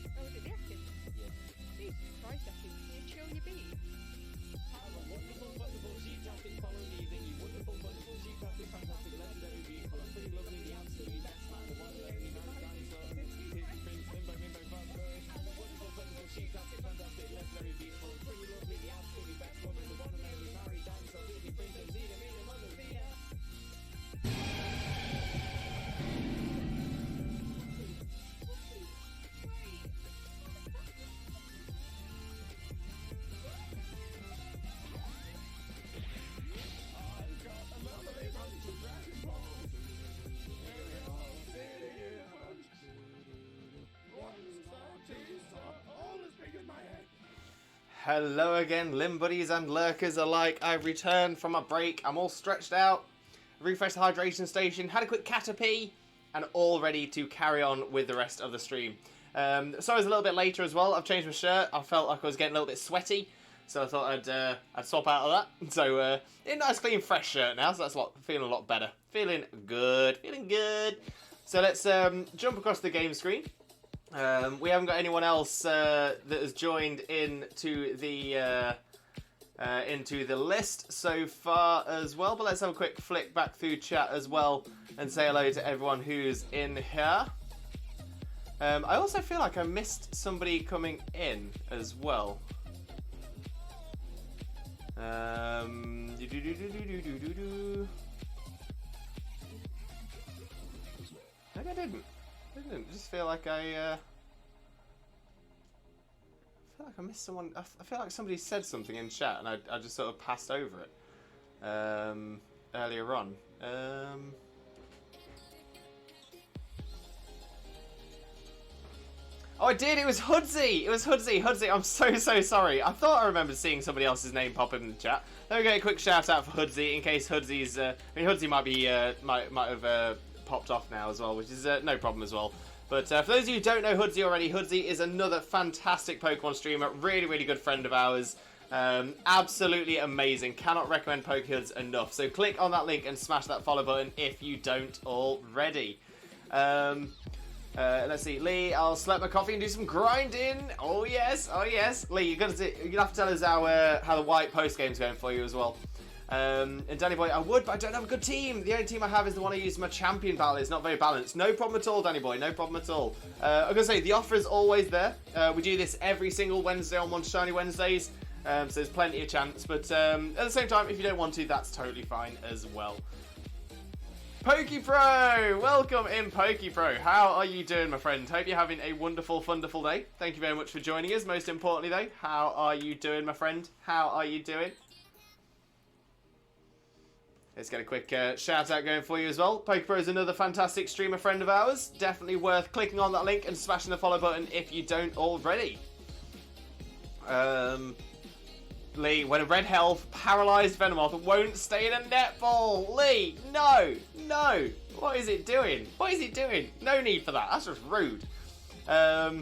Oh, is it the Ekans?
Yeah.
Jesus Christ, Ekans. Can you chill your beat?
Have a wonderful, wonderful, sheep-tastic following evening. You wonderful, wonderful, sheep-tastic, fantastic, legendary, beautiful, and pretty lovely, the absolutely best man, the one and only married dinosaur, Disney Prince, Limbo, Father Lewis. Have a wonderful, wonderful, sheep-tastic, fantastic, legendary, beautiful, and pretty lovely, the absolutely best woman, the one and only married dinosaur, Disney Prince, and Zena, Mina, Mother, Zena.
Hello again, Limb Buddies and Lurkers alike. I've returned from a break. I'm all stretched out, refreshed the hydration station, had a quick caterpie, and all ready to carry on with the rest of the stream. So I was a little bit later as well. I've changed my shirt. I felt like I was getting a little bit sweaty, so I thought I'd swap out of that. So a nice, clean, fresh shirt now. So that's feeling a lot better. Feeling good. Feeling good. So let's jump across the game screen. We haven't got anyone else that has joined into the list so far as well. But let's have a quick flick back through chat as well and say hello to everyone who's in here. I also feel like I missed somebody coming in as well. I think I didn't. I just feel like I missed someone. I feel like somebody said something in chat and I just sort of passed over it earlier on. Oh, I did. It was Hoodsy. It was Hoodsy. Hoodsy, I'm so sorry. I thought I remembered seeing somebody else's name pop up in the chat. Let me get a quick shout out for Hoodsy in case Hoodsy's. Hoodsy might be might have popped off now as well, which is no problem as well. But for those of you who don't know Hoodsy already, Hoodsy is another fantastic Pokemon streamer, really good friend of ours. Absolutely amazing. Cannot recommend Pokehoods enough. So click on that link and smash that follow button if you don't already. Let's see, Lee. I'll select my coffee and do some grinding. Oh yes. Lee, you're gonna have to tell us how the white post game's going for you as well. And Danny Boy, I would, but I don't have a good team. The only team I have is the one I use in my champion battle. It's not very balanced. No problem at all, Danny Boy. No problem at all. I'm gonna say the offer is always there. We do this every single Wednesday on One Shiny Wednesdays, so there's plenty of chance. But at the same time, if you don't want to, that's totally fine as well. PokePro! Welcome in, PokePro. How are you doing, my friend? Hope you're having a wonderful day. Thank you very much for joining us. Most importantly, though, how are you doing, my friend? How are you doing? Let's get a quick shout out going for you as well. PokePro is another fantastic streamer friend of ours. Definitely worth clicking on that link and smashing the follow button if you don't already. Lee, when a red health paralysed Venomoth won't stay in a netball. Lee, no. What is it doing? No need for that. That's just rude. But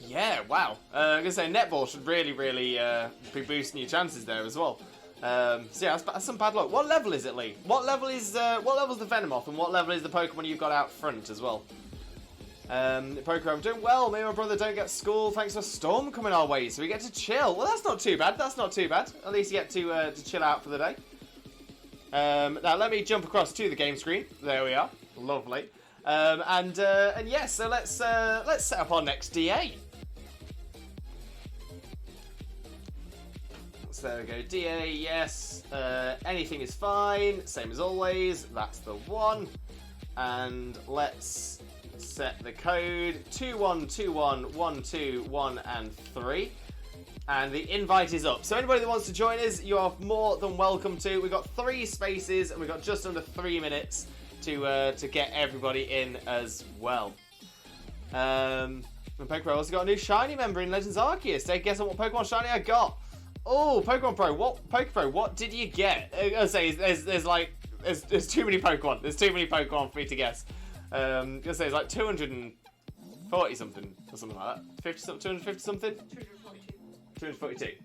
yeah, wow. I'm gonna say netball should really be boosting your chances there as well. So yeah, that's some bad luck. What level is it, Lee? What level is the Venomoth, and what level is the Pokemon you've got out front as well? Pokemon, I'm doing well. Me and my brother don't get school thanks to a storm coming our way, so we get to chill. Well, that's not too bad. At least you get to chill out for the day. Now let me jump across to the game screen. There we are. Lovely. And yes, so let's set up our next DA. So there we go. DA, yes. Anything is fine. Same as always. That's the one. And let's set the code 2121121 and 3. And the invite is up. So anybody that wants to join us, you are more than welcome to. We've got 3 spaces and we've got just under 3 minutes to get everybody in as well. And Pokemon also got a new shiny member in Legends Arceus. Take a guess on what Pokemon shiny I got. Oh, Pokemon Pro. What did you get? I say there's too many Pokemon. There's too many Pokemon for me to guess. I'm gonna say it's like 240 something or something like that. 250 something. 242.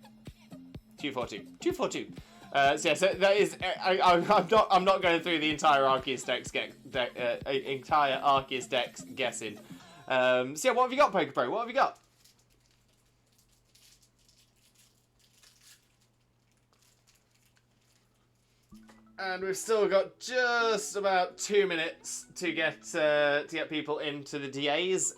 242. So yeah, so that is. I'm not going through the entire Arceus Dex guessing. So yeah, what have you got, PokePro? What have you got? And we've still got just about 2 minutes to get people into the DAs.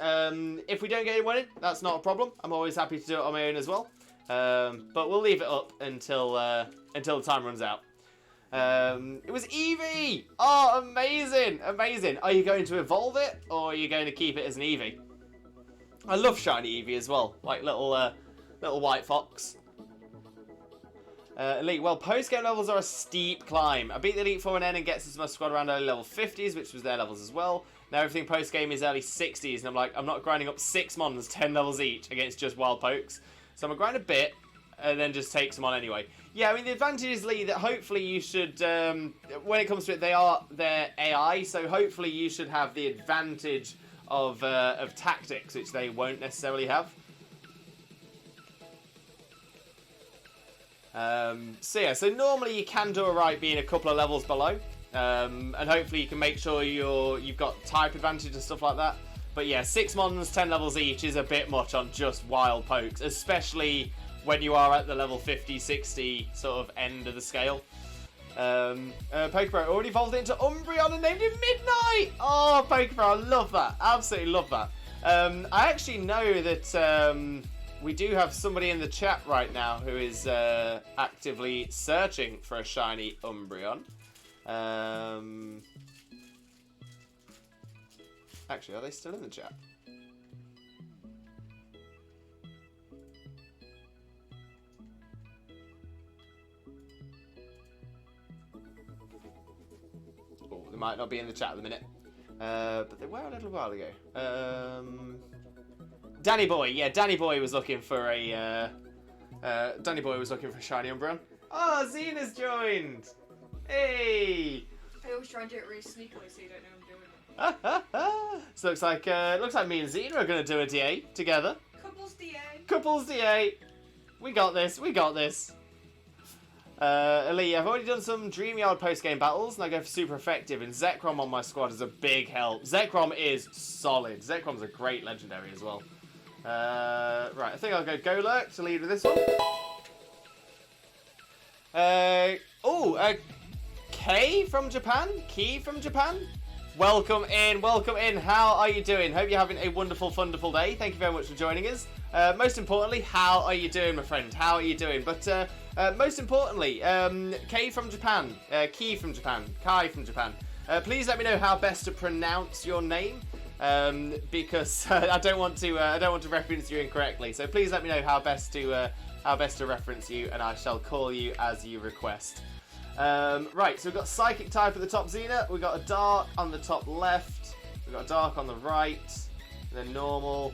If we don't get anyone in, that's not a problem. I'm always happy to do it on my own as well. But we'll leave it up until the time runs out. It was Eevee! Oh, amazing! Are you going to evolve it, or are you going to keep it as an Eevee? I love shiny Eevee as well, like little white fox. Elite. Well, post-game levels are a steep climb. I beat the Elite 4 and N and gets into my squad around early level 50s, which was their levels as well. Now everything post-game is early 60s, and I'm not grinding up 6 mons, 10 levels each, against just wild pokes. So I'm going to grind a bit, and then just take some on anyway. Yeah, I mean, the advantage is, Lee, that hopefully you should, when it comes to it, they're AI, so hopefully you should have the advantage of tactics, which they won't necessarily have. So normally you can do alright being a couple of levels below. And hopefully you can make sure you've got type advantage and stuff like that. But yeah, 6 mons, 10 levels each is a bit much on just wild pokes, especially when you are at the level 50, 60 sort of end of the scale. Pokebro already evolved into Umbreon and named him Midnight! Oh, Pokebro, I love that. Absolutely love that. I actually know that we do have somebody in the chat right now who is actively searching for a shiny Umbreon. Actually, are they still in the chat? Oh, they might not be in the chat at the minute. But they were a little while ago. Danny Boy, yeah, Danny Boy was looking for a shiny Umbreon. Oh, Xena's joined! Hey!
I always try and do it really sneakily so you don't know I'm doing it.
So looks like me and Xena are going to do a DA together.
Couples DA.
Couples DA. We got this. We got this. Ali, I've already done some Dreamyard post-game battles, and I go for super effective, and Zekrom on my squad is a big help. Zekrom is solid. Zekrom's a great legendary as well. Right, I think I'll go Golurk to lead with this one. Kei from Japan? Key from Japan? Welcome in, welcome in. How are you doing? Hope you're having a wonderful, wonderful day. Thank you very much for joining us. Most importantly, how are you doing, my friend? How are you doing? But most importantly, Kei from Japan, Key from Japan, Kai from Japan. Please let me know how best to pronounce your name, because I don't want to reference you incorrectly. So please let me know how best to reference you, and I shall call you as you request. Right, so we've got Psychic type at the top, Xena. We've got a Dark on the top left. We've got a Dark on the right. And then Normal.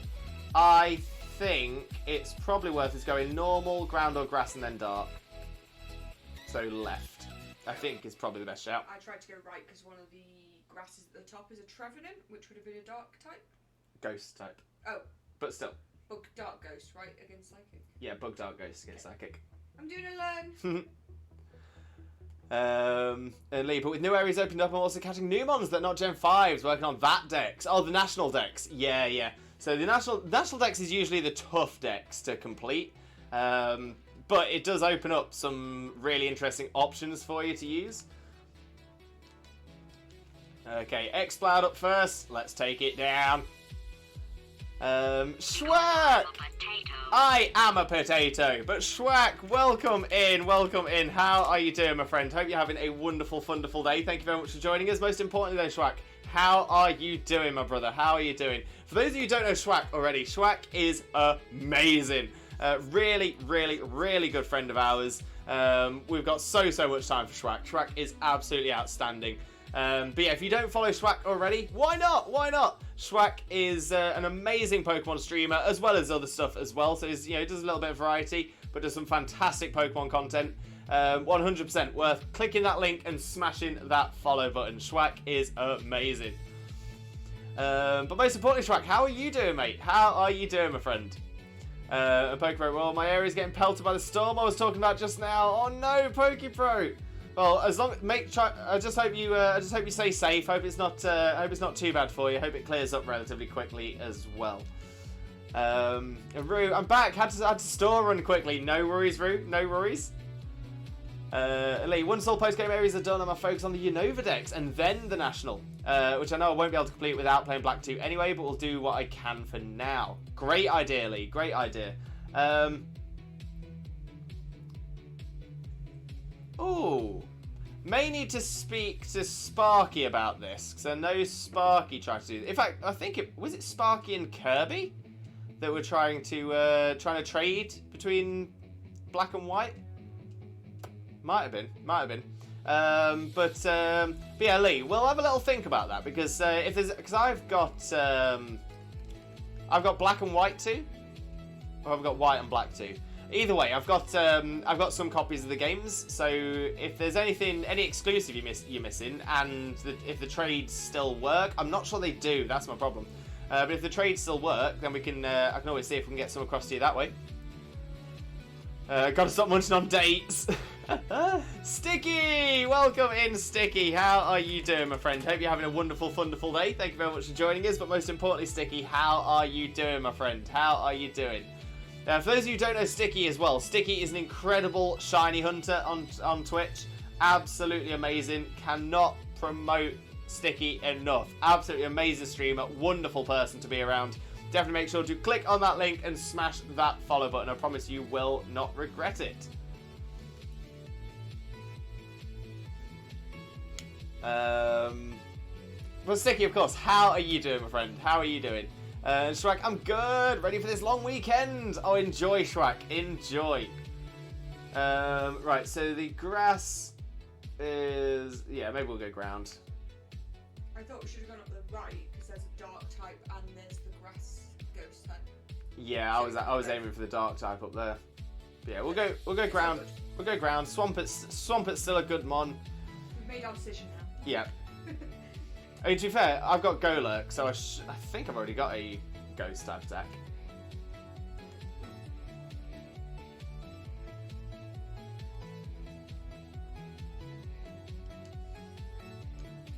I think it's probably worth us going Normal, Ground or Grass, and then Dark. So left. I think is probably the best shout.
I tried to go right because one of the grasses at the top is a Trevenant, which would have been a Dark type.
Ghost type.
Oh.
But still.
Bug Dark Ghost, right? Against Psychic.
Yeah, Bug Dark Ghost against Psychic.
I'm doing a learn.
And Lee, but with new areas opened up, I'm also catching new mons that are not Gen 5s, working on that decks. Oh, the national decks. Yeah. So the national decks is usually the tough decks to complete. But it does open up some really interesting options for you to use. Okay, X-Cloud up first. Let's take it down. Schwack! I am a potato, but Schwack, welcome in. How are you doing, my friend? Hope you're having a wonderful, wonderful day. Thank you very much for joining us. Most importantly though, Schwack, how are you doing, my brother? How are you doing? For those of you who don't know Schwack already, Schwack is amazing. Really good friend of ours. We've got so much time for Schwack. Schwack is absolutely outstanding. But yeah, if you don't follow Schwack already, why not? Schwack is an amazing Pokemon streamer, as well as other stuff as well. So he's, he does a little bit of variety, but does some fantastic Pokemon content. 100% worth clicking that link and smashing that follow button. Schwack is amazing. But most importantly, Schwack, how are you doing, mate? How are you doing, my friend? Pokepro, well, my area's getting pelted by the storm I was talking about just now. Oh no, Pokepro. Well, as long I just hope you stay safe. Hope it's not too bad for you. Hope it clears up relatively quickly as well. Rue, I'm back. Had to store run quickly. No worries, Rue. No worries. Lee, once all post-game areas are done, I'm gonna focus on the Unova decks and then the National, which I know I won't be able to complete without playing Black 2 anyway, but we'll do what I can for now. Great idea, Lee. Great idea. May need to speak to Sparky about this, because I know Sparky tried to do this. In fact, I think was it Sparky and Kirby that were trying to trade between Black and White. Might have been. But yeah, Lee, we'll have a little think about that, because I've got Black and White too, or I've got White and Black too. Either way, I've got some copies of the games. So if there's any exclusive you're missing, and if the trades still work, I'm not sure they do. That's my problem. But if the trades still work, then I can always see if we can get some across to you that way. Gotta stop munching on dates. Sticky! Welcome in, Sticky. How are you doing, my friend? Hope you're having a wonderful, wonderful day. Thank you very much for joining us. But most importantly, Sticky, how are you doing, my friend? How are you doing? For those of you who don't know Sticky as well, Sticky is an incredible shiny hunter on Twitch. Absolutely amazing. Cannot promote Sticky enough. Absolutely amazing streamer. Wonderful person to be around. Definitely make sure to click on that link and smash that follow button. I promise you will not regret it. But Sticky, of course, how are you doing, my friend? How are you doing? Shrek, I'm good. Ready for this long weekend. Oh, enjoy, Shrek. Enjoy. Right, so the grass is... Yeah, maybe we'll go ground.
I thought we should have gone up the right because there's a dark type and there's the grass ghost type.
Yeah, I was aiming for the dark type up there. But yeah, we'll go ground. We'll go ground. Swampet's still a good mon.
We've made our decision now.
Yeah. I mean, to be fair, I've got Golurk, so I think I've already got a ghost type attack.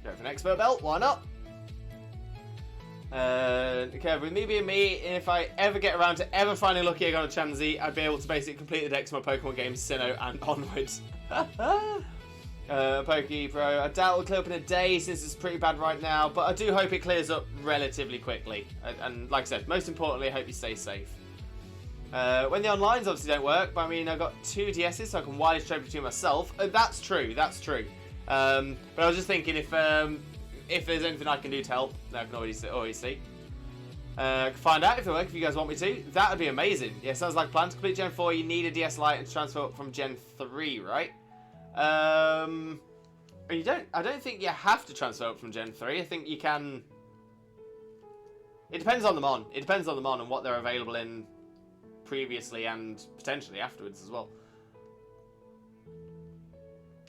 Go for an expert belt, why not? Okay, with me being me, if I ever get around to ever finding Lucky Egg on a Chansey, I'd be able to basically complete the decks of my Pokemon games, Sinnoh and onwards. Poke Pro, I doubt it'll clear up in a day since it's pretty bad right now, but I do hope it clears up relatively quickly. And like I said, most importantly, I hope you stay safe. When the onlines obviously don't work, but I mean, I've got 2 DSs, so I can wireless trade between myself. That's true, that's true. But I was just thinking if there's anything I can do to help, I can always see. Find out if it works if you guys want me to. That would be amazing. Yeah, sounds like a plan. To complete Gen 4, you need a DS Lite and transfer up from Gen 3, right? I don't think you have to transfer up from Gen 3. I think you can... It depends on the mon. It depends on the mon and what they're available in previously and potentially afterwards as well.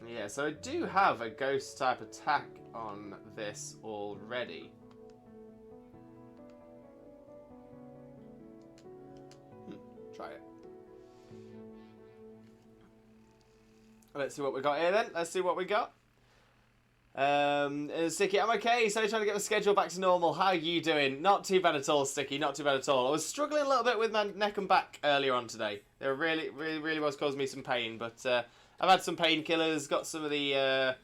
Yeah, so I do have a ghost type attack on this already. Try it. Let's see what we got here then. Let's see what we got. Sticky, I'm okay. So trying to get the schedule back to normal. How are you doing? Not too bad at all, Sticky. Not too bad at all. I was struggling a little bit with my neck and back earlier on today. They really was causing me some pain, but I've had some painkillers, got some of the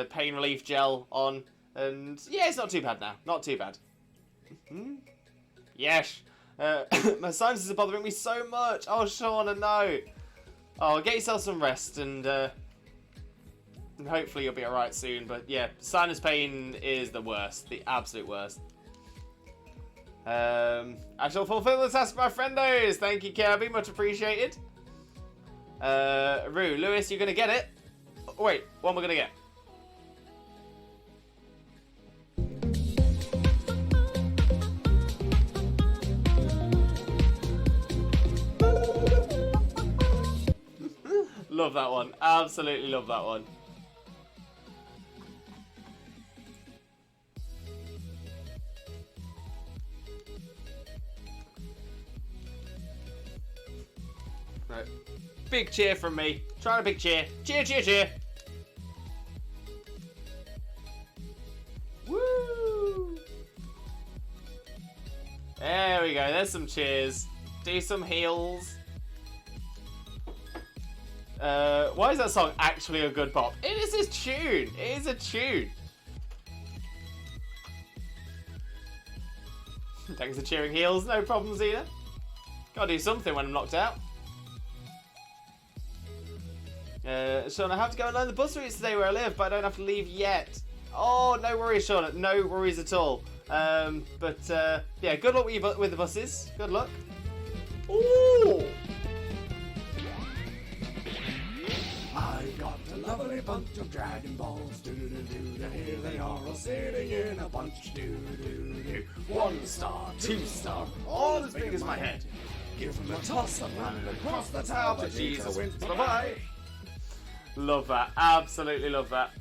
pain relief gel on, and yeah, it's not too bad now. Not too bad. Yes. My sinuses are bothering me so much. Oh, Shauna, no. Oh, get yourself some rest, and hopefully you'll be alright soon. But yeah, sinus pain is the worst. The absolute worst. I shall fulfill the task, my friendos. Thank you, Kirby. Much appreciated. Rue, Lewis, you're going to get it. Oh, wait, what am I going to get? Love that one. Absolutely love that one. Right. Big cheer from me. Trying a big cheer. Cheer, cheer, cheer. Woo! There we go. There's some cheers. Do some heals. Why is that song actually a good pop? It is a tune. It is a tune. Thanks for cheering heels. No problems either. Gotta do something when I'm knocked out. Sean, I have to go and learn the bus routes today where I live, but I don't have to leave yet. Oh, no worries, Sean. No worries at all. Yeah, good luck with the buses. Good luck. Ooh!
I've got a lovely bunch of Dragon Balls. Do-do-do-do. Here they are all sitting in a bunch. Do-do-do-do. 1 star, 2 star, all as big as my head. Give them a toss and land across the tower. But Jesus wins. Bye-bye.
Love that. Absolutely love that.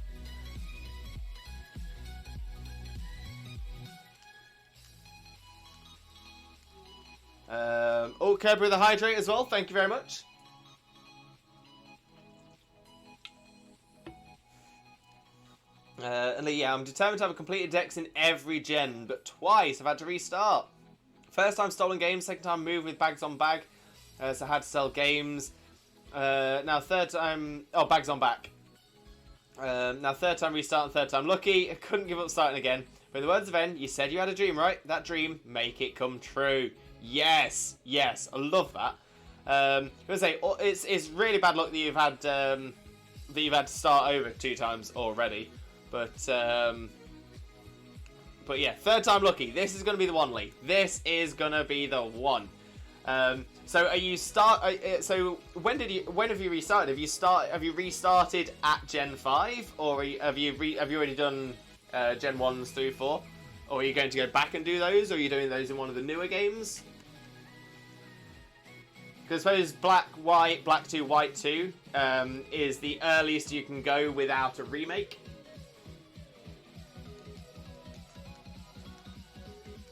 Oh, Kerber the Hydrate as well. Thank you very much. And yeah, I'm determined to have a completed dex in every gen, but twice I've had to restart. First time stolen games, second time moved with bags on bag, so I had to sell games. Now third time, bags on back. Now third time restart and third time lucky. I couldn't give up starting again. But in the words of N, you said you had a dream, right? That dream, make it come true. Yes, yes, I love that. I was gonna say it's really bad luck that you've had to start over 2 times already. But yeah, third time lucky. This is gonna be the one, Lee. This is gonna be the one. So are you so when have you restarted? Have you restarted at Gen 5, or have you already done Gen 1s through 4? Or are you going to go back and do those, or are you doing those in one of the newer games? Because I suppose Black 2, White 2 is the earliest you can go without a remake.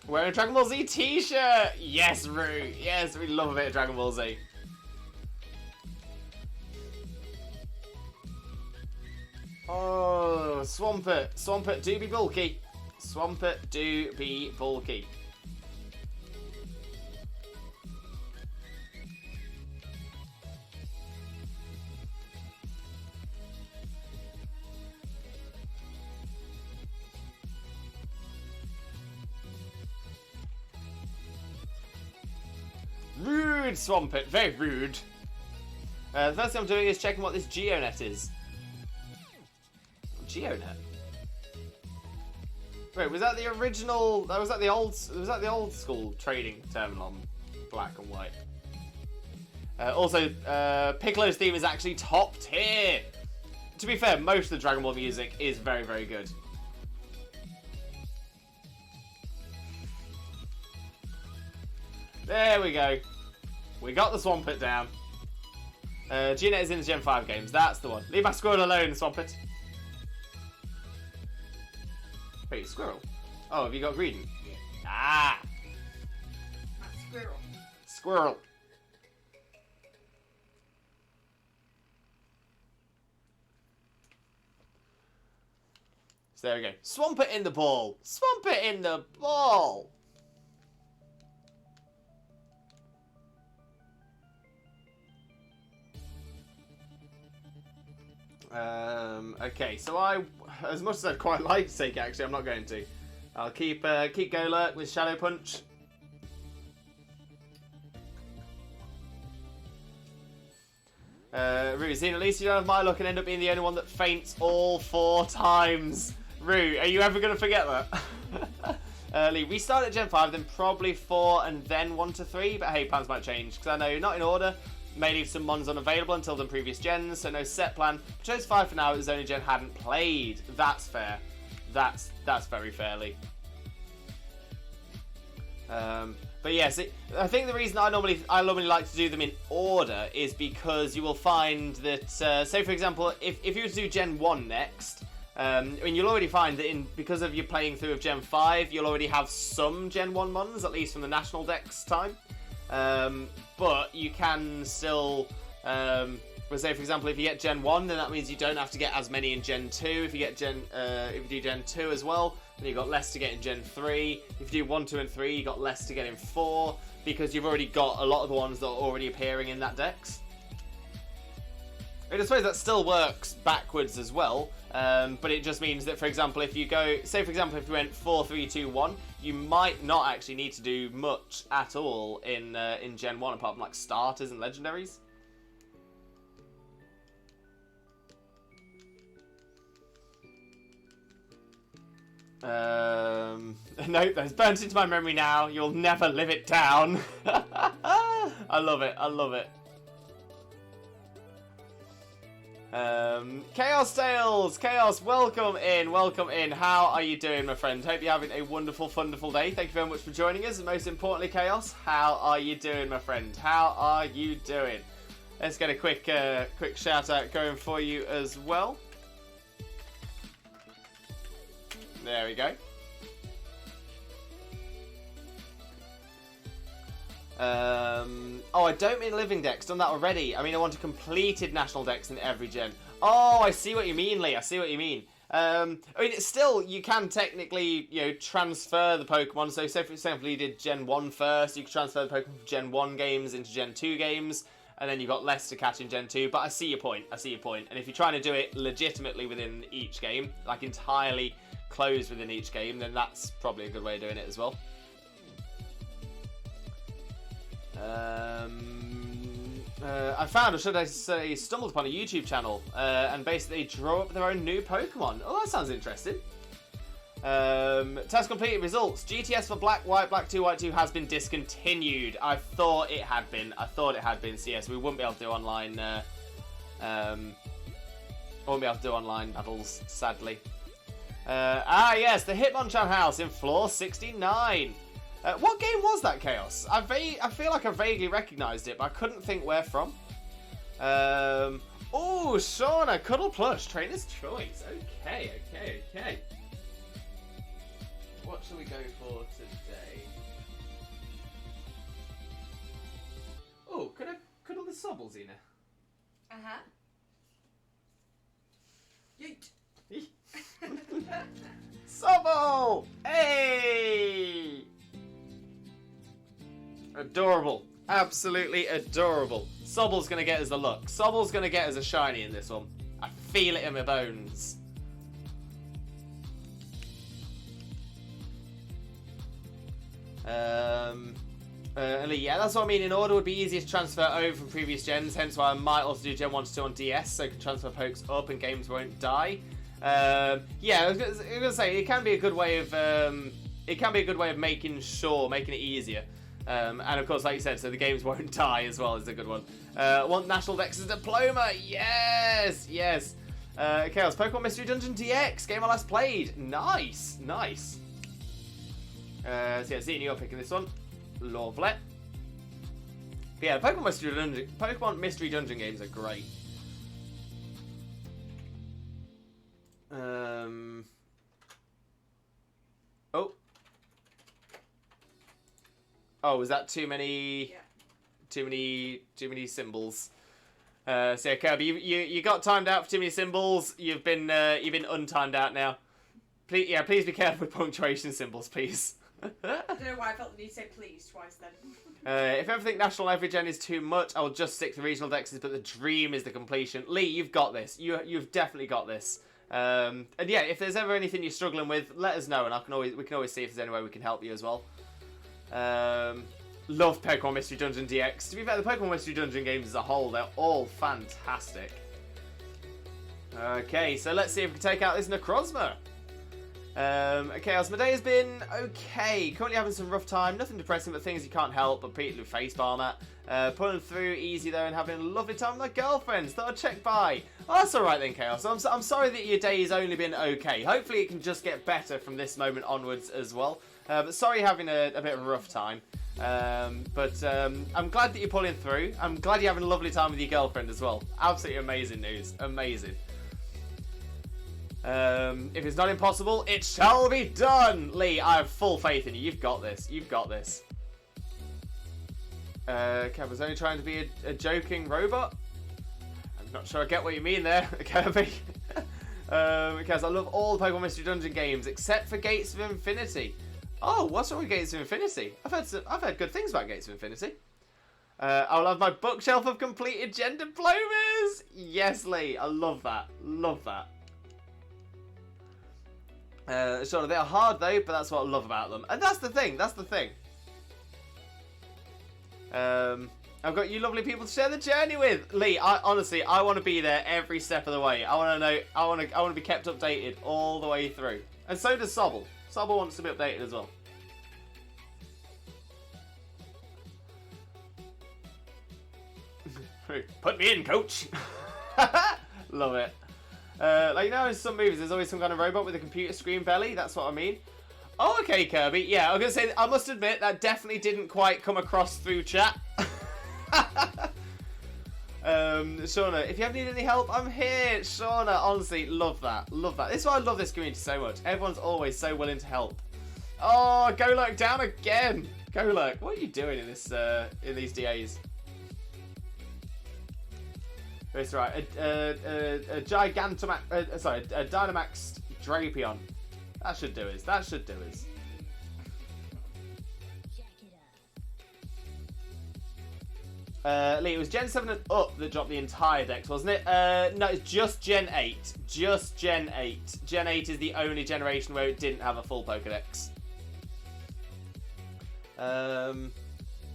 Wearing a Dragon Ball Z t-shirt! Yes, Rue! Yes, we love a bit of Dragon Ball Z. Oh, Swampert. Swampert do be bulky. Swampert do be bulky. Rude, Swampert. Very rude. The first thing I'm doing is checking what this GeoNet is. GeoNet? Wait, was that the original? Was that the old school trading terminal on Black and White? Also, Piccolo's theme is actually top tier. To be fair, most of the Dragon Ball music is very, very good. There we go. We got the Swampert down. GeoNet is in the Gen 5 games. That's the one. Leave my squirrel alone, Swampert. Wait, squirrel? Oh, have you got greedy?
Yeah.
Ah!
Squirrel.
Squirrel. So there we go. Swampert in the ball. Swampert in the ball. Okay, so as much as I'd quite like to take it, actually, I'm not going to. I'll keep Golurk with Shadow Punch. Rue, Zine, at least you don't have my luck and end up being the only one that faints all 4 times. Rue, are you ever going to forget that? Lee, we start at Gen 5, then probably 4, and then 1 to 3, but hey, plans might change, because I know not in order. May leave some mons unavailable until the previous gens, so no set plan. But chose 5 for now, it was the only gen hadn't played. That's fair. That's very fairly. But yeah, see, I think the reason I normally like to do them in order is because you will find that, say for example, if you were to do Gen 1 next, I mean, you'll already find that because of you playing through of Gen 5, you'll already have some Gen 1 mons, at least from the National Dex time. But you can still, say for example, if you get Gen 1, then that means you don't have to get as many in Gen 2. If you get if you do Gen 2 as well, then you've got less to get in Gen 3. If you do 1, 2, and 3, you've got less to get in 4, because you've already got a lot of the ones that are already appearing in that dex. And I suppose that still works backwards as well, but it just means that, for example, if you go, say for example, if you went 4, 3, 2, 1, you might not actually need to do much at all in Gen 1, apart from like starters and legendaries. Nope, that's burnt into my memory now. You'll never live it down. I love it. I love it. Chaos Tales! Chaos, welcome in, welcome in. How are you doing, my friend? Hope you're having a wonderful, wonderful day. Thank you very much for joining us. And most importantly, Chaos, how are you doing, my friend? How are you doing? Let's get a quick shout out going for you as well. There we go. Oh, I don't mean living dex. Done that already. I mean, I want a completed national dex in every gen. Oh, I see what you mean, Lee. I see what you mean. I mean, it's still, you can technically, transfer the Pokemon. So, say for example, you did Gen 1 first, you can transfer the Pokemon from Gen 1 games into Gen 2 games, and then you've got less to catch in Gen 2. But I see your point. And if you're trying to do it legitimately within each game, like entirely closed within each game, then that's probably a good way of doing it as well. I found, or should I say, stumbled upon a YouTube channel and basically draw up their own new Pokemon. Oh, that sounds interesting. Test completed results. GTS for Black, White, Black 2, White 2 has been discontinued. I thought it had been. So yes, we wouldn't be able to do online. Won't be able to do online battles, sadly. Yes, the Hitmonchan house in floor 69. What game was that, Chaos? I feel like I vaguely recognised it, but I couldn't think where from. Oh, Shauna, Cuddle Plush, Trainer's Choice. Okay. What shall we go for today? Oh, could I cuddle the Sobble, Xena?
Uh-huh. Yeet.
Sobble! Hey! Adorable. Absolutely adorable. Sobble's going to get us the look. Sobble's going to get us a shiny in this one. I feel it in my bones. Yeah, that's what I mean. In order would be easier to transfer over from previous gens, hence why I might also do Gen 1 to 2 on DS, so I can transfer pokes up and games won't die. Yeah, I was gonna say, it can be a good way of making it easier. And of course, like you said, so the games won't die as well is a good one. Want National Dex's Diploma? Yes! Chaos, Pokemon Mystery Dungeon DX, game I last played. Nice. So yeah, seeing you're picking this one. Lovely. But yeah, Pokemon Mystery Dungeon games are great. Oh, was that too many? Yeah. Too many symbols. So yeah, Kirby, you got timed out for too many symbols. You've been untimed out now. Please be careful with punctuation symbols, please.
I don't know why I felt the need to say please twice then.
If everything national every gen is too much, I will just stick to the regional dexes, but the dream is the completion. Lee, you've got this. You've definitely got this. And yeah, if there's ever anything you're struggling with, let us know, and we can always see if there's any way we can help you as well. Love Pokemon Mystery Dungeon DX. To be fair, the Pokemon Mystery Dungeon games as a whole, they're all fantastic. Okay, so let's see if we can take out this Necrozma. Okay, my day has been okay. Currently having some rough time. Nothing depressing, but things you can't help but repeatedly face palm at. Pulling through easy though and having a lovely time with my girlfriends. Thought I'd check by. Oh, that's alright then, Chaos. I'm sorry that your day has only been okay. Hopefully it can just get better from this moment onwards as well. But sorry you're having a bit of a rough time. But I'm glad that you're pulling through. I'm glad you're having a lovely time with your girlfriend as well. Absolutely amazing news. Amazing. If it's not impossible, it shall be done! Lee, I have full faith in you. You've got this. Kev was only trying to be a joking robot. I'm not sure I get what you mean there, Kirby. Because I love all the Pokemon Mystery Dungeon games except for Gates of Infinity. Oh, what's wrong with Gates of Infinity? I've heard good things about Gates of Infinity. I'll have my bookshelf of completed gen diplomas! Yes, Lee, I love that. Sure, they are hard though, but that's what I love about them. And that's the thing. I've got you lovely people to share the journey with. Lee, I want to be there every step of the way. I want to know, I want to be kept updated all the way through. And so does Sobble. Sobble wants to be updated as well. Put me in, coach. Love it. Like, in some movies, there's always some kind of robot with a computer screen belly. That's what I mean. Oh, okay, Kirby. Yeah, I was going to say, I must admit, that definitely didn't quite come across through chat. Shauna, if you ever need any help, I'm here. Shauna, honestly, love that. This is why I love this community so much. Everyone's always so willing to help. Oh, Golurk down again. Golurk, what are you doing in this in these DAs? It's right. A Gigantamax. Sorry, a Dynamax Drapion. That should do us. That should do us. Lee, it was Gen 7 and up that dropped the entire dex, wasn't it? No, it's just Gen 8. Just Gen 8. Gen 8 is the only generation where it didn't have a full Pokedex.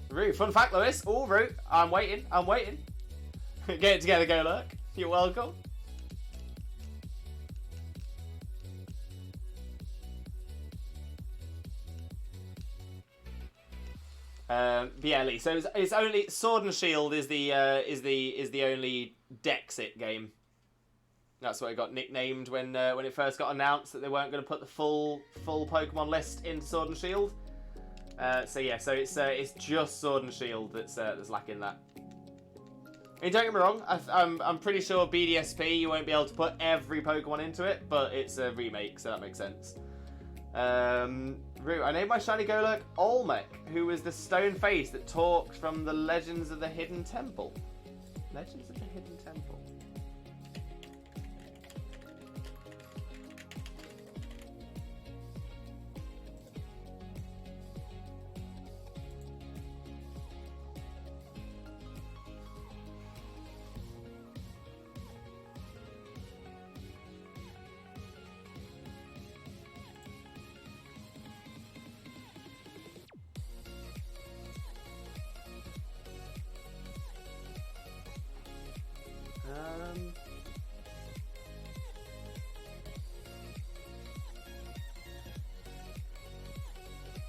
Root. Fun fact, Lewis. Oh, Root. I'm waiting. I'm waiting. Get it together, go look. You're welcome. Yeah, Lee. So it's only Sword and Shield is the only Dexit game. That's what it got nicknamed when it first got announced that they weren't going to put the full Pokemon list into Sword and Shield. So yeah, so it's just Sword and Shield that's lacking that. I mean, don't get me wrong. I'm pretty sure BDSP you won't be able to put every Pokemon into it, but it's a remake, so that makes sense. Root. I named my shiny Golurk Olmec, who was the stone face that talked from the Legends of the Hidden Temple. Legends of the Hidden Temple.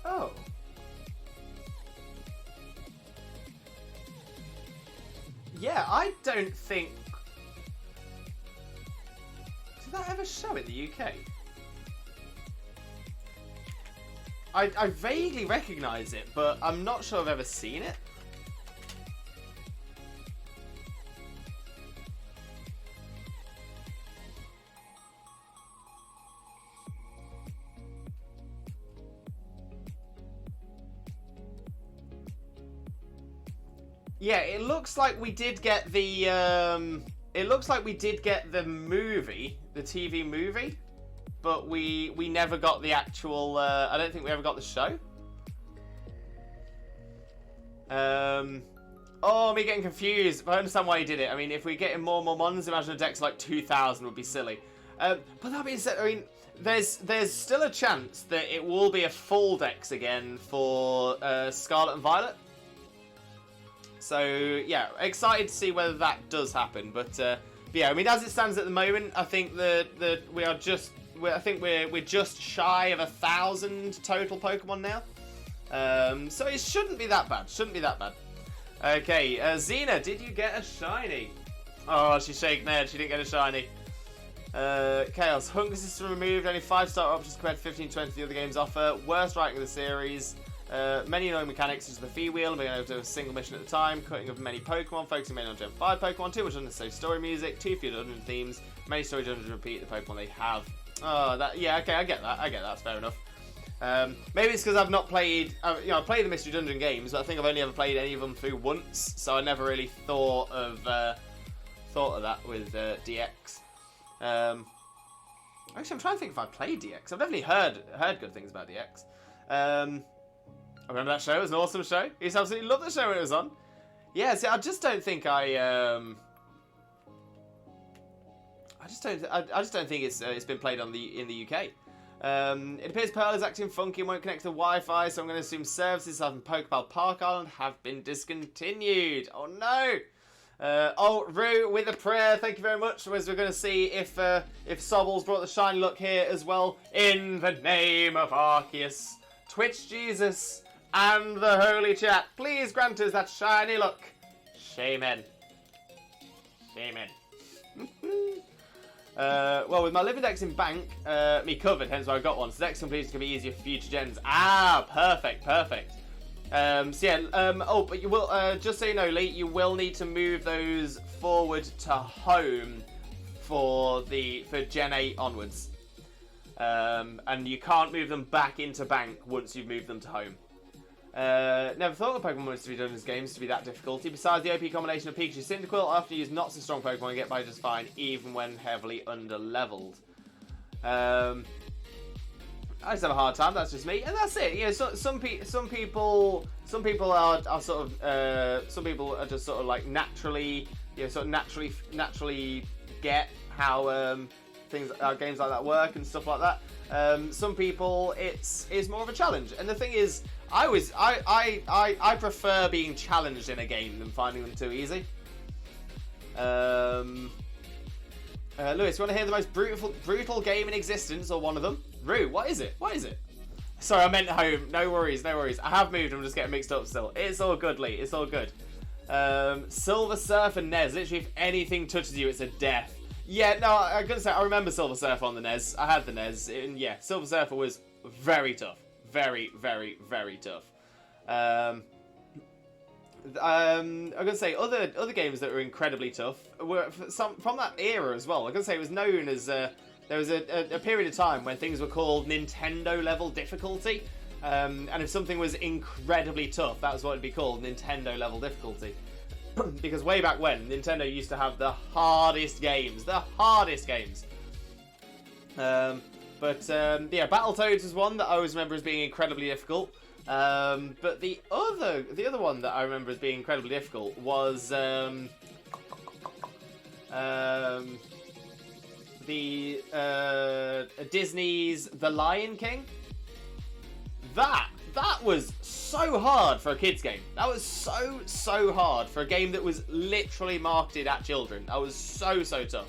Oh. Yeah, I don't think... Did that ever show in the UK? I vaguely recognise it, but I'm not sure I've ever seen it. Yeah, it looks like we did get the movie, the TV movie, but we never got the actual. I don't think we ever got the show. Oh, me getting confused. But I understand why he did it. I mean, if we're getting more and more mons, imagine a dex like 2,000 would be silly. But that being said, I mean, there's still a chance that it will be a full dex again for Scarlet and Violet. So yeah, excited to see whether that does happen. But yeah, I mean, as it stands at the moment, I think we're just shy of 1,000 total Pokemon now. So it shouldn't be that bad. Shouldn't be that bad. Okay, Xena, did you get a shiny? Oh, she's shaking her head. She didn't get a shiny. Chaos. Hunger system removed. Only 5-star options compared to 15-20 the other games offer. Worst writing of the series. Many annoying mechanics such as the fee wheel, being able to do a single mission at a time, cutting of many Pokemon, focusing mainly on Gen 5 Pokemon, too much unnecessary story music, too few dungeon themes, many story dungeons repeat the Pokemon they have. Oh, yeah, okay, I get that, that's fair enough. Maybe it's because I've not played, I played the Mystery Dungeon games, but I think I've only ever played any of them through once, so I never really thought of that with DX. Actually, I'm trying to think if I played DX. I've definitely heard good things about DX. I remember that show. It was an awesome show. I used to absolutely love the show when it was on. Yeah, see, I just don't think I just don't think it's been played in the UK. It appears Pearl is acting funky and won't connect to Wi-Fi, so I'm going to assume services on Pokeball Park Island have been discontinued. Oh no! Oh, Rue with a prayer. Thank you very much. As we're going to see if Sobbles brought the shiny look here as well. In the name of Arceus, Twitch Jesus, and the Holy Chat, please grant us that shiny look. Shaman. Well, with my living dex in bank, me covered, hence why I got one. So dex completion can be easier for future gens. Ah, perfect. So yeah, oh, but you will, just so you know, Lee, you will need to move those forward to home for Gen 8 onwards. And you can't move them back into bank once you've moved them to home. Never thought the Pokemon Monster Dungeons games to be that difficulty. Besides the OP combination of Pikachu Cyndaquil, I often use not so strong Pokemon and get by just fine, even when heavily under-leveled. I just have a hard time. That's just me, and that's it. You know, some people are sort of some people are just sort of like naturally, you know, sort of naturally get how games like that work and stuff like that. Some people it's more of a challenge, and the thing is, I prefer being challenged in a game than finding them too easy. Lewis, you want to hear the most brutal game in existence, or one of them? Rue, what is it? What is it? Sorry, I meant home. No worries, no worries. I have moved, I'm just getting mixed up still. It's all good, Lee. It's all good. Silver Surfer NES. Literally, if anything touches you, it's a death. Yeah, no, I'm going to say, I remember Silver Surfer on the NES. I had the NES, and yeah, Silver Surfer was very tough. Very, very, very tough. I'm going to say, other games that were incredibly tough were from that era as well. I'm going to say it was known as... there was a period of time when things were called Nintendo-level difficulty. And if something was incredibly tough, that was what it'd be called, Nintendo-level difficulty. Because way back when, Nintendo used to have the hardest games. The hardest games. Yeah, Battletoads was one that I always remember as being incredibly difficult. But the other one that I remember as being incredibly difficult was Disney's The Lion King. That was so hard for a kids game. That was so hard for a game that was literally marketed at children. That was so tough.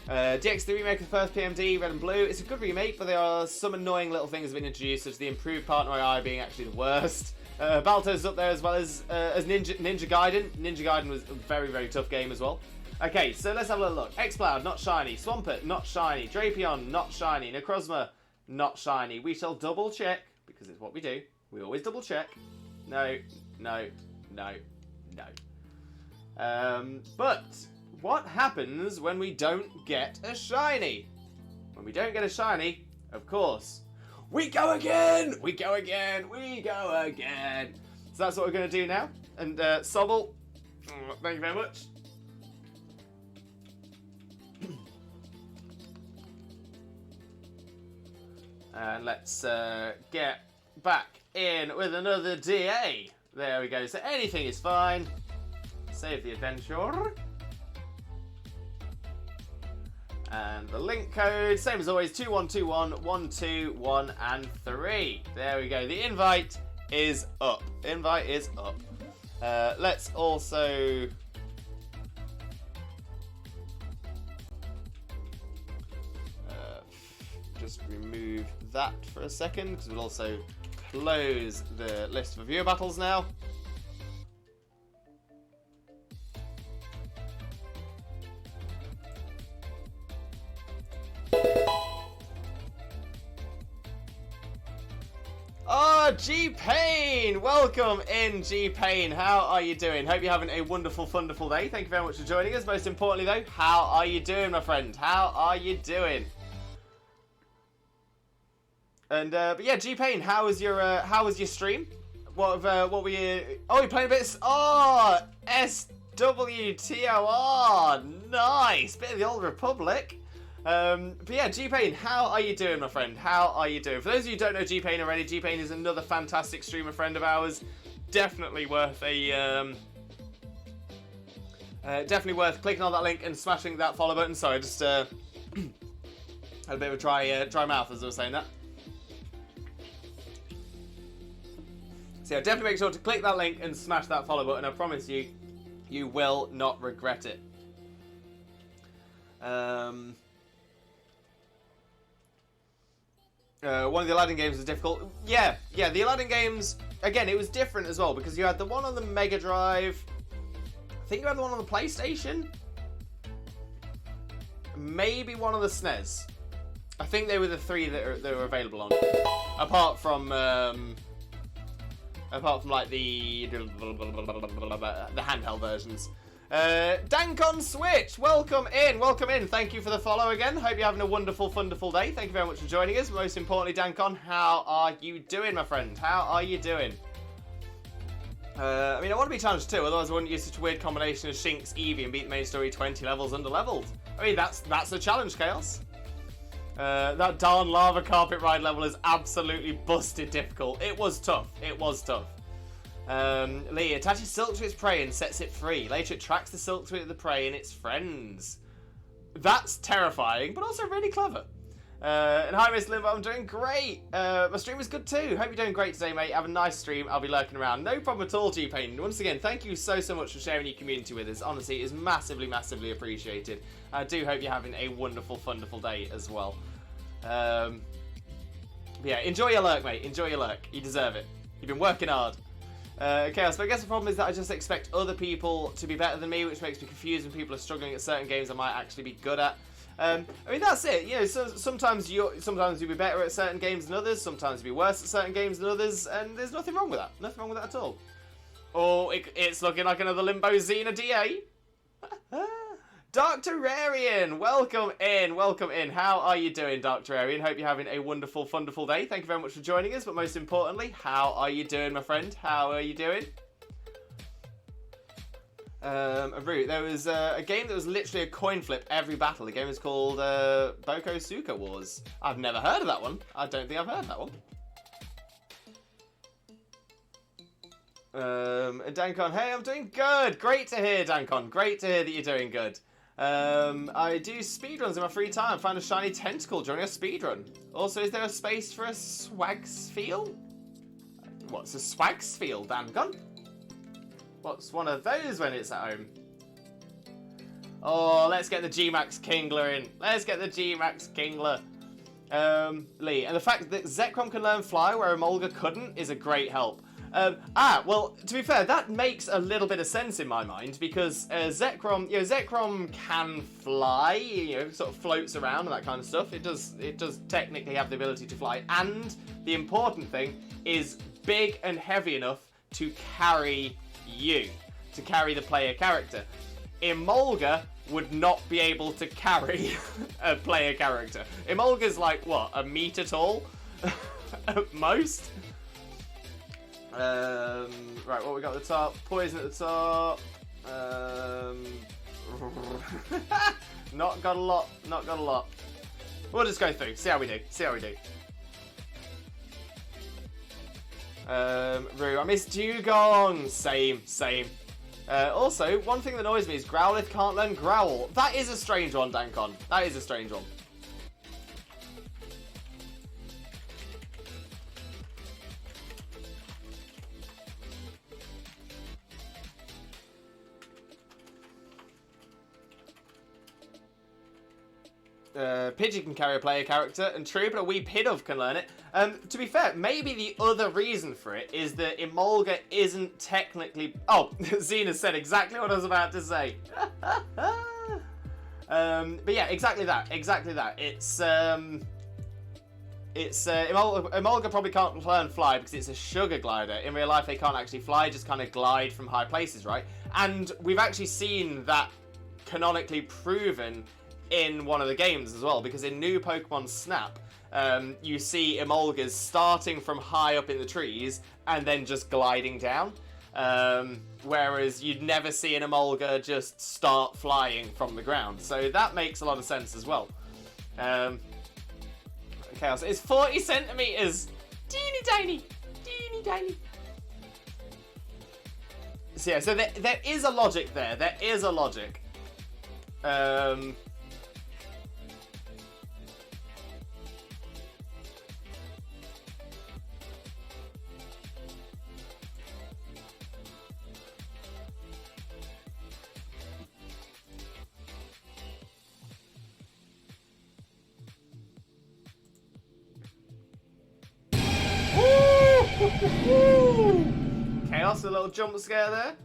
DX, the remake of the first PMD, Red and Blue. It's a good remake, but there are some annoying little things that have been introduced, such as the improved partner AI being actually the worst. Battletoads is up there as well as Ninja Gaiden. Ninja Gaiden was a very tough game as well. Okay, so let's have a little look. X-Cloud, not shiny. Swampert, not shiny. Drapion, not shiny. Necrozma, not shiny. We shall double check, because it's what we do. We always double check. No. But what happens when we don't get a shiny? When we don't get a shiny, of course, we go again! We go again! So that's what we're going to do now. And Sobble, thank you very much. And let's get back in with another DA. There we go. So anything is fine. Save the adventure. And the link code, same as always, 2121 121 and 3. There we go. The invite is up. Invite is up. Let's also... just remove that for a second, because we'll also close the list of viewer battles now. Oh, G-Pain! Welcome in, G-Pain. How are you doing? Hope you're having a wonderful, wonderful day. Thank you very much for joining us. Most importantly, though, how are you doing, my friend? How are you doing? And but yeah, G-Pain, how was your stream? What were you? Oh, you playing a bit? Oh, SWTOR, nice, bit of the Old Republic. But yeah, G-Pain, how are you doing, my friend? How are you doing? For those of you who don't know G-Pain already, G-Pain is another fantastic streamer friend of ours. Definitely worth a definitely worth clicking on that link and smashing that follow button. Sorry, I just had a bit of a dry mouth as I was saying that. So yeah, definitely make sure to click that link and smash that follow button. I promise you, you will not regret it. One of the Aladdin games was difficult. Yeah, the Aladdin games, again, it was different as well, because you had the one on the Mega Drive. I think you had the one on the PlayStation. Maybe one on the SNES. I think they were the three that were available on. Apart from like the handheld versions. Dankon Switch, welcome in, welcome in. Thank you for the follow again. Hope you're having a wonderful, wonderful day. Thank you very much for joining us. Most importantly, Dankon, how are you doing, my friend? How are you doing? I mean, I want to be challenged too, otherwise I wouldn't use such a weird combination of Shinx, Eevee, and beat the main story 20 levels under-leveled. I mean, that's a challenge, Chaos. That darn lava carpet ride level is absolutely busted difficult. It was tough. It was tough. Lee attaches silk to its prey and sets it free. Later it tracks the silk to the prey and its friends. That's terrifying, but also really clever. And hi, Miss Limbo, I'm doing great. My stream was good too. Hope you're doing great today, mate. Have a nice stream. I'll be lurking around. No problem at all, G-Pain. Once again, thank you so much for sharing your community with us. Honestly, it is massively, massively appreciated. I do hope you're having a wonderful, wonderful day as well. Yeah, enjoy your lurk, mate. Enjoy your lurk. You deserve it. You've been working hard. Chaos, but I guess the problem is that I just expect other people to be better than me, which makes me confused when people are struggling at certain games I might actually be good at. I mean, that's it. You know, so sometimes you'll be better at certain games than others. Sometimes you'll be worse at certain games than others, and there's nothing wrong with that. Nothing wrong with that at all. Oh, it's looking like another Limbo Xena DA. Dr. Rarian, welcome in, welcome in. How are you doing, Dr. Rarian? Hope you're having a wonderful, wonderful day. Thank you very much for joining us, but most importantly, how are you doing, my friend? How are you doing? Root, there was a game that was literally a coin flip every battle. The game is called Boko Suka Wars. I've never heard of that one. I don't think I've heard that one. And Dankon, hey, I'm doing good. Great to hear, Dankon. Great to hear that you're doing good. I do speedruns in my free time. Find a shiny tentacle during a speedrun. Also, is there a space for a swagsfield? What's a swagsfield, Dankon? What's one of those when it's at home? Oh, let's get the G-Max Kingler in. Let's get the G-Max Kingler. Lee, and the fact that Zekrom can learn fly where Emolga couldn't is a great help. Well, to be fair, that makes a little bit of sense in my mind because Zekrom can fly, sort of floats around and that kind of stuff. It does technically have the ability to fly, and the important thing is big and heavy enough to carry to carry the player character. Emolga would not be able to carry a player character. Emolga's like, what, a meter tall? At most? Right, what we got at the top? Poison at the top. Not got a lot. Not got a lot. We'll just go through. See how we do. See how we do. Rue, I missed Dugong. Same. Also, one thing that annoys me is Growlithe can't learn Growl. That is a strange one, Dankon. That is a strange one. Pidgey can carry a player character, and true, but a wee Pidove can learn it. To be fair, maybe the other reason for it is that Emolga isn't technically... Oh, Xena said exactly what I was about to say. But yeah, exactly that. It's Emolga probably can't learn fly because it's a sugar glider. In real life, they can't actually fly, just kind of glide from high places, right? And we've actually seen that canonically proven in one of the games as well, because in new Pokemon Snap, you see Emolgas starting from high up in the trees and then just gliding down, whereas you'd never see an Emolga just start flying from the ground. So that makes a lot of sense as well. Chaos, it's 40 centimeters, teeny tiny. So yeah, so there is a logic there. There is a logic. Chaos, a little jump scare there.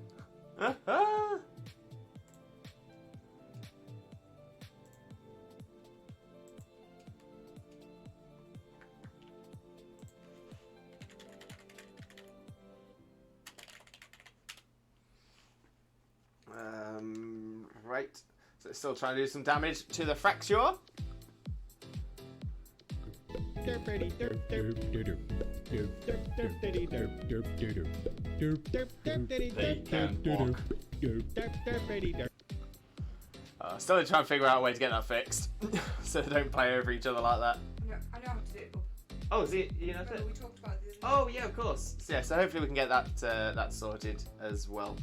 Right. So it's still trying to do some damage to the Fraxure. They can walk. Still trying to figure out a way to get that fixed. So they don't play over each other like that.
No, I know how to do it.
Oh, is it? You know
Remember we talked about it.
Oh yeah, of course. So, yeah, so hopefully we can get that that sorted as well.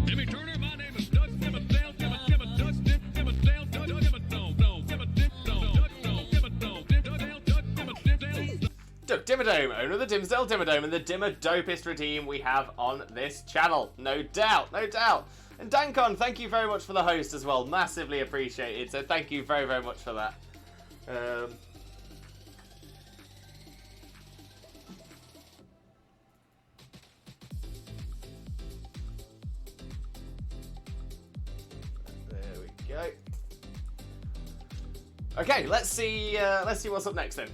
Jimmy Turner, my name is Dust Dimmadale, Dimmadale, Dust Dimmadale, Dimmadale,
Doug Dimmadome, owner of the Dimsdale Dimmadome and the Dimmadopest team we have on this channel. No doubt, no doubt. And Dankon, thank you very much for the host as well. Massively appreciated. So thank you very, very much for that. There we go. Okay, let's see what's up next then.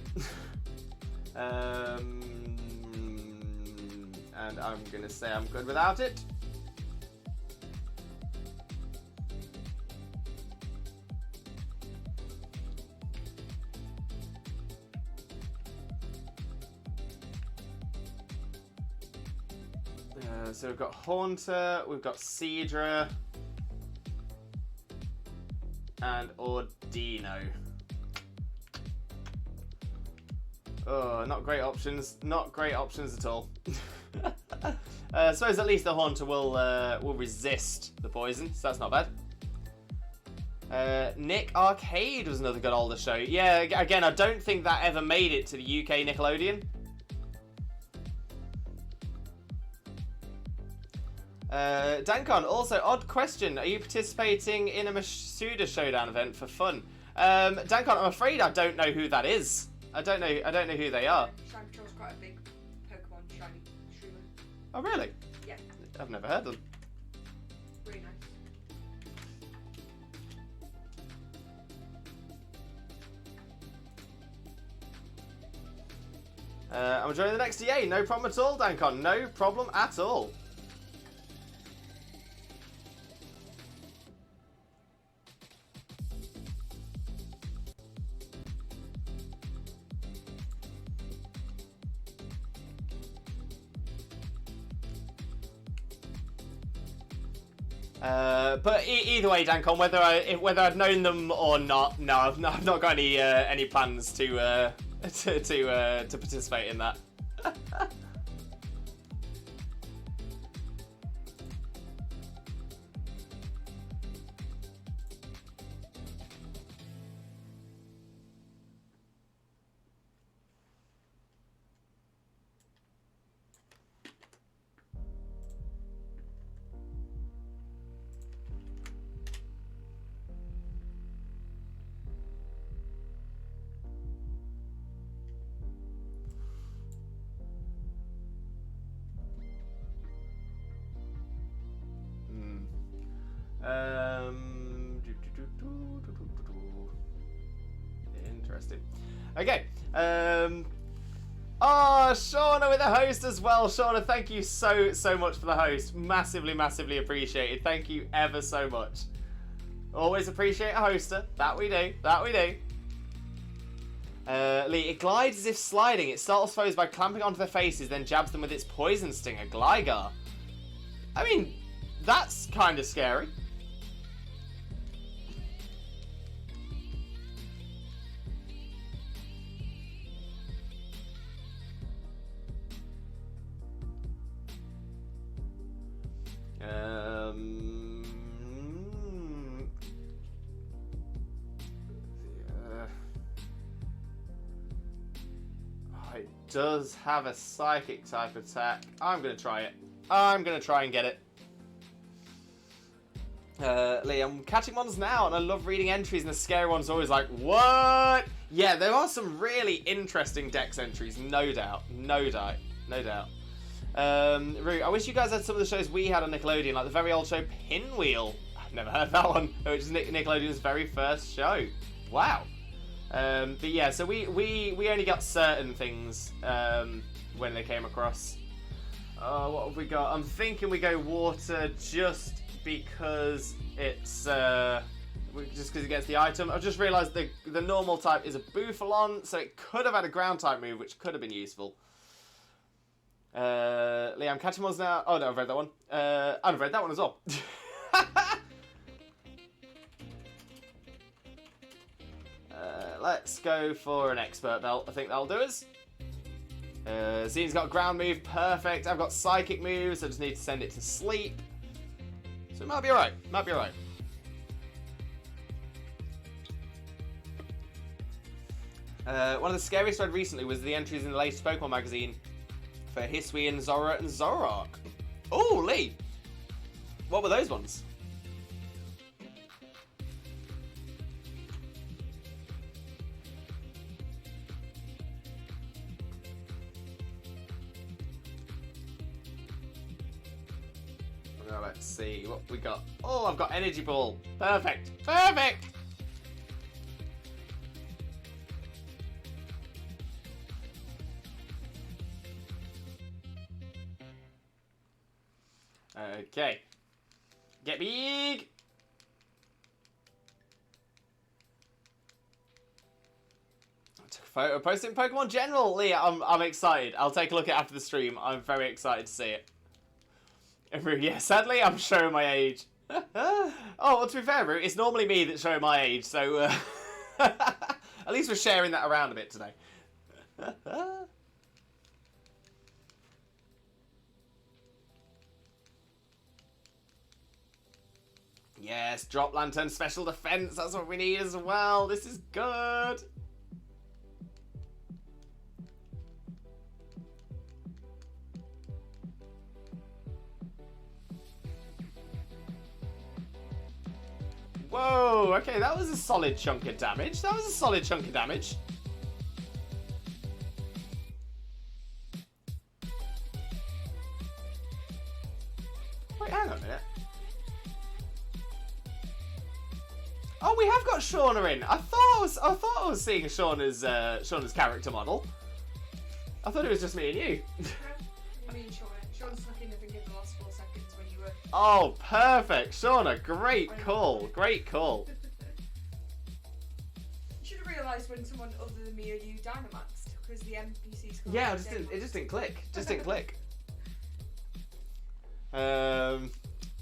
And I'm gonna say I'm good without it. So we've got Haunter, we've got Cedra, and Ordino. Oh, not great options. Not great options at all. I suppose at least the Haunter will resist the poison, so that's not bad. Nick Arcade was another good older show. Yeah, again, I don't think that ever made it to the UK Nickelodeon. Dankon, also, odd question. Are you participating in a Masuda Showdown event for fun? Dankon, I'm afraid I don't know who that is. I don't know who they are.
Shiny Patrol's quite a big Pokemon shiny streamer.
Oh, really?
Yeah.
I've never heard of them.
Really nice.
I'm enjoying the next EA. No problem at all, Dankon. No problem at all. But either way, Dankon, whether I'd known them or not, no, I've not got any plans to participate in that. Interesting. Okay. Oh, Shauna with the host as well. Shauna, thank you so much for the host. Massively, massively appreciated. Thank you ever so much. Always appreciate a hoster. That we do. That we do. Lee, it glides as if sliding. It startles foes by clamping onto their faces, then jabs them with its poison stinger. Gligar. I mean, that's kind of scary. It does have a psychic type attack. I'm going to try it. I'm going to try and get it. Lee, I'm catching ones now, and I love reading entries, and the scary ones are always like, what? Yeah, there are some really interesting Dex entries, no doubt. No doubt. No doubt. Rue, I wish you guys had some of the shows we had on Nickelodeon, like the very old show Pinwheel. I've never heard that one, which is Nickelodeon's very first show. Wow. But yeah, so we only got certain things when they came across. What have we got? I'm thinking we go water just because it's just because it gets the item. I've just realised the normal type is a Bouffalon, so it could have had a ground type move, which could have been useful. Liam Catchmall's now. Oh no, I've read that one. I've read that one as well. Let's go for an expert belt. I think that'll do us. Zine's got ground move, perfect. I've got psychic moves. I just need to send it to sleep. So it might be alright. Might be alright. One of the scariest I read recently was the entries in the latest Pokemon magazine for Hisuian, Zora, and Zoroark. Oh, Lee! What were those ones? Now let's see what we got. Oh, I've got Energy Ball. Perfect. Perfect! Okay. Get big! I took a photo, posted in Pokemon General. Leah, I'm excited. I'll take a look at it after the stream. I'm very excited to see it. Yeah, sadly, I'm showing my age. Oh, well, to be fair, Root, it's normally me that's showing my age, so at least we're sharing that around a bit today. Yes, Drop Lantern, Special Defense, that's what we need as well. This is good. Whoa, okay, that was a solid chunk of damage. That was a solid chunk of damage. Wait, hang on a minute. Oh, we have got Shauna in. I thought I was seeing Shauna's character model. I thought it was just me and you.
I mean, Sean snuck in, I think, in the last 4 seconds when you were...
Oh, perfect. Shauna, great call. Great call.
You should have realised when someone other than me or you Dynamaxed, because the NPCs...
Yeah, it just didn't click. Just didn't click.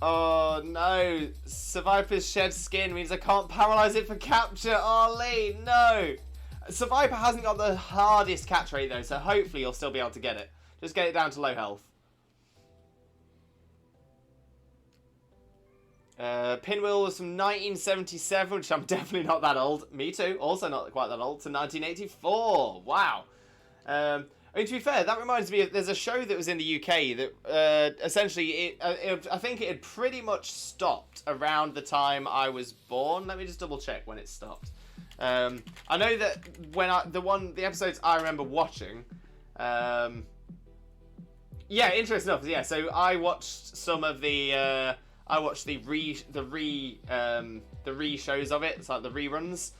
Oh no. Survivor's shed skin means I can't paralyze it for capture. Oh, Lee, no. Survivor hasn't got the hardest catch rate though, so hopefully you'll still be able to get it. Just get it down to low health. Pinwheel was from 1977, which I'm definitely not that old. Me too, also not quite that old, to 1984. Wow. I mean, to be fair, that reminds me of, there's a show that was in the UK that essentially, I think it had pretty much stopped around the time I was born. Let me just double check when it stopped. I know that when the episodes I remember watching, yeah, interesting enough. Yeah, so I watched some of the, I watched the re shows of it. It's like the reruns.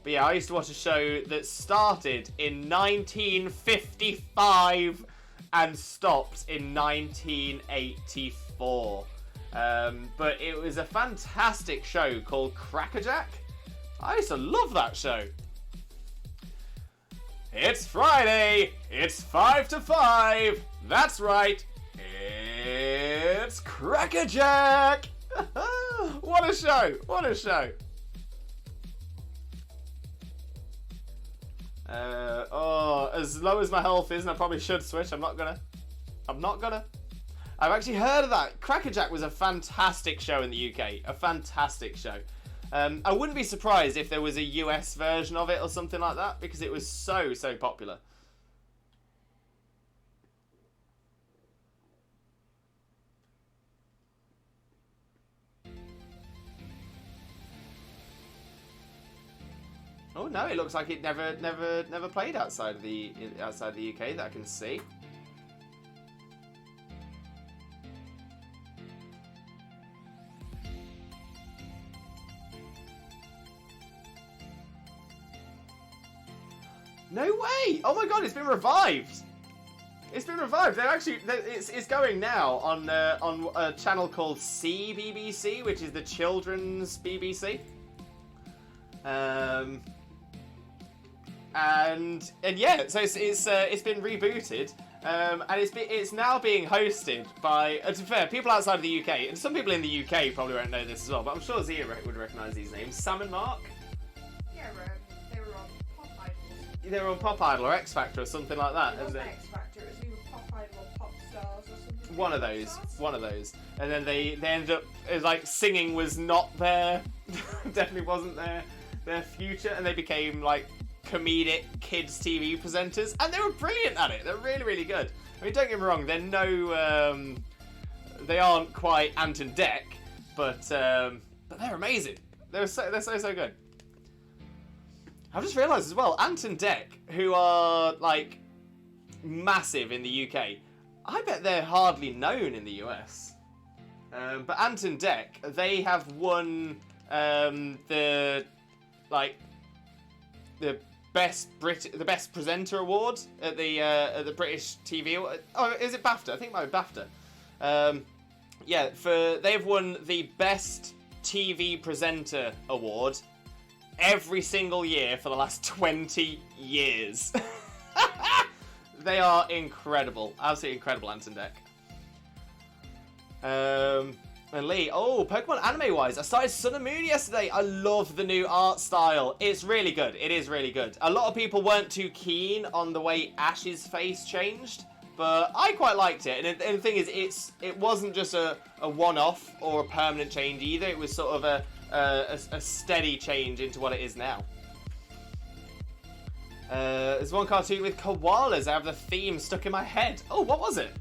But yeah, I used to watch a show that started in 1955 and stopped in 1984. But it was a fantastic show called Crackerjack. I used to love that show. It's Friday. It's 5 to 5. That's right. It's Crackerjack. What a show. What a show. As low as my health is, and I probably should switch, I'm not gonna. I've actually heard of that. Crackerjack was a fantastic show in the UK. A fantastic show. I wouldn't be surprised if there was a US version of it or something like that, because it was so popular. Oh no, it looks like it never played outside of the UK that I can see. No way! Oh my god, it's been revived! It's been revived. It's going now on a channel called CBBC, which is the children's BBC. And yeah, so it's been rebooted, and it's now being hosted by, to be fair, people outside of the UK, and some people in the UK probably won't know this as well, but I'm sure Zia would recognise these names. Sam and Mark.
Yeah, they were on Pop Idol.
They were on Pop Idol or X Factor or something like that.
It wasn't X Factor, it was either Pop Idol or Pop Stars or something.
One of those. And then they ended up, it was like singing was not their, definitely wasn't their future, and they became like comedic kids TV presenters, and they were brilliant at it. They're really, really good. I mean, don't get me wrong, they aren't quite Ant and Dec, but they're amazing. They're so good. I've just realised as well, Ant and Dec, who are like massive in the UK, I bet they're hardly known in the US. But Ant and Dec, they have won the best presenter award at the British TV. Oh, is it BAFTA? I think it might be BAFTA. Yeah, they've won the best TV presenter award every single year for the last 20 years. They are incredible, absolutely incredible, Ant and Dec. And Lee, Pokemon anime-wise, I started Sun and Moon yesterday. I love the new art style. It's really good. It is really good. A lot of people weren't too keen on the way Ash's face changed, but I quite liked it. And the thing is, it wasn't just a one-off or a permanent change either. It was sort of a steady change into what it is now. There's one cartoon with koalas. I have the theme stuck in my head. Oh, what was it?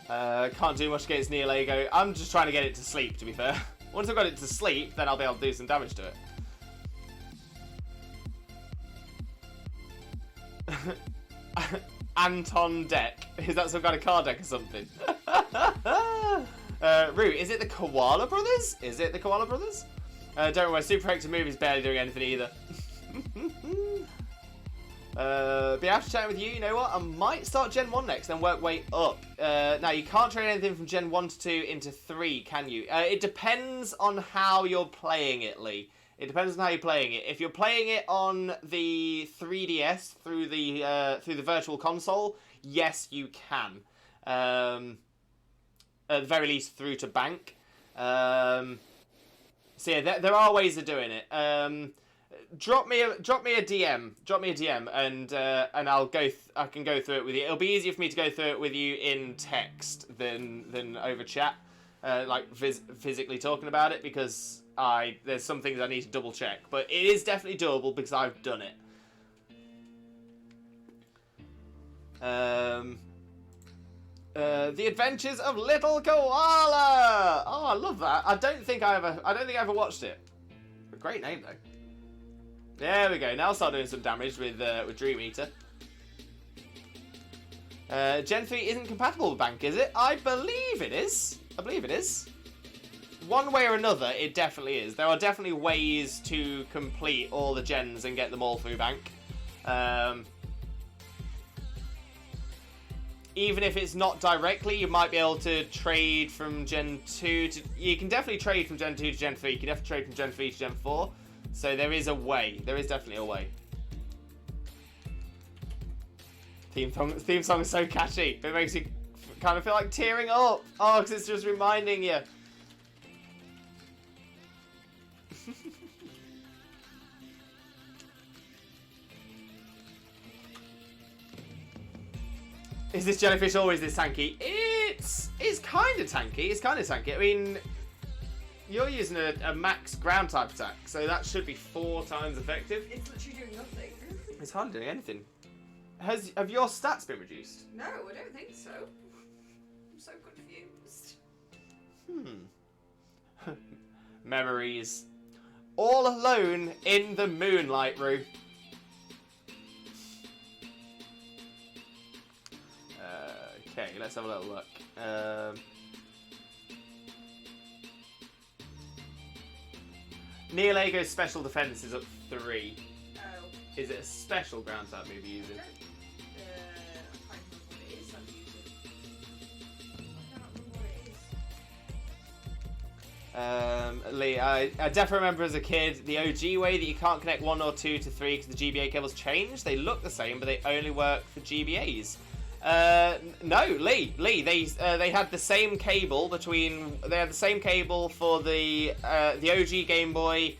Can't do much against Neolago. I'm just trying to get it to sleep, to be fair. Once I've got it to sleep, then I'll be able to do some damage to it. Anton deck. Is that some kind of card deck or something? Rue, is it the Koala Brothers? Is it the Koala Brothers? Don't worry, my Super Hector move is barely doing anything either. Be after chatting with you, you know what? I might start Gen 1 next, then work way up. Now, you can't trade anything from Gen 1 to 2 into 3, can you? It depends on how you're playing it, Lee. It depends on how you're playing it. If you're playing it on the 3DS through the Virtual Console, yes, you can. At the very least, through to bank. So yeah, there are ways of doing it. Drop me a DM, and I'll go. I can go through it with you. It'll be easier for me to go through it with you in text than over chat, physically talking about it, because there's some things I need to double check. But it is definitely doable because I've done it. The Adventures of Little Koala. Oh, I love that. I don't think I ever watched it. A great name though. There we go. Now I'll start doing some damage with Dream Eater. Gen 3 isn't compatible with Bank, is it? I believe it is. One way or another, it definitely is. There are definitely ways to complete all the gens and get them all through Bank. Even if it's not directly, you might be able to trade from Gen 2 to... You can definitely trade from Gen 2 to Gen 3. You can definitely trade from Gen 3 to Gen 4. So there is a way. There is definitely a way. Theme song is so catchy. It makes you kind of feel like tearing up. Oh, because it's just reminding you. Is this jellyfish always this tanky? It's kind of tanky. I mean, you're using a max ground type attack, so that should be 4 times effective.
It's literally doing nothing.
It's hardly doing anything. Have your stats been reduced?
No, I don't think so. I'm so confused.
Memories. All alone in the moonlight, Rue. Okay, let's have a little look. Neolego's special defense is up 3.
Oh.
Is it a special ground type move you're using?
I can't remember what it is I'm using. I can't remember what it is.
Lee, I definitely remember as a kid the OG way that you can't connect 1 or 2 to 3 because the GBA cables changed. They look the same, but they only work for GBAs. No, Lee. They had the same cable between. They had the same cable for the OG Game Boy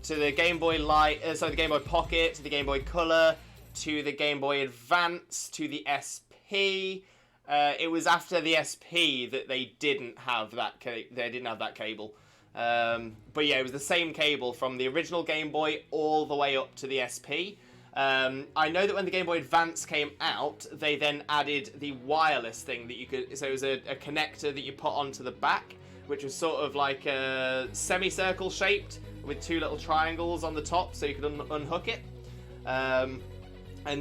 to the Game Boy Light, the Game Boy Pocket to the Game Boy Color to the Game Boy Advance to the SP. It was after the SP that they didn't have that. They didn't have that cable. But yeah, it was the same cable from the original Game Boy all the way up to the SP. I know that when the Game Boy Advance came out, they then added the wireless thing that you could. So it was a connector that you put onto the back, which was sort of like a semicircle shaped with 2 little triangles on the top, so you could unhook it. And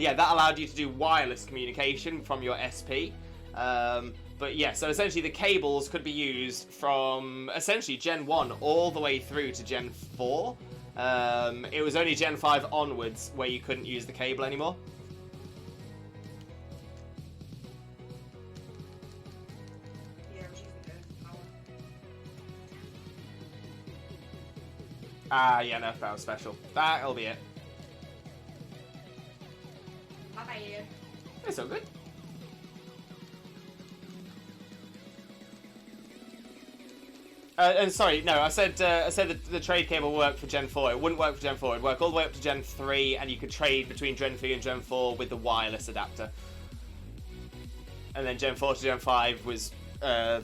yeah, that allowed you to do wireless communication from your SP. But yeah, so essentially the cables could be used from essentially Gen 1 all the way through to Gen 4. It was only Gen 5 onwards where you couldn't use the cable anymore.
Yeah, I was using Earth Power.
Ah, yeah, no, that was special. That'll be it.
My bad.
It's all good. And sorry, no, I said the trade cable worked for Gen 4. It wouldn't work for Gen 4. It'd work all the way up to Gen 3, and you could trade between Gen 3 and Gen 4 with the wireless adapter. And then Gen 4 to Gen 5 was again,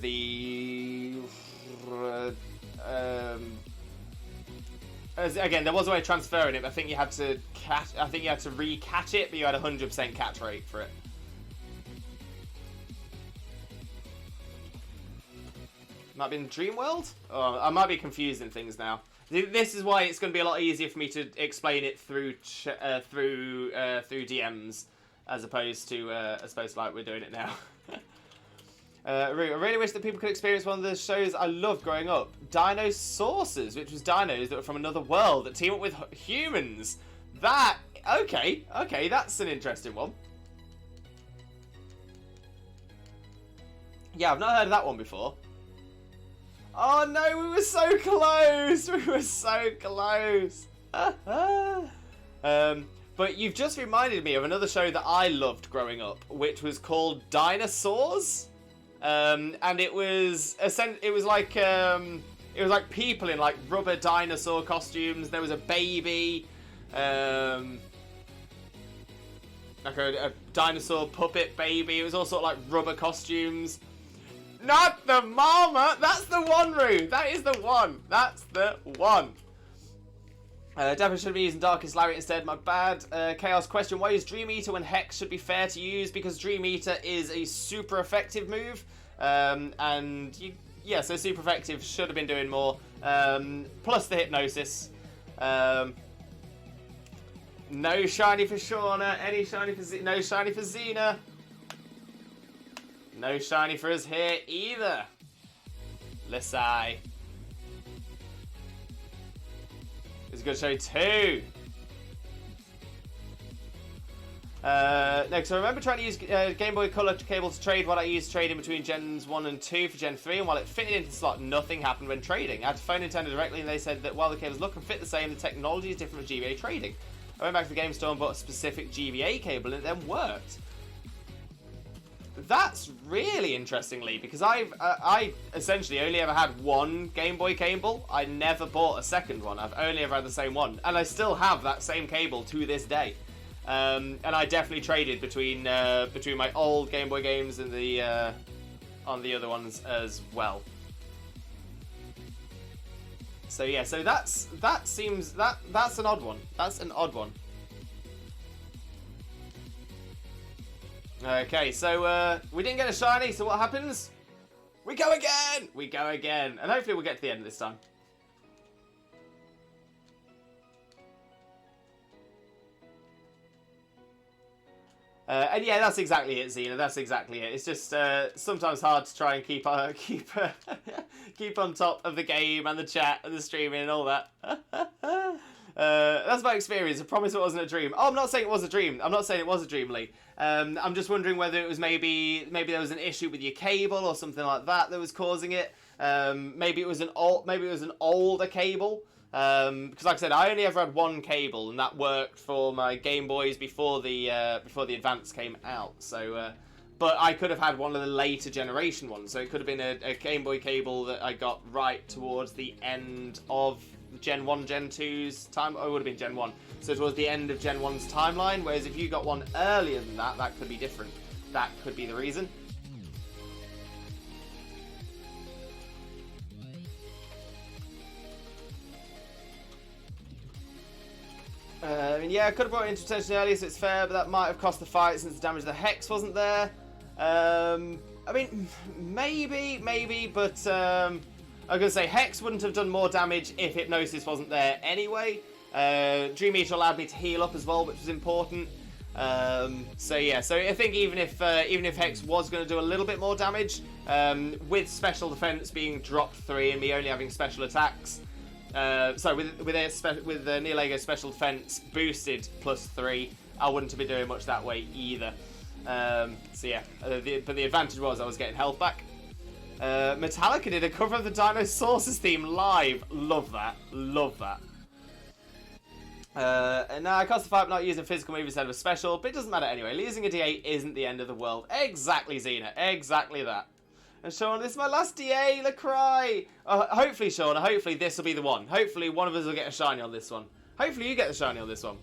there was a way of transferring it, but I think you had to re-catch it, but you had a 100% catch rate for it. Might be in Dream World? Oh, I might be confusing things now. This is why it's going to be a lot easier for me to explain it through DMs as opposed to like we're doing it now. I really wish that people could experience one of the shows I loved growing up, Dino Sources, which was dinos that were from another world that team up with humans. Okay, that's an interesting one. Yeah, I've not heard of that one before. Oh no, we were so close! We were so close! But you've just reminded me of another show that I loved growing up, which was called Dinosaurs. And it was like people in like rubber dinosaur costumes. There was a baby, like a dinosaur puppet baby. It was all sort of like rubber costumes. Not the mama! That's the one, Roo! That is the one! That's the one! Definitely should be using Darkest Lariat instead, my bad. Chaos question, why use Dream Eater when Hex should be fair to use? Because Dream Eater is a super effective move. So super effective should have been doing more. Plus the Hypnosis. No shiny for Shauna, no shiny for Xena. No shiny for us here either. Lissai. It's a good show too. Next, I remember trying to use Game Boy Color cable to trade what I used trading between Gens 1 and 2 for Gen 3, and while it fitted into the slot, nothing happened when trading. I had to phone Nintendo directly, and they said that while the cables look and fit the same, the technology is different for GBA trading. I went back to the game store and bought a specific GBA cable, and it then worked. That's really interestingly, because I essentially only ever had one Game Boy cable. I never bought a second one. I've only ever had the same one, and I still have that same cable to this day. And I definitely traded between my old Game Boy games and the on the other ones as well. So yeah, so that's an odd one. That's an odd one. Okay, so we didn't get a shiny, so what happens? We go again! We go again. And hopefully we'll get to the end this time. And yeah, that's exactly it, Xena. That's exactly it. It's just sometimes hard to try and keep on top of the game and the chat and the streaming and all that. That's my experience. I promise it wasn't a dream. Oh, I'm not saying it was a dream. I'm not saying it was a dream, Lee. I'm just wondering whether it was maybe there was an issue with your cable or something like that was causing it. Maybe it was an older cable. Because like I said, I only ever had one cable, and that worked for my Game Boys before the Advance came out. So, but I could have had one of the later generation ones. So it could have been a Game Boy cable that I got right towards the end of Gen 1, Gen 2's time. Oh, it would have been Gen 1. So towards the end of Gen 1's timeline. Whereas if you got one earlier than that, that could be different. That could be the reason. Yeah, I could have brought it into attention earlier, so it's fair, but that might have cost the fight since the damage of the Hex wasn't there. I mean, maybe, but I was going to say Hex wouldn't have done more damage if Hypnosis wasn't there anyway. Dream Eater allowed me to heal up as well, which was important. So yeah, so I think even if Hex was going to do a little bit more damage, with special defense being dropped 3 and me only having special attacks, so with Neolego special defense boosted +3, I wouldn't have been doing much that way either. So yeah, but the advantage was I was getting health back. Metallica did a cover of the Dinosaurs theme live. Love that. Love that. And now I cost the fight not using physical move instead of a special, but it doesn't matter anyway. Losing a D8 isn't the end of the world. Exactly, Xena. Exactly that. And Shauna, this is my last DA, Lacry! Hopefully, Shauna, hopefully this will be the one. Hopefully one of us will get a shiny on this one. Hopefully you get the shiny on this one.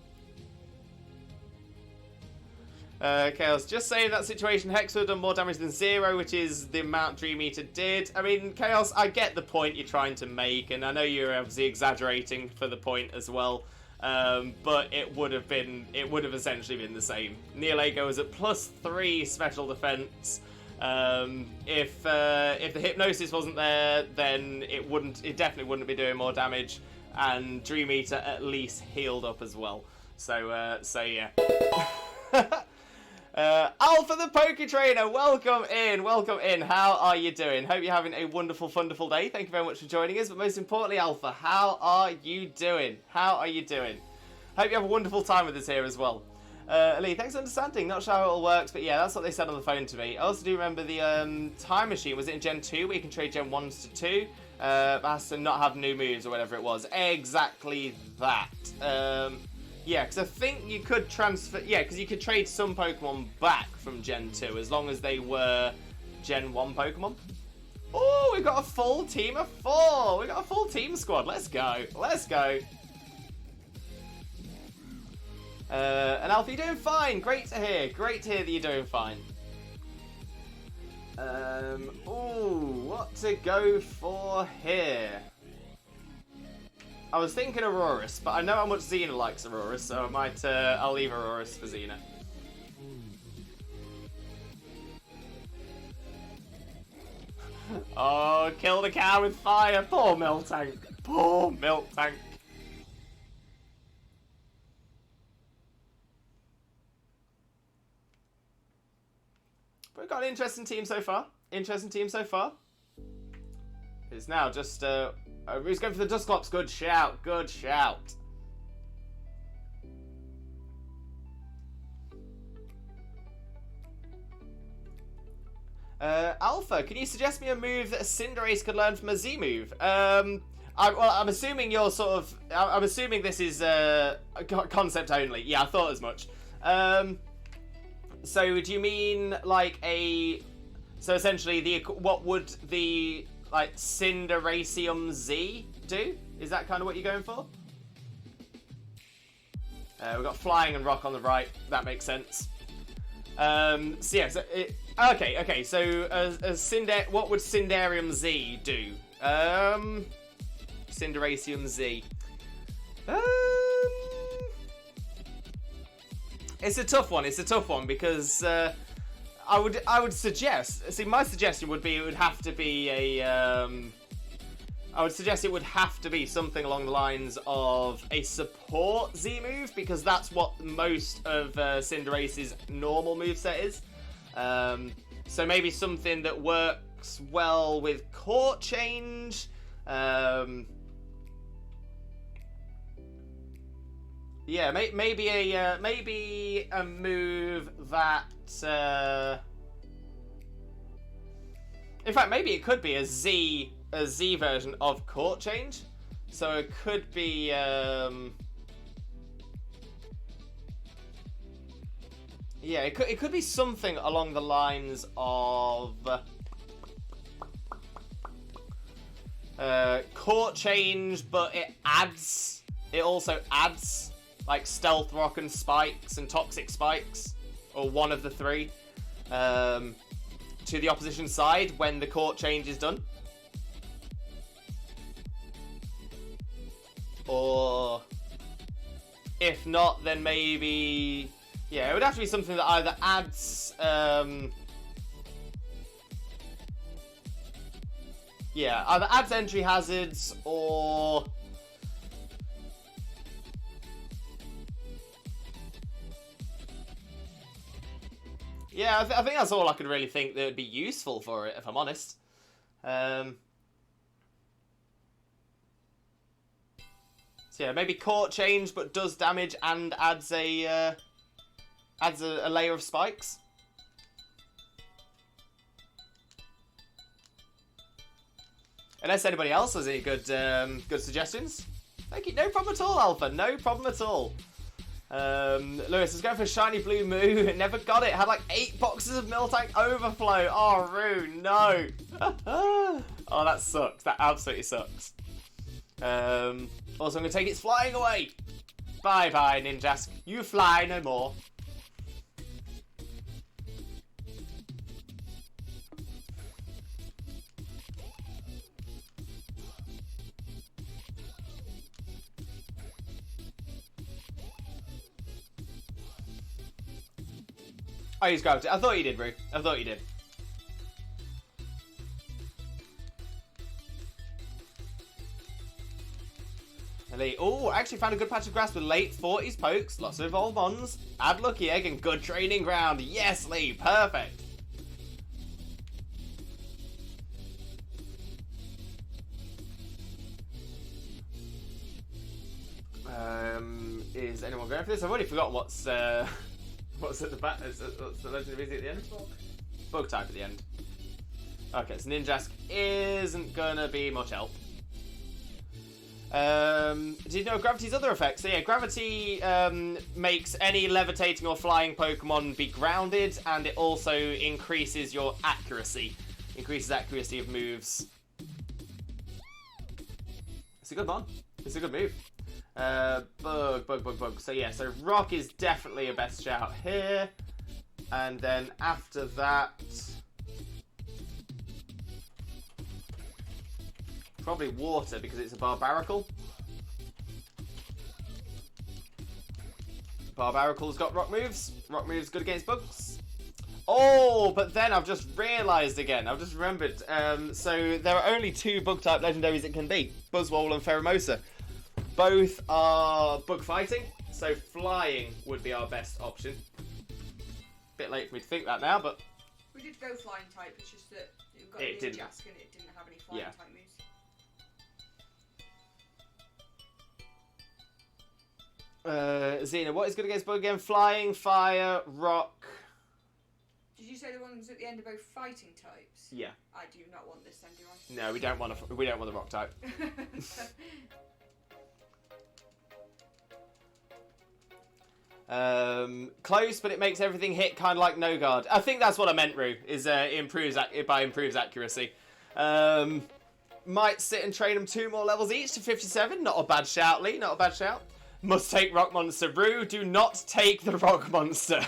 Chaos, just saying that situation, Hex would have done more damage than 0, which is the amount Dream Eater did. I mean, Chaos, I get the point you're trying to make, and I know you're obviously exaggerating for the point as well. But it would have essentially been the same. Neolego was at +3 special defense. If the Hypnosis wasn't there, then it definitely wouldn't be doing more damage, and Dream Eater at least healed up as well. So yeah. Alpha the Poke Trainer, welcome in. How are you doing? Hope you're having a wonderful day. Thank you very much for joining us, but most importantly, Alpha, how are you doing? Hope you have a wonderful time with us here as well. Lee, thanks for understanding. Not sure how it all works, but yeah, that's what they said on the phone to me. I also do remember the time machine. Was it in Gen 2 where you can trade Gen 1s to 2? But has to not have new moves or whatever it was. Exactly that. Yeah, because I think you could transfer... Yeah, because you could trade some Pokemon back from Gen 2 as long as they were Gen 1 Pokemon. Oh, we've got a full team of 4. We've got a full team squad. Let's go. And Alpha, you're doing fine. Great to hear that you're doing fine. What to go for here? I was thinking Aurorus, but I know how much Xena likes Aurorus, so I'll leave Aurorus for Xena. Oh, kill the cow with fire. Poor Miltank. But we've got an interesting team so far. It's now just, who's going for the Dusclops? Good shout. Alpha, can you suggest me a move that a Cinderace could learn from a Z move? I'm assuming you're I'm assuming this is concept only. Yeah, I thought as much. So do you mean like so essentially what would the Cinderacium Z do? Is that kind of what you're going for? We've got Flying and Rock on the right. That makes sense. So yeah, okay. So what would Cinderacium Z do? Cinderacium Z. It's a tough one because I would suggest. See, my suggestion would be it would have to be I would suggest it would have to be something along the lines of a support Z move, because that's what most of Cinderace's normal moveset is. So maybe something that works well with Court Change. Yeah, maybe a move that. In fact, maybe it could be a Z version of court change. So it could be. Yeah, it could be something along the lines of court change, but it also adds like stealth rock and spikes and toxic spikes, or one of the three, to the opposition side when the court change is done. Or if not, then maybe, yeah, it would have to be something that either adds either adds entry hazards, or yeah, I think that's all I could really think that would be useful for it, if I'm honest. So yeah, maybe court change, but does damage and adds a layer of spikes. Unless anybody else has any good suggestions. Thank you. No problem at all, Alpha. No problem at all. Lewis is going for shiny blue moo. Never got it. Had like 8 boxes of Miltank overflow. Oh, Rue, no. Oh, that sucks. That absolutely sucks. Also, I'm going to take its flying away. Bye-bye, Ninjask. You fly no more. Oh, he's grabbed it. I thought he did, Rue. I thought he did. Elite. Oh, actually found a good patch of grass with late 40s pokes, lots of evolved mons, add lucky egg, and good training ground. Yes, Lee, perfect. Is anyone going for this? I've already forgotten what's at the back. What's the legendary at the end? Bug type at the end. Okay, so Ninjask isn't gonna be much help. Do you know Gravity's other effects? So yeah, Gravity makes any levitating or flying Pokemon be grounded, and it also increases your accuracy. Increases accuracy of moves. It's a good one. It's a good move. Bug. So yeah, so Rock is definitely a best shout here. And then after that, probably Water, because it's a Barbaracle. Barbaracle's got Rock moves. Rock moves good against bugs. Oh, but then I've just realised again. I've just remembered. So there are only 2 Bug-type legendaries it can be. Buzzwole and Pheromosa. Both are bug fighting, so flying would be our best option. Bit late for me to think that now, but
we did go flying type. It's just that it got
it didn't.
Ninjask and it didn't have any flying type moves.
Xena, what is good against bug again? Flying, fire, rock.
Did you say the ones at the end are both fighting types?
Yeah.
I do not want this then, do I?
No, we don't want the rock type. Close, but it makes everything hit kind of like no guard. I think that's what I meant, Rue, is improves accuracy. Might sit and train them 2 more levels each to 57. Not a bad shout, Lee. Not a bad shout. Must take Rock Monster. Rue, do not take the Rock Monster.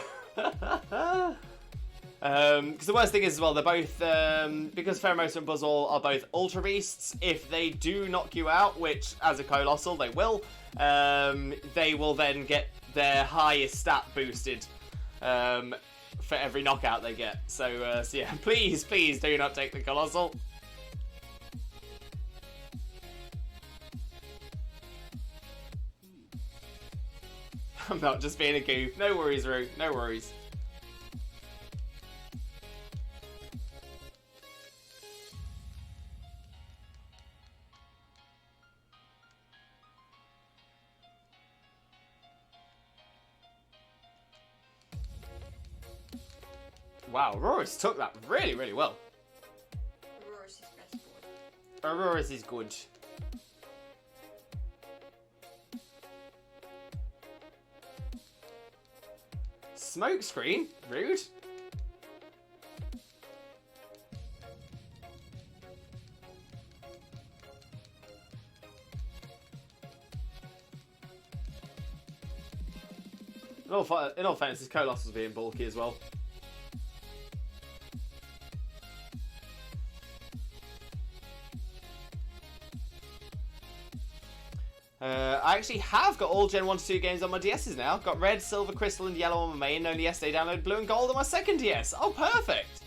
Because the worst thing is, as well, they're both, because Pheromosa and Buzzwole are both Ultra Beasts, if they do knock you out, which, as a Colossal, they will then get their highest stat boosted for every knockout they get. So yeah, please do not take the Colossal. I'm not just being a goof. No worries, Rue. No worries. Wow, Aurora's took that really, really well.
Aurora's his best boy.
Aurora's is good. Smoke screen? Rude. In all fairness, his Colos was being bulky as well. I actually have got all Gen 1 to 2 games on my DSs now. Got red, silver, crystal, and yellow on my main. Only yesterday downloaded blue and gold on my second DS. Oh, perfect!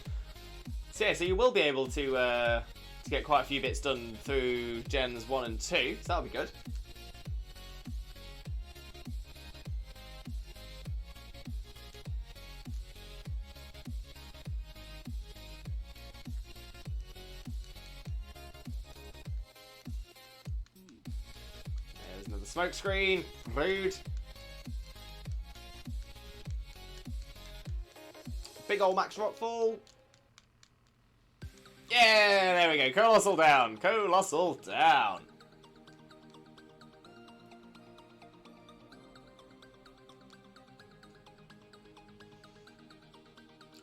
So yeah, so you will be able to get quite a few bits done through Gens 1 and 2. So that'll be good. Smoke screen, rude. Big old Max Rockfall. Yeah, there we go. Colossal down. Colossal down.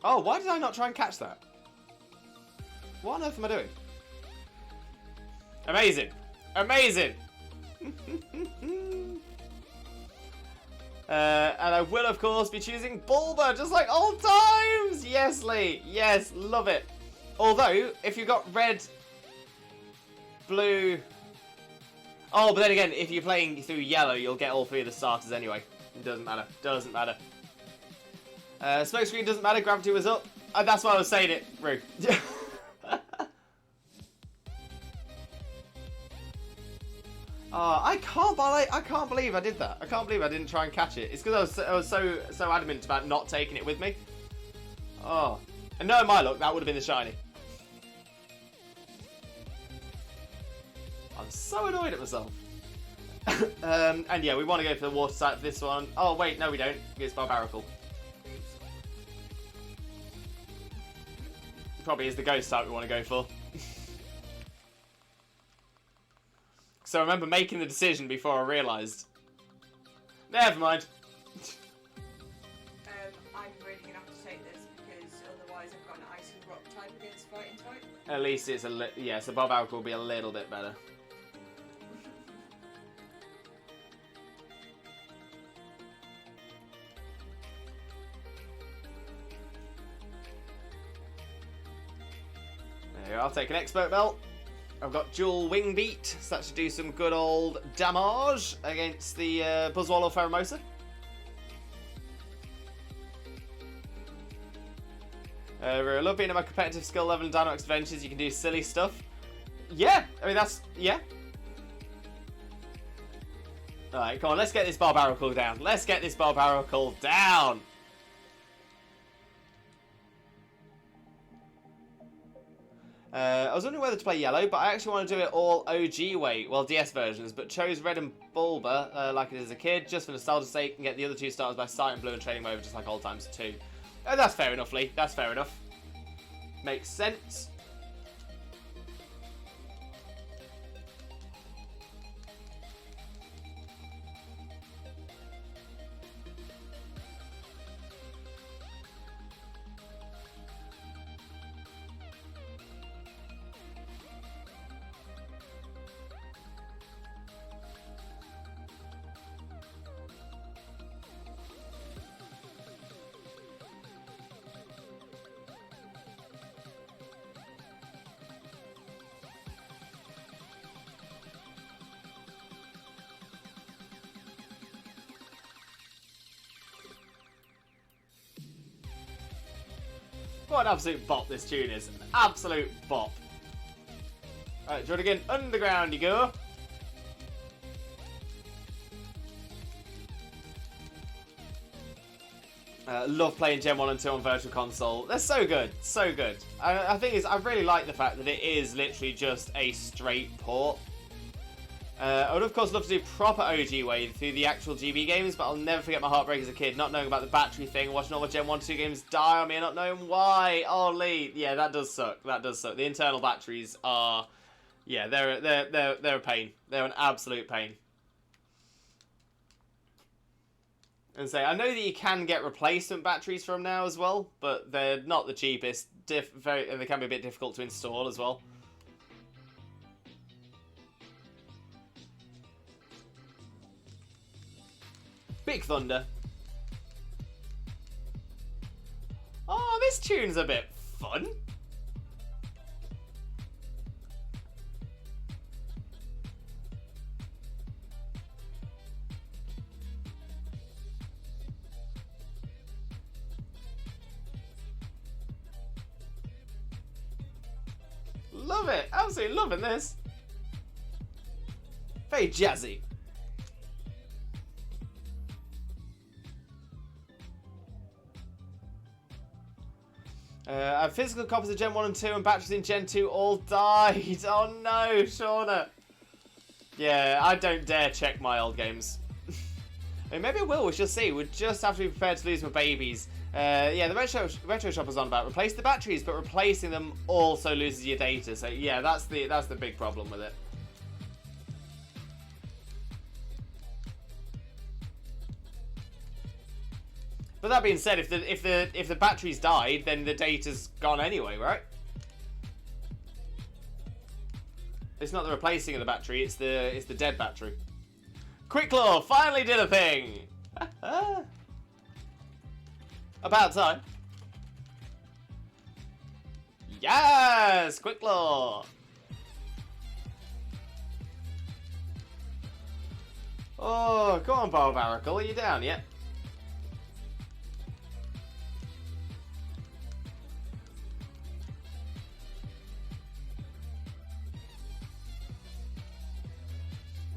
Oh, why did I not try and catch that? What on earth am I doing? Amazing. Amazing. And I will, of course, be choosing Bulba, just like old times! Yes, Lee. Yes, love it. Although, if you've got red, blue... Oh, but then again, if you're playing through yellow, you'll get all three of the starters anyway. It doesn't matter. Doesn't matter. Smoke screen doesn't matter. Gravity was up. That's why I was saying it. Rude. I can't believe I did that. I can't believe I didn't try and catch it. It's because I was so adamant about not taking it with me. Oh, and knowing my luck, that would have been the shiny. I'm so annoyed at myself. And yeah, we want to go for the water type for this one. Oh wait, no we don't. It's Barbaracle. Probably is the ghost type we want to go for. So I remember making the decision before I realised. Never mind.
I'm really going to have to take this because otherwise I've got an ice and rock type against fighting type.
At least it's yeah, so Barbaracle will be a little bit better. There you go, I'll take an expert belt. I've got dual wing beat, so that should do some good old damage against the Buzzwallow Pheromosa. I love being at my competitive skill level in Dynamax Adventures. You can do silly stuff. Yeah, I mean that's yeah. All right, come on, let's get this Barbaracle down. Let's get this Barbaracle down. I was wondering whether to play yellow, but I actually want to do it all OG way, well DS versions, but chose red and Bulba like it is as a kid, just for nostalgia's sake, and get the other two starters by starting blue and trading them over just like old times too. That's fair enough, Lee. That's fair enough. Makes sense. What an absolute bop this tune is. An absolute bop. Alright, do it again. Underground you go. Love playing Gen 1 and 2 on Virtual Console. They're so good. So good. I think I really like the fact that it is literally just a straight port. I would of course love to do proper OG way through the actual GB games, but I'll never forget my heartbreak as a kid, not knowing about the battery thing, watching all my Gen 1 2 games die on me and not knowing why. Oh, Lee. Yeah, that does suck. That does suck. The internal batteries are... Yeah, they're a pain. They're an absolute pain. And say, I know that you can get replacement batteries from now as well, but they're not the cheapest. And they can be a bit difficult to install as well. Big Thunder. Oh, this tune's a bit fun. Love it. Absolutely loving this. Very jazzy. I have physical copies of Gen 1 and 2 and batteries in Gen 2 all died. Oh no, Shauna. Yeah, I don't dare check my old games. I mean, maybe I will, we shall see. We just have to be prepared to lose my babies. Yeah, the retro shop was on about replace the batteries, but replacing them also loses your data. So yeah, that's the big problem with it. But that being said, if the batteries died, then the data's gone anyway, right? It's not the replacing of the battery; it's the dead battery. Quick Claw finally did a thing. About time. Yes, Quick Claw. Oh, go on, Barbaracle. Are you down yet?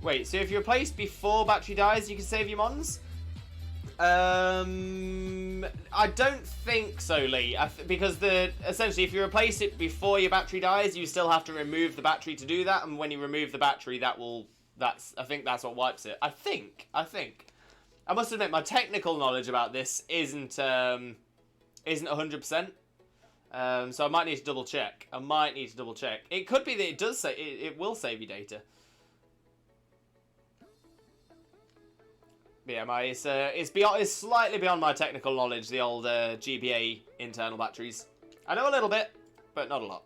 Wait, so if you replace before battery dies, you can save your mons? I don't think so, Lee. Because essentially, if you replace it before your battery dies, you still have to remove the battery to do that. And when you remove the battery, I think that's what wipes it. I think. I must admit, my technical knowledge about this isn't 100%. So I might need to double check. It could be that it does say it will save you data. Yeah, it's slightly beyond my technical knowledge, the old GBA internal batteries. I know a little bit, but not a lot.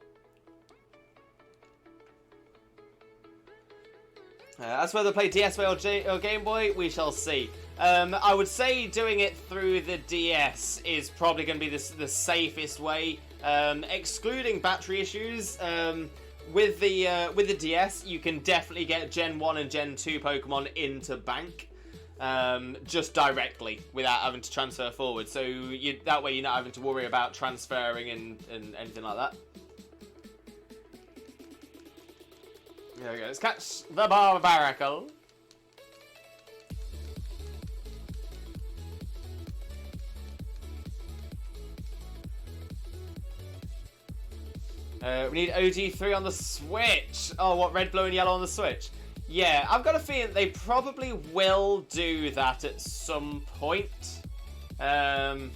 As for whether to play DS or Game Boy, we shall see. I would say doing it through the DS is probably going to be the safest way, excluding battery issues. With the DS, you can definitely get Gen 1 and Gen 2 Pokemon into Bank. Just directly without having to transfer forward, so that way you're not having to worry about transferring and anything like that. There we go, let's catch the Barbaracle. We need OG3 on the Switch. Oh, what, red, blue and yellow on the Switch? Yeah, I've got a feeling they probably will do that at some point. The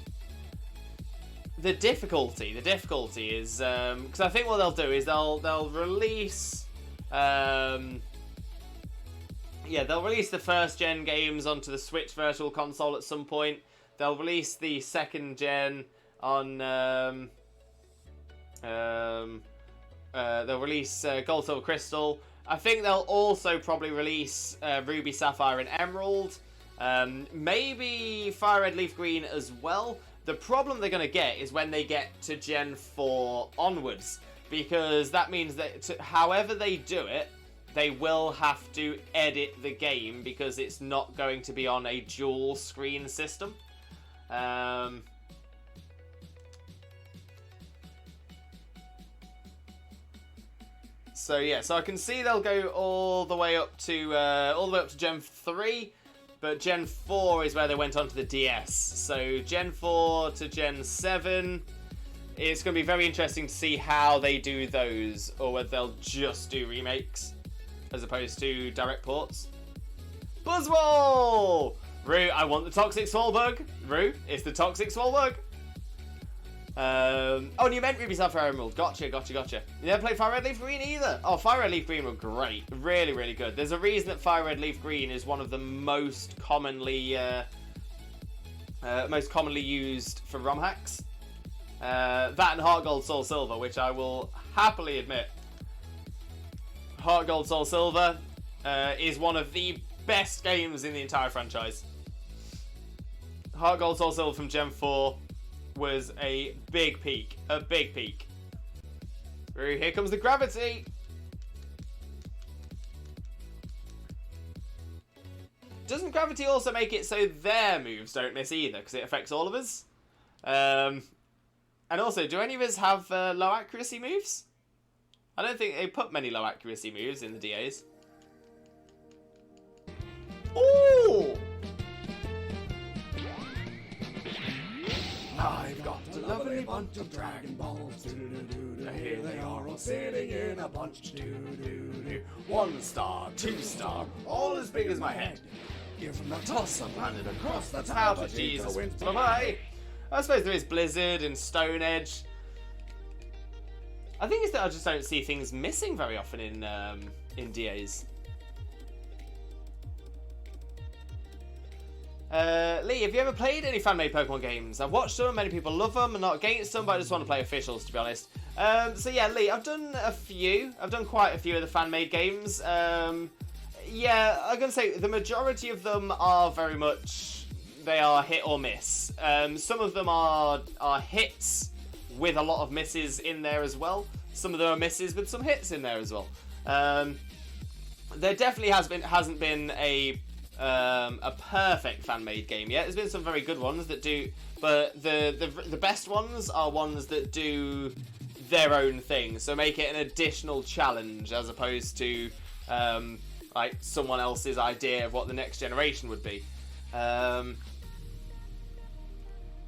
difficulty is because I think what they'll do is they'll release they'll release the first gen games onto the Switch Virtual Console at some point. They'll release the second gen on they'll release Gold, Silver, Crystal. I think they'll also probably release Ruby, Sapphire, and Emerald. Maybe Fire Red, Leaf Green as well. The problem they're going to get is when they get to Gen 4 onwards. Because that means that however they do it, they will have to edit the game because it's not going to be on a dual screen system. So yeah, so I can see they'll go all the way up to Gen 3, but Gen 4 is where they went on to the DS. So Gen 4 to Gen 7, it's going to be very interesting to see how they do those, or whether they'll just do remakes. as opposed to direct ports. Buzzwole! Rue, I want the Toxic Swole Bug. Rue, it's the Toxic Swole Bug. Oh, and you meant Ruby Sapphire Emerald. Gotcha. You never played Fire Red Leaf Green either? Oh, Fire Red Leaf Green were great. Really, really good. There's a reason that Fire Red Leaf Green is one of the most commonly used for ROM hacks. That and Heart Gold Soul Silver, which I will happily admit. Heart Gold Soul Silver is one of the best games in the entire franchise. Heart Gold Soul Silver from Gen 4 was a big peak. Here comes the gravity. Doesn't gravity also make it so their moves don't miss either, because it affects all of us? And also, do any of us have low accuracy moves? I don't think they put many low accuracy moves in the DAs. Ooh!
I've got a lovely bunch of Dragon Balls. Here they are all sitting in a bunch.
1 star, 2 star, all as big as my head.
Give them a
Toss them landed across the
tower,
tower. Jesus,
wins.
bye-bye. I suppose there is Blizzard and Stone Edge. I think it's that I just don't see things missing very often in DAs. Lee, have you ever played any fan-made Pokemon games? I've watched them, many people love them, I'm not against them, but I just want to play officials, to be honest. So yeah, Lee, I've done a few. I've done quite a few of the fan-made games. Yeah, I'm going to say the majority of them are very much, they are hit or miss. Some of them are hits with a lot of misses in there as well. Some of them are misses with some hits in there as well. There definitely hasn't been a perfect fan-made game yet. There's been some very good ones that do, but the best ones are ones that do their own thing. So make it an additional challenge as opposed to like someone else's idea of what the next generation would be.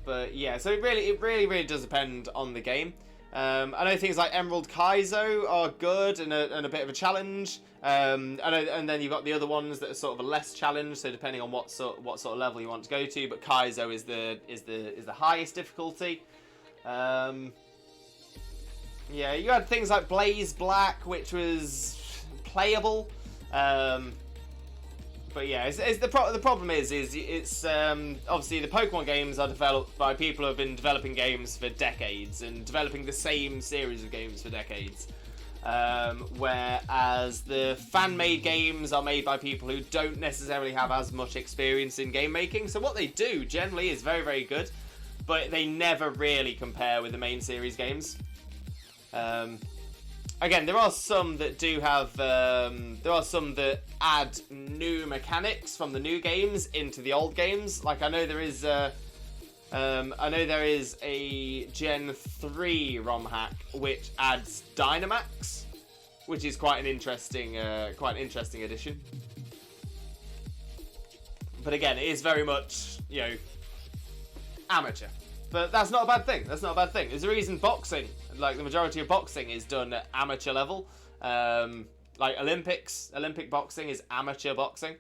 But yeah, so it really does depend on the game. I know things like Emerald Kaizo are good and a bit of a challenge. And then you've got the other ones that are sort of a less challenge. So depending on what sort of level you want to go to, but Kaizo is the highest difficulty. Yeah, you had things like Blaze Black, which was playable. But yeah, the problem is it's obviously the Pokemon games are developed by people who have been developing games for decades and developing the same series of games for decades. Whereas the fan-made games are made by people who don't necessarily have as much experience in game making. So what they do generally is very, very good, but they never really compare with the main series games. Again, there are some that do have. There are some that add new mechanics from the new games into the old games. Like I know there is. A Gen 3 ROM hack which adds Dynamax, which is quite an interesting addition. But again, it is very much, amateur. But that's not a bad thing. There's a reason boxing, like the majority of boxing, is done at amateur level. Like Olympic boxing is amateur boxing.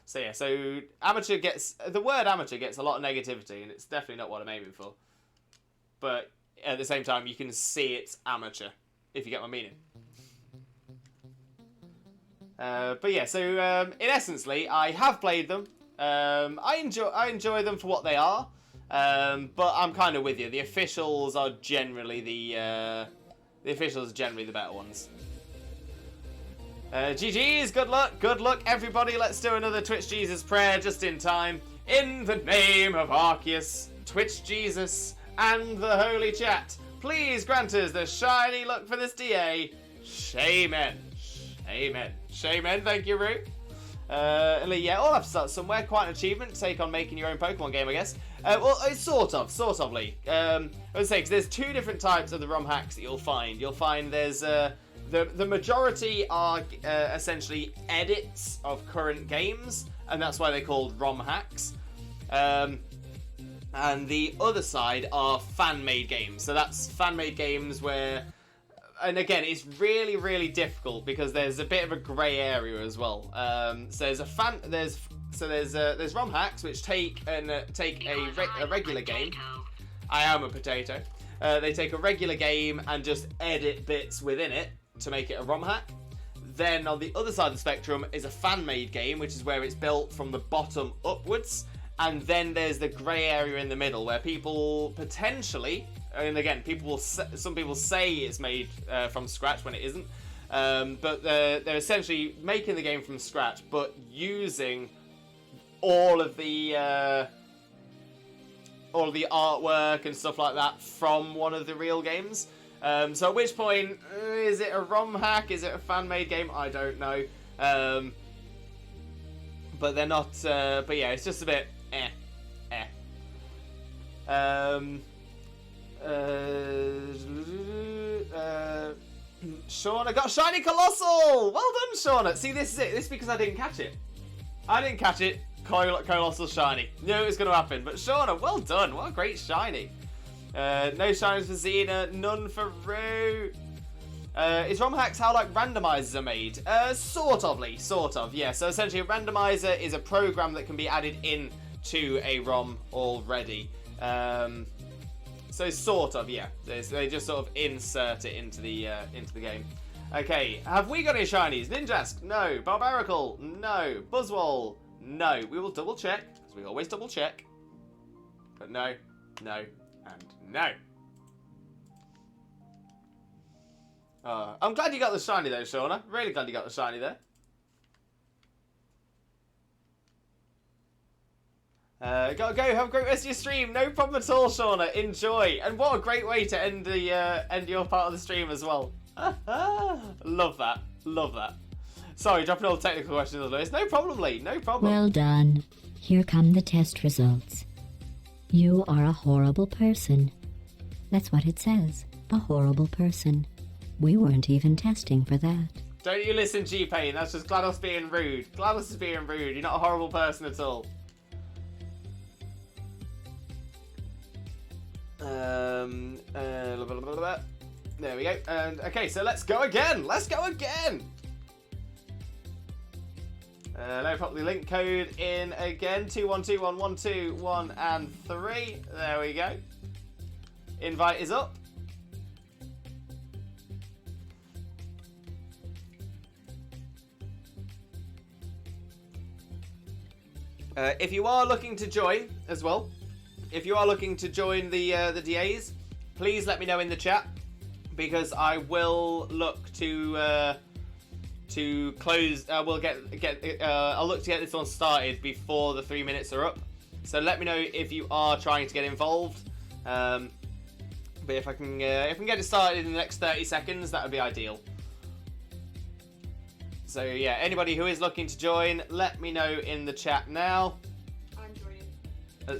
So yeah, so the word amateur gets a lot of negativity, and it's definitely not what I'm aiming for. But at the same time, you can see it's amateur, if you get my meaning. But yeah, so in essence, Lee, I have played them. I enjoy them for what they are. But I'm kind of with you. The officials are generally the better ones. GG's, good luck everybody. Let's do another Twitch Jesus prayer just in time. In the name of Arceus, Twitch Jesus, and the Holy Chat, please grant us the shiny luck for this DA. Shaman. Thank you, Rue. Yeah, all have to start somewhere. Quite an achievement to take on making your own Pokemon game, I guess. Well, it's sort of, Lee. I would say, because there's two different types of the ROM hacks that you'll find. You'll find there's the majority are essentially edits of current games, and that's why they're called ROM hacks. And the other side are fan-made games. So that's fan-made games where and again, it's really, really difficult because there's a bit of a grey area as well. So there's ROM hacks which take a regular game. I am a potato. They take a regular game and just edit bits within it to make it a ROM hack. Then on the other side of the spectrum is a fan-made game, which is where it's built from the bottom upwards. And then there's the grey area in the middle where people potentially, and again, some people say it's made from scratch when it isn't. But they're essentially making the game from scratch, but using all of the artwork and stuff like that from one of the real games. So at which point, is it a ROM hack? Is it a fan-made game? I don't know. But they're not... but yeah, it's just a bit... Shauna got Shiny Colossal! Well done, Shauna! See, this is it. This is because I didn't catch it. I didn't catch it. Colossal Shiny. Knew it was going to happen. But Shauna, well done. What a great Shiny. No shinies for Xena, none for Rue. Is ROM hacks how like randomizers are made? Sort of, yeah. So essentially a randomizer is a program that can be added in to a ROM already. So sort of, yeah. They just sort of insert it into the game. Okay, have we got any shinies? Ninjask? No. Barbarical? No. Buzzwole? No. We will double check, because we always double check. But no, no, and no. I'm glad you got the shiny though, Shauna. Really glad you got the shiny there. Gotta go. Have a great rest of your stream. No problem at all, Shauna. Enjoy. And what a great way to end your part of the stream as well. Love that. Love that. Sorry, dropping all the technical questions, Lewis. No problem, Lee. No problem.
Well done. Here come the test results. You are a horrible person. That's what it says. A horrible person. We weren't even testing for that.
Don't you listen, G-Pain. That's just GLaDOS being rude. GLaDOS is being rude. You're not a horrible person at all. There we go. And okay, so let's go again. Let's go again. Let me pop the link code in again. 2121121 and 3. There we go. Invite is up. If you are looking to join as well, if you are looking to join the DAs, please let me know in the chat, because I will look to close. I'll look to get this one started before the 3 minutes are up. So let me know if you are trying to get involved. But if I can get it started in the next 30 seconds, that would be ideal. So yeah, anybody who is looking to join, let me know in the chat now.
I'm joining.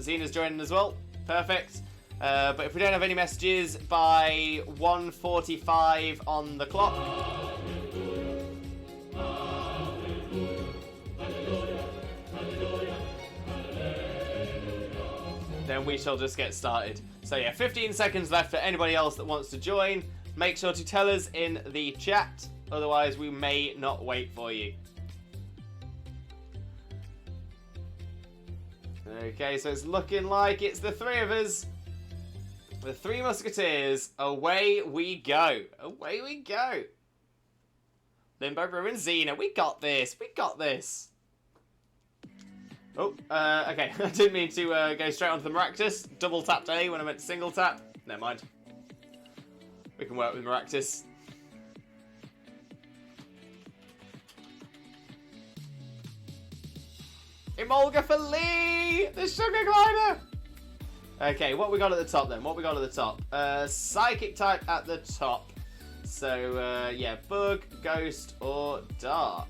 Xena's joining as well. Perfect. But if we don't have any messages by 1:45 on the clock, then we shall just get started. So yeah, 15 seconds left for anybody else that wants to join. Make sure to tell us in the chat. Otherwise, we may not wait for you. Okay, so it's looking like it's the three of us. The Three Musketeers. Away we go. Away we go. Limbo, Brew, and Xena. We got this. We got this. Oh, okay. I didn't mean to go straight onto the Maractus. Double tapped A when I meant single tap. Never mind. We can work with Maractus. Emolga for Lee! The Sugar Glider! Okay, what we got at the top then? What we got at the top? Psychic type at the top. So, yeah, Bug, Ghost, or Dark.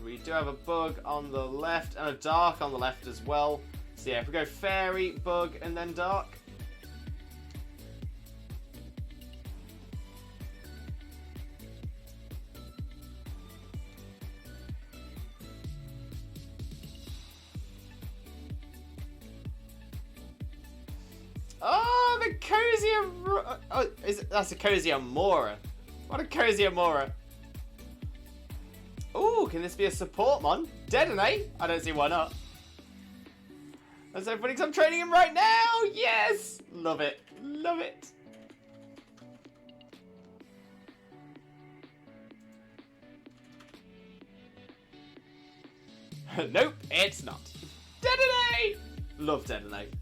We do have a Bug on the left and a Dark on the left as well. So, yeah, if we go Fairy, Bug, and then Dark. Oh, the Cozy... Oh, that's a Cozy Amora. What a cozy Amora. Ooh, can this be a support mon? Detonate? I don't see why not. That's so funny because I'm training him right now. Yes! Love it. Love it. Nope, it's not. Detonate! Love Detonate.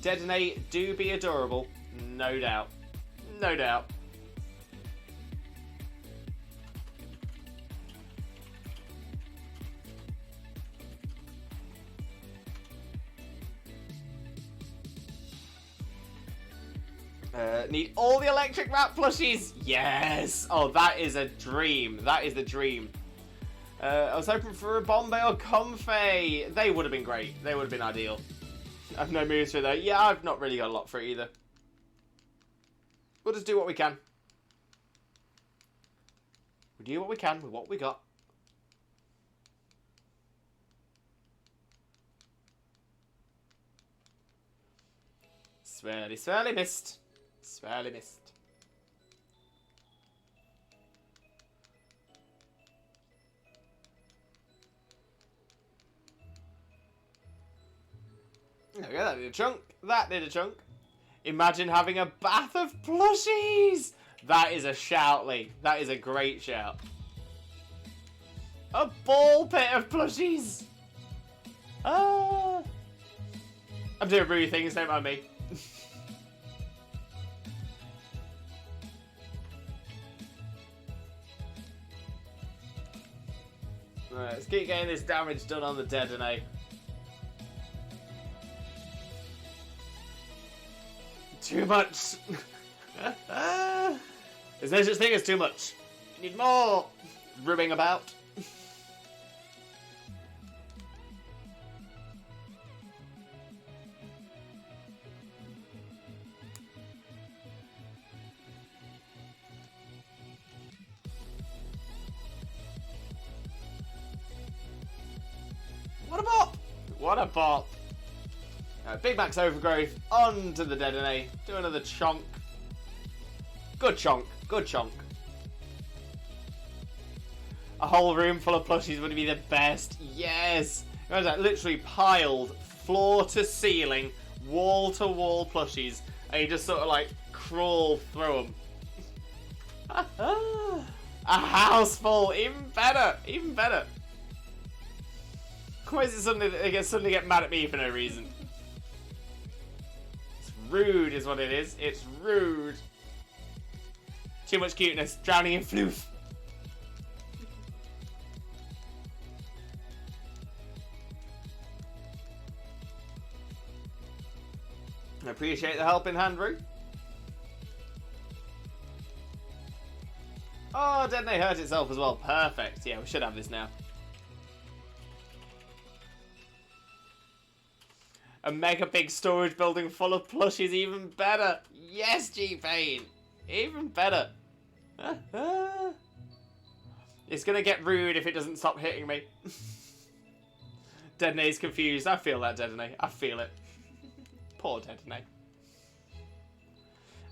Detonate do be adorable, no doubt. No doubt. Need all the electric rat plushies. Yes. Oh, that is a dream. That is the dream. I was hoping for a Bombay or Comfey. They would have been great. They would have been ideal. I've no moves for that. Yeah, I've not really got a lot for it either. We'll just do what we can. We do what we can with what we got. Swirly, swirly mist. Swirly mist. There we go, that did a chunk. That did a chunk. Imagine having a bath of plushies. That is a shout, Lee. That is a great shout. A ball pit of plushies. I'm doing rude things, don't mind me. Right, let's keep getting this damage done on the Detonate. Too much. There's no such thing as too much. You need more. Rubbing about. What a bop! What a bop! Big Max Overgrowth onto the Detonate. Do another chonk. Good chonk. Good chonk. A whole room full of plushies would be the best. Yes! Imagine that, literally piled floor to ceiling, wall to wall plushies, and you just sort of like crawl through them. A house full! Even better! Even better! Why is it suddenly that they suddenly get mad at me for no reason? It's rude is what it is. It's rude. Too much cuteness. Drowning in floof. I appreciate the helping hand, Roo. Oh, Detonate hurt itself as well. Perfect. Yeah, we should have this now. A mega big storage building full of plushies, even better. Yes, G-Pain. Even better. It's gonna get rude if it doesn't stop hitting me. Detonate's confused. I feel that, Detonate. I feel it. Poor Detonate.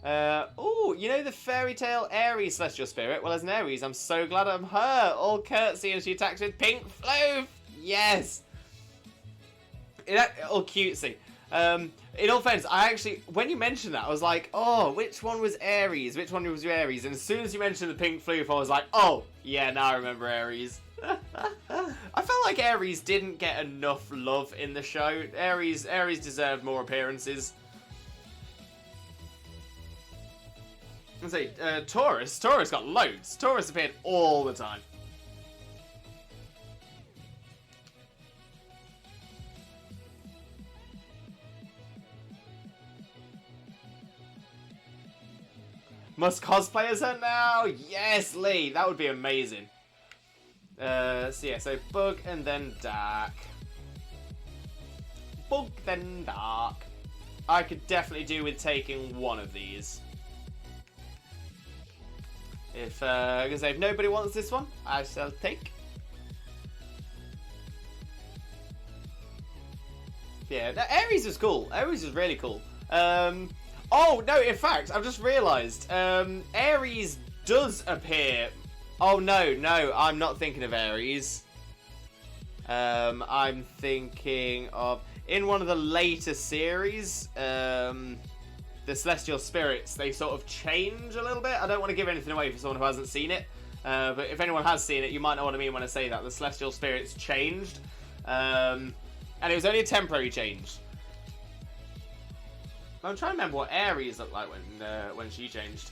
Oh, you know the fairy tale Aries celestial spirit? Well, as an Aries, I'm so glad I'm her. All curtsy and she attacks with pink floof. Yes. All cutesy. In all fairness, I actually, when you mentioned that, I was like, oh, which one was Aries? Which one was Aries? And as soon as you mentioned the pink floof, I was like, oh, yeah, now I remember Aries. I felt like Aries didn't get enough love in the show. Aries deserved more appearances. Let's see, Taurus got loads. Taurus appeared all the time. Must cosplayers her now? Yes, Lee. That would be amazing. So yeah, so Bug and then Dark. Bug, then Dark. I could definitely do with taking one of these. If, I'm gonna say, if nobody wants this one, I shall take Yeah, no, Aries was cool. Aries was really cool. Oh, no, in fact, I've just realised. Aries does appear... Oh, no, I'm not thinking of Aries. I'm thinking of... In one of the later series, the Celestial Spirits, they sort of change a little bit. I don't want to give anything away for someone who hasn't seen it. But if anyone has seen it, you might know what I mean when I say that. The Celestial Spirits changed. And it was only a temporary change. I'm trying to remember what Aries looked like when she changed.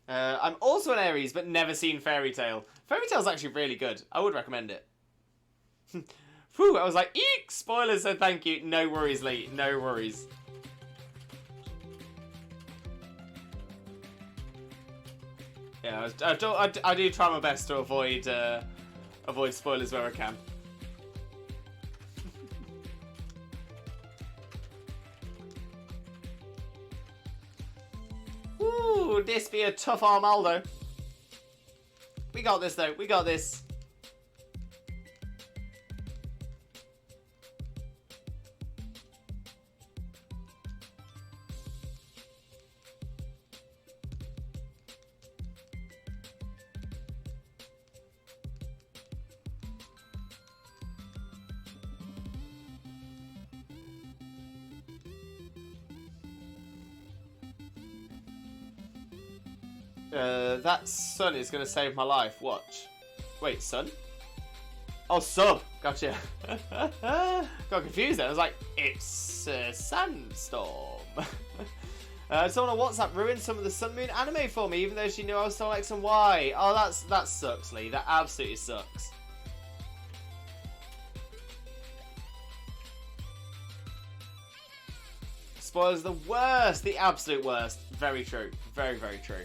I'm also an Aries, but never seen Fairy Tail. Fairy Tail's actually really good. I would recommend it. Whew, I was like, eek! Spoilers said thank you. No worries, Lee. No worries. Yeah, I do try my best to avoid spoilers where I can. Ooh, this be a tough Armaldo. We got this though. We got this. That sun is going to save my life. Watch. Wait, sun? Oh, sub. Gotcha. Got confused then. I was like, it's a sandstorm. Someone on WhatsApp ruined some of the Sun Moon anime for me, even though she knew I was still X and Y. Oh, that sucks, Lee. That absolutely sucks. Spoilers the worst. The absolute worst. Very true. Very, very true.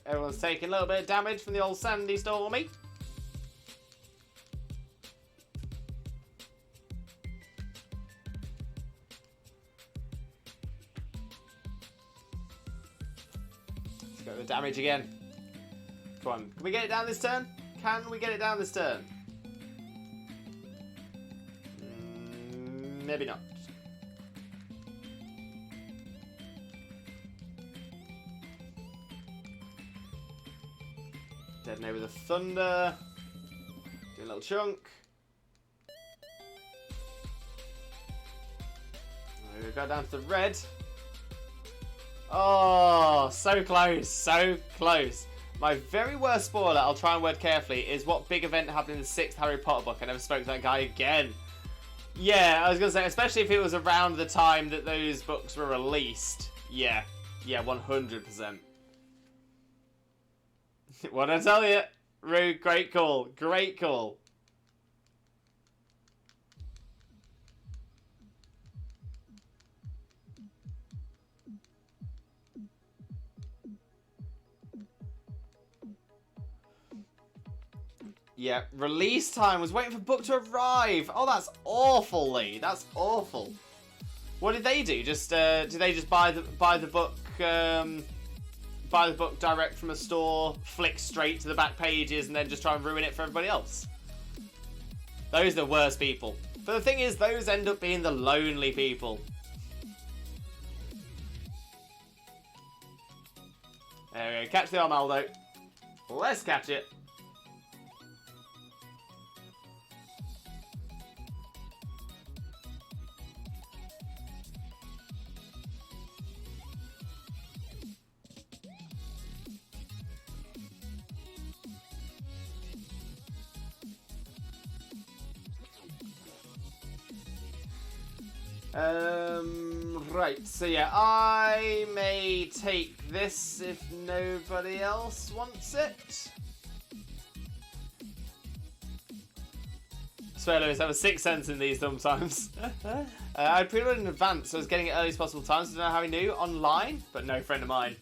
Everyone's taking a little bit of damage from the old Sandy Stormy. Let's go with the damage again. Come on, can we get it down this turn? Can we get it down this turn? Maybe not. Detonate with a thunder. Do a little chunk. We go down to the red. Oh, so close, so close. My very worst spoiler, I'll try and word carefully, is what big event happened in the 6th Harry Potter book. I never spoke to that guy again. Yeah, I was going to say, especially if it was around the time that those books were released. Yeah, 100%. What'd I tell you? Rue, great call. Great call. Yeah, release time. Was waiting for book to arrive. Oh, that's awful, Lee. That's awful. What did they do? Just did they just buy the book? Buy the book direct from a store, flick straight to the back pages, and then just try and ruin it for everybody else. Those are the worst people. But the thing is, those end up being the lonely people. There we go. Catch the Armaldo. Let's catch it. Right, so yeah, I may take this if nobody else wants it. Spoilers have a sixth sense in these sometimes. I pre-ordered in advance, so I was getting it earliest possible times. I don't know how he knew. Online, but no friend of mine.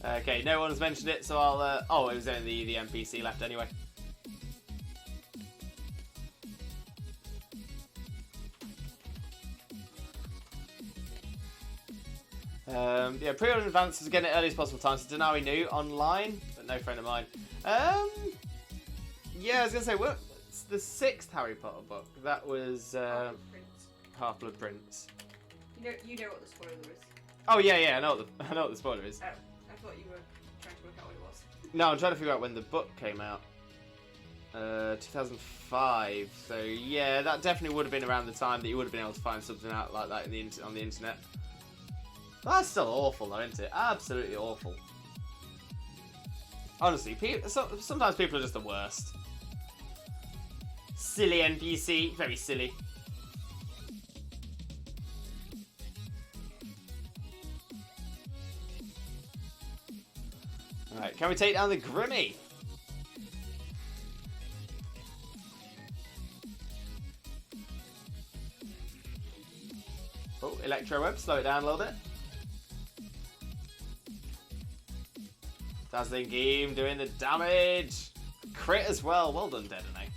Okay, no one's mentioned it, so I'll... oh, it was only the NPC left anyway. Yeah, pre-order in advance, was getting it earliest possible time, so don't know how he knew. Online, but no friend of mine. Yeah, I was going to say, what's the 6th Harry Potter book? That was Half-Blood Prince.
You know what the spoiler is.
Oh, yeah, I know what the spoiler is.
Oh, I thought you were trying to work out what it was.
No, I'm trying to figure out when the book came out. 2005. So yeah, that definitely would have been around the time that you would have been able to find something out like that on the internet. That's still awful, though, isn't it? Absolutely awful. Honestly, sometimes people are just the worst. Silly NPC, very silly. Alright, can we take down the Grimmy? Oh, Electro Web, slow it down a little bit. Dazzling Game doing the damage. Crit as well. Well done, Detonate.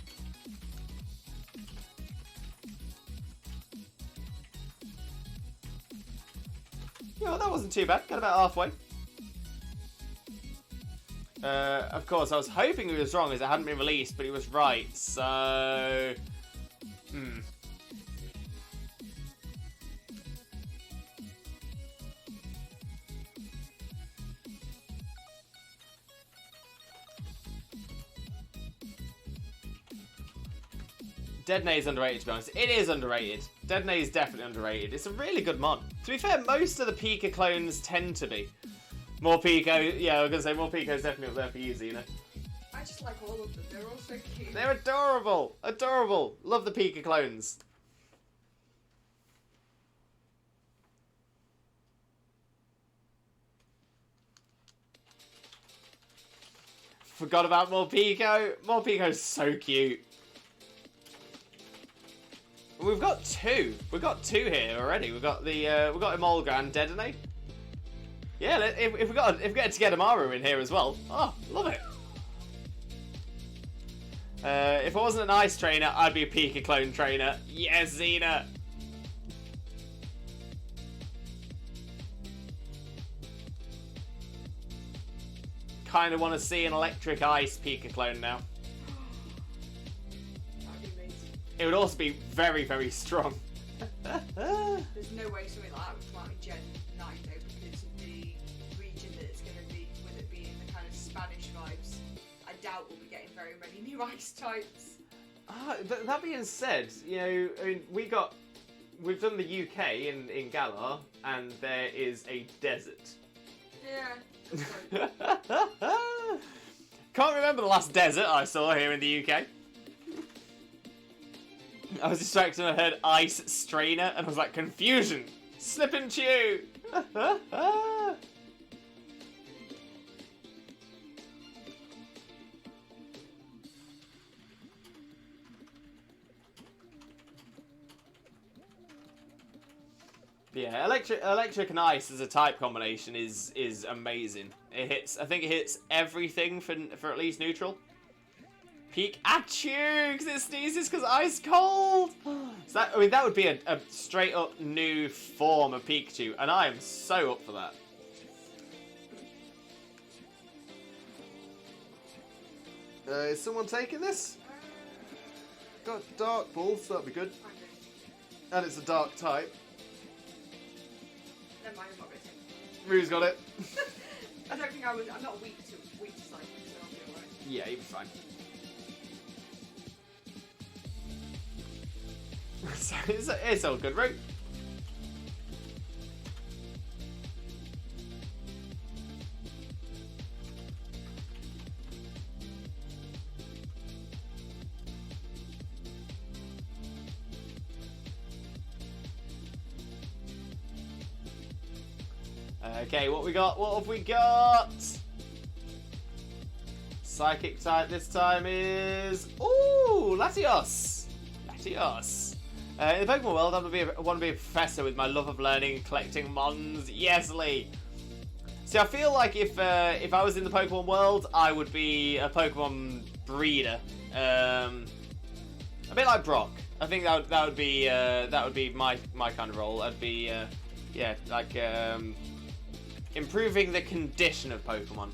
You know, that wasn't too bad. Got about halfway. Of course, I was hoping he was wrong as it hadn't been released, but he was right. So... Detonate is underrated, to be honest. It is underrated. Detonate is definitely underrated. It's a really good mod. To be fair, most of the Pika clones tend to be. More Pico, yeah, I was going to say more Pico's definitely up there for you, Xena.
I just like all of them. They're all so cute.
They're adorable. Adorable. Love the Pika clones. Forgot about Morpeko. Morpeko's so cute. We've got two. We've got two here already. We've got the we've got Emolga and Detonate. Yeah, if we get to get Amaru in here as well. Oh, love it. If I wasn't an ice trainer, I'd be a Pika clone trainer. Yes, Xena. Kind of want to see an electric ice Pika clone now.
That'd be amazing.
It would also be very, very strong.
There's no way something like that would come out in Gen 9 though, because of the region that it's going to be, with it being the kind of Spanish vibes. I doubt we'll be getting very many new ice types.
That being said, you know, I mean, we've done the UK in Galar, and there is a desert.
Yeah.
Can't remember the last desert I saw here in the UK. I was distracted and I heard ice strainer and I was like, confusion! Slip and chew! Yeah, electric and ice as a type combination is amazing. It hits. I think it hits everything for at least neutral. Pikachu, because it sneezes because ice cold. So that would be a straight up new form of Pikachu, and I am so up for that. Is someone taking this? Got dark balls, that'd be good. And it's a dark type.
Never mind, I'm not going to take it.
Rue's got it.
I don't think I'm not weak to psychic, so I'll be alright.
Yeah, you'll be fine. So it's all good, Rue. Okay, what we got? What have we got? Psychic type this time is... Ooh, Latios. Latios. In the Pokemon world, I want to be a professor with my love of learning and collecting mons. Yes, Lee. See, I feel like if I was in the Pokemon world, I would be a Pokemon breeder. A bit like Brock. I think that would be my kind of role. I'd be yeah, like improving the condition of Pokemon.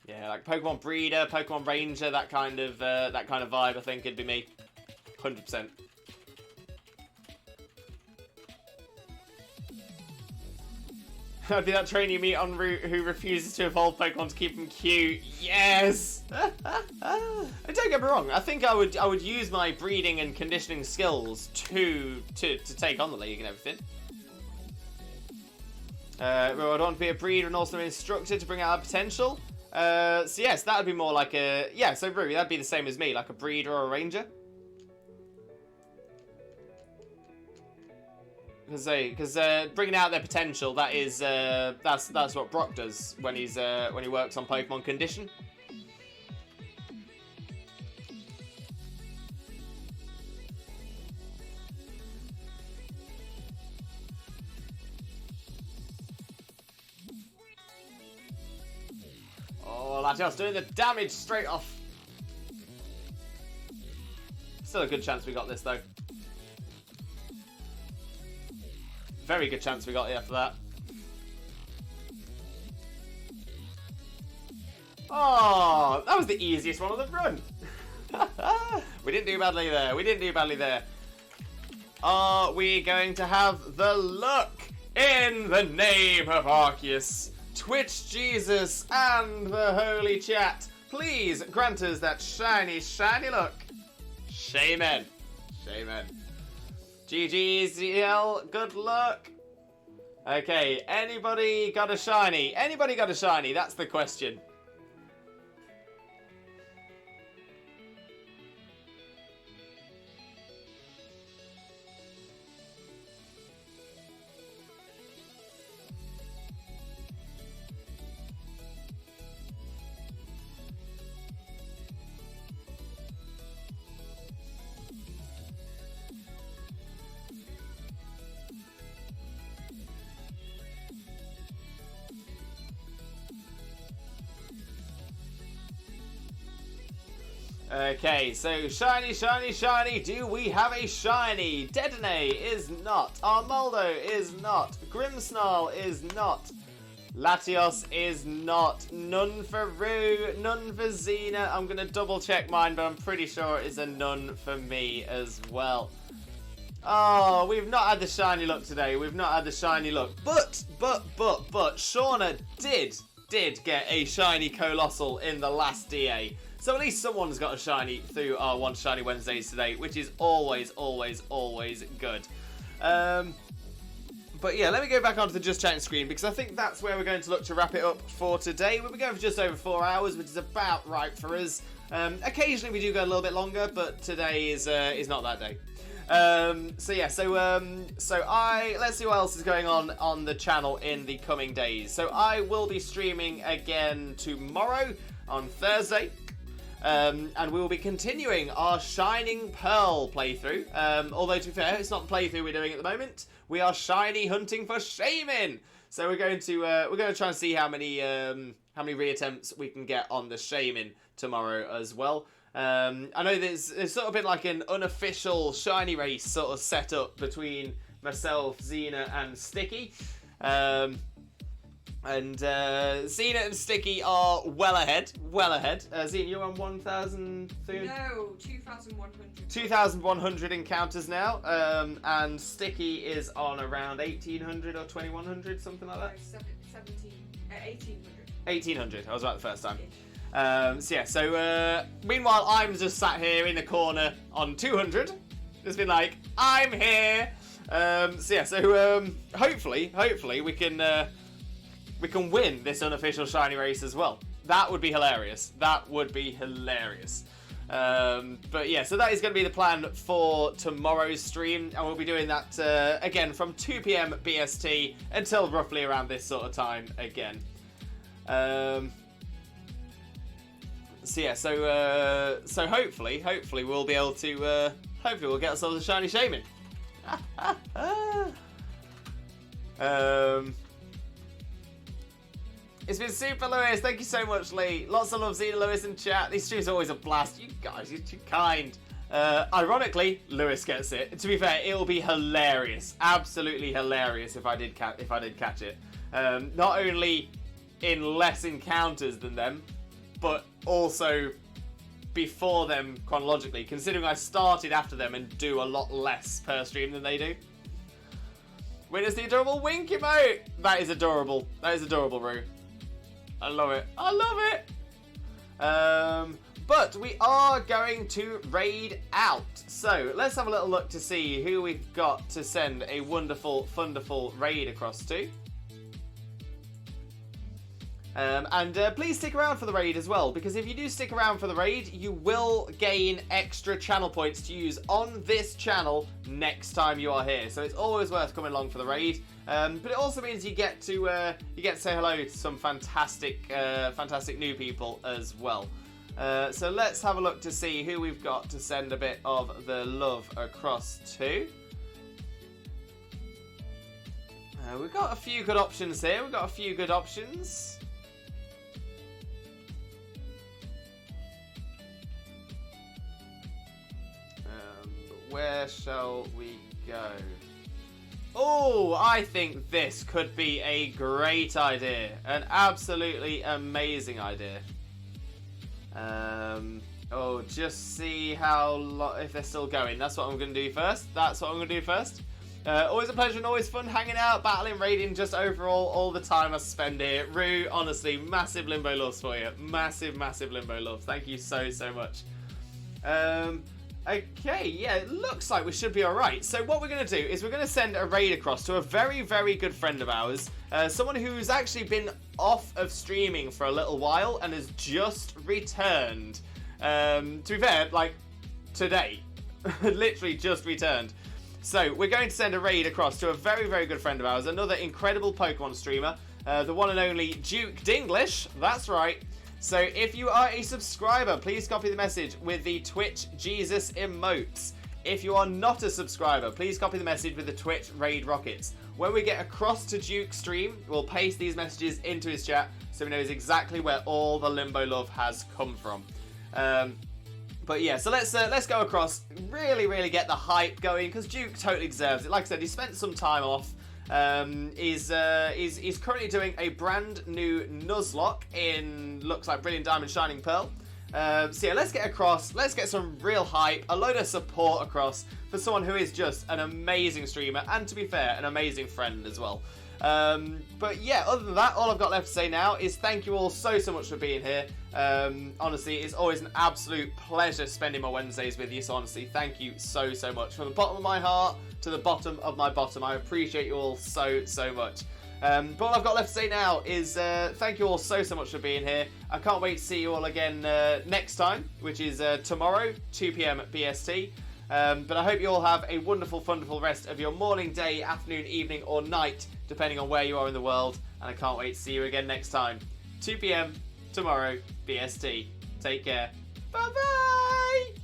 Yeah, like Pokemon breeder, Pokemon ranger, that kind of vibe. I think it'd be me, 100%. I'd be that trainer you meet en route who refuses to evolve Pokemon to keep them cute. Yes. And don't get me wrong. I think I would use my breeding and conditioning skills to take on the league and everything. I'd want to be a breeder and also an instructor to bring out our potential. So yes, that would be more like a... Yeah, so Ruby, that'd be the same as me, like a breeder or a ranger. Because bringing out their potential, that is that's what Brock does when he works on Pokemon condition. Oh, Latios doing the damage straight off. Still a good chance we got this though. Very good chance we got here for that. Oh, that was the easiest one on the run. We didn't do badly there. We didn't do badly there. Are we going to have the luck in the name of Arceus? Twitch Jesus and the holy chat, please grant us that shiny, shiny luck. Shaman. Shaman. GG's, ZL, good luck. Okay, anybody got a shiny? Anybody got a shiny? That's the question. Okay, so shiny, shiny, shiny. Do we have a shiny? Dedenne is not. Armaldo is not. Grimmsnarl is not. Latios is not. None for Rue. None for Xena. I'm going to double check mine, but I'm pretty sure it is a none for me as well. Oh, we've not had the shiny luck today. We've not had the shiny luck. But, Shauna did get a shiny Colossal in the last DA. So at least someone's got a shiny through our One Shiny Wednesdays today, which is always, always, always good. But yeah, let me go back onto the Just Chatting screen, because I think that's where we're going to look to wrap it up for today. We'll be going for just over 4 hours, which is about right for us. Occasionally we do go a little bit longer, but today is not that day. Let's see what else is going on the channel in the coming days. So I will be streaming again tomorrow on Thursday. And we will be continuing our Shining Pearl playthrough. Although, to be fair, it's not the playthrough we're doing at the moment. We are shiny hunting for Shaman. So we're going to try and see how many reattempts we can get on the Shaman tomorrow as well. I know there's sort of been like an unofficial shiny race sort of set up between myself, Xena, and Sticky. And Xena and Sticky are well ahead. Xena, you're on 1,000...
No, 2,100.
2,100 encounters now. And Sticky is on around 1,800 or 2,100, something like that.
1,800.
1,800, I was right the first time. Meanwhile, I'm just sat here in the corner on 200. Just been like, I'm here. Hopefully we can win this unofficial shiny race as well. That would be hilarious. But yeah, so that is going to be the plan for tomorrow's stream, and we'll be doing that again from 2 p.m. BST until roughly around this sort of time again. So yeah, so hopefully we'll be able to hopefully we'll get ourselves a shiny shaman. It's been super, Lewis. Thank you so much, Lee. Lots of love, Zena, Lewis, in chat. These streams are always a blast. You guys, you're too kind. Ironically, Lewis gets it. To be fair, it will be hilarious, absolutely hilarious if I did catch it. Not only in less encounters than them, but also before them chronologically, considering I started after them and do a lot less per stream than they do. Witness the adorable wink emote. That is adorable. That is adorable, Rue. I love it. I love it. But we are going to raid out. So let's have a little look to see who we've got to send a wonderful, wonderful raid across to. And please stick around for the raid as well, because if you do stick around for the raid, you will gain extra channel points to use on this channel next time you are here. So it's always worth coming along for the raid. But it also means you get to say hello to some fantastic new people as well. So let's have a look to see who we've got to send a bit of the love across to. We've got a few good options here. Where shall we go? Oh, I think this could be a great idea. An absolutely amazing idea. Just see how if they're still going. That's what I'm going to do first. Always a pleasure and always fun hanging out, battling, raiding, just overall, all the time I spend here. Rue, honestly, massive Limbo loves for you. Massive, massive Limbo love. Thank you so, so much. Okay, yeah, it looks like we should be alright. So what we're going to do is we're going to send a raid across to a very, very good friend of ours. Someone who's actually been off of streaming for a little while and has just returned. To be fair, like, today. Literally just returned. So we're going to send a raid across to a very, very good friend of ours. Another incredible Pokemon streamer. The one and only Duke Dinglish. That's right. So if you are a subscriber, please copy the message with the Twitch Jesus emotes. If you are not a subscriber, please copy the message with the Twitch Raid Rockets. When we get across to Duke's stream, we'll paste these messages into his chat so he knows exactly where all the Limbo love has come from. But yeah, so let's go across, really get the hype going, because Duke totally deserves it. Like I said, he spent some time off. He's currently doing a brand new Nuzlocke in, looks like Brilliant Diamond Shining Pearl. So yeah, let's get across, let's get some real hype, a load of support across for someone who is just an amazing streamer, and to be fair, an amazing friend as well. But yeah, other than that, all I've got left to say now is thank you all so much for being here. Honestly, it's always an absolute pleasure spending my Wednesdays with you, so honestly, thank you so much. From the bottom of my heart to the bottom of my bottom, I appreciate you all so much. But all I've got left to say now is thank you all so much for being here. I can't wait to see you all again next time, which is tomorrow, 2 p.m. BST. But I hope you all have a wonderful, wonderful rest of your morning, day, afternoon, evening, or night, depending on where you are in the world. And I can't wait to see you again next time. 2 p.m. tomorrow, BST. Take care. Bye-bye!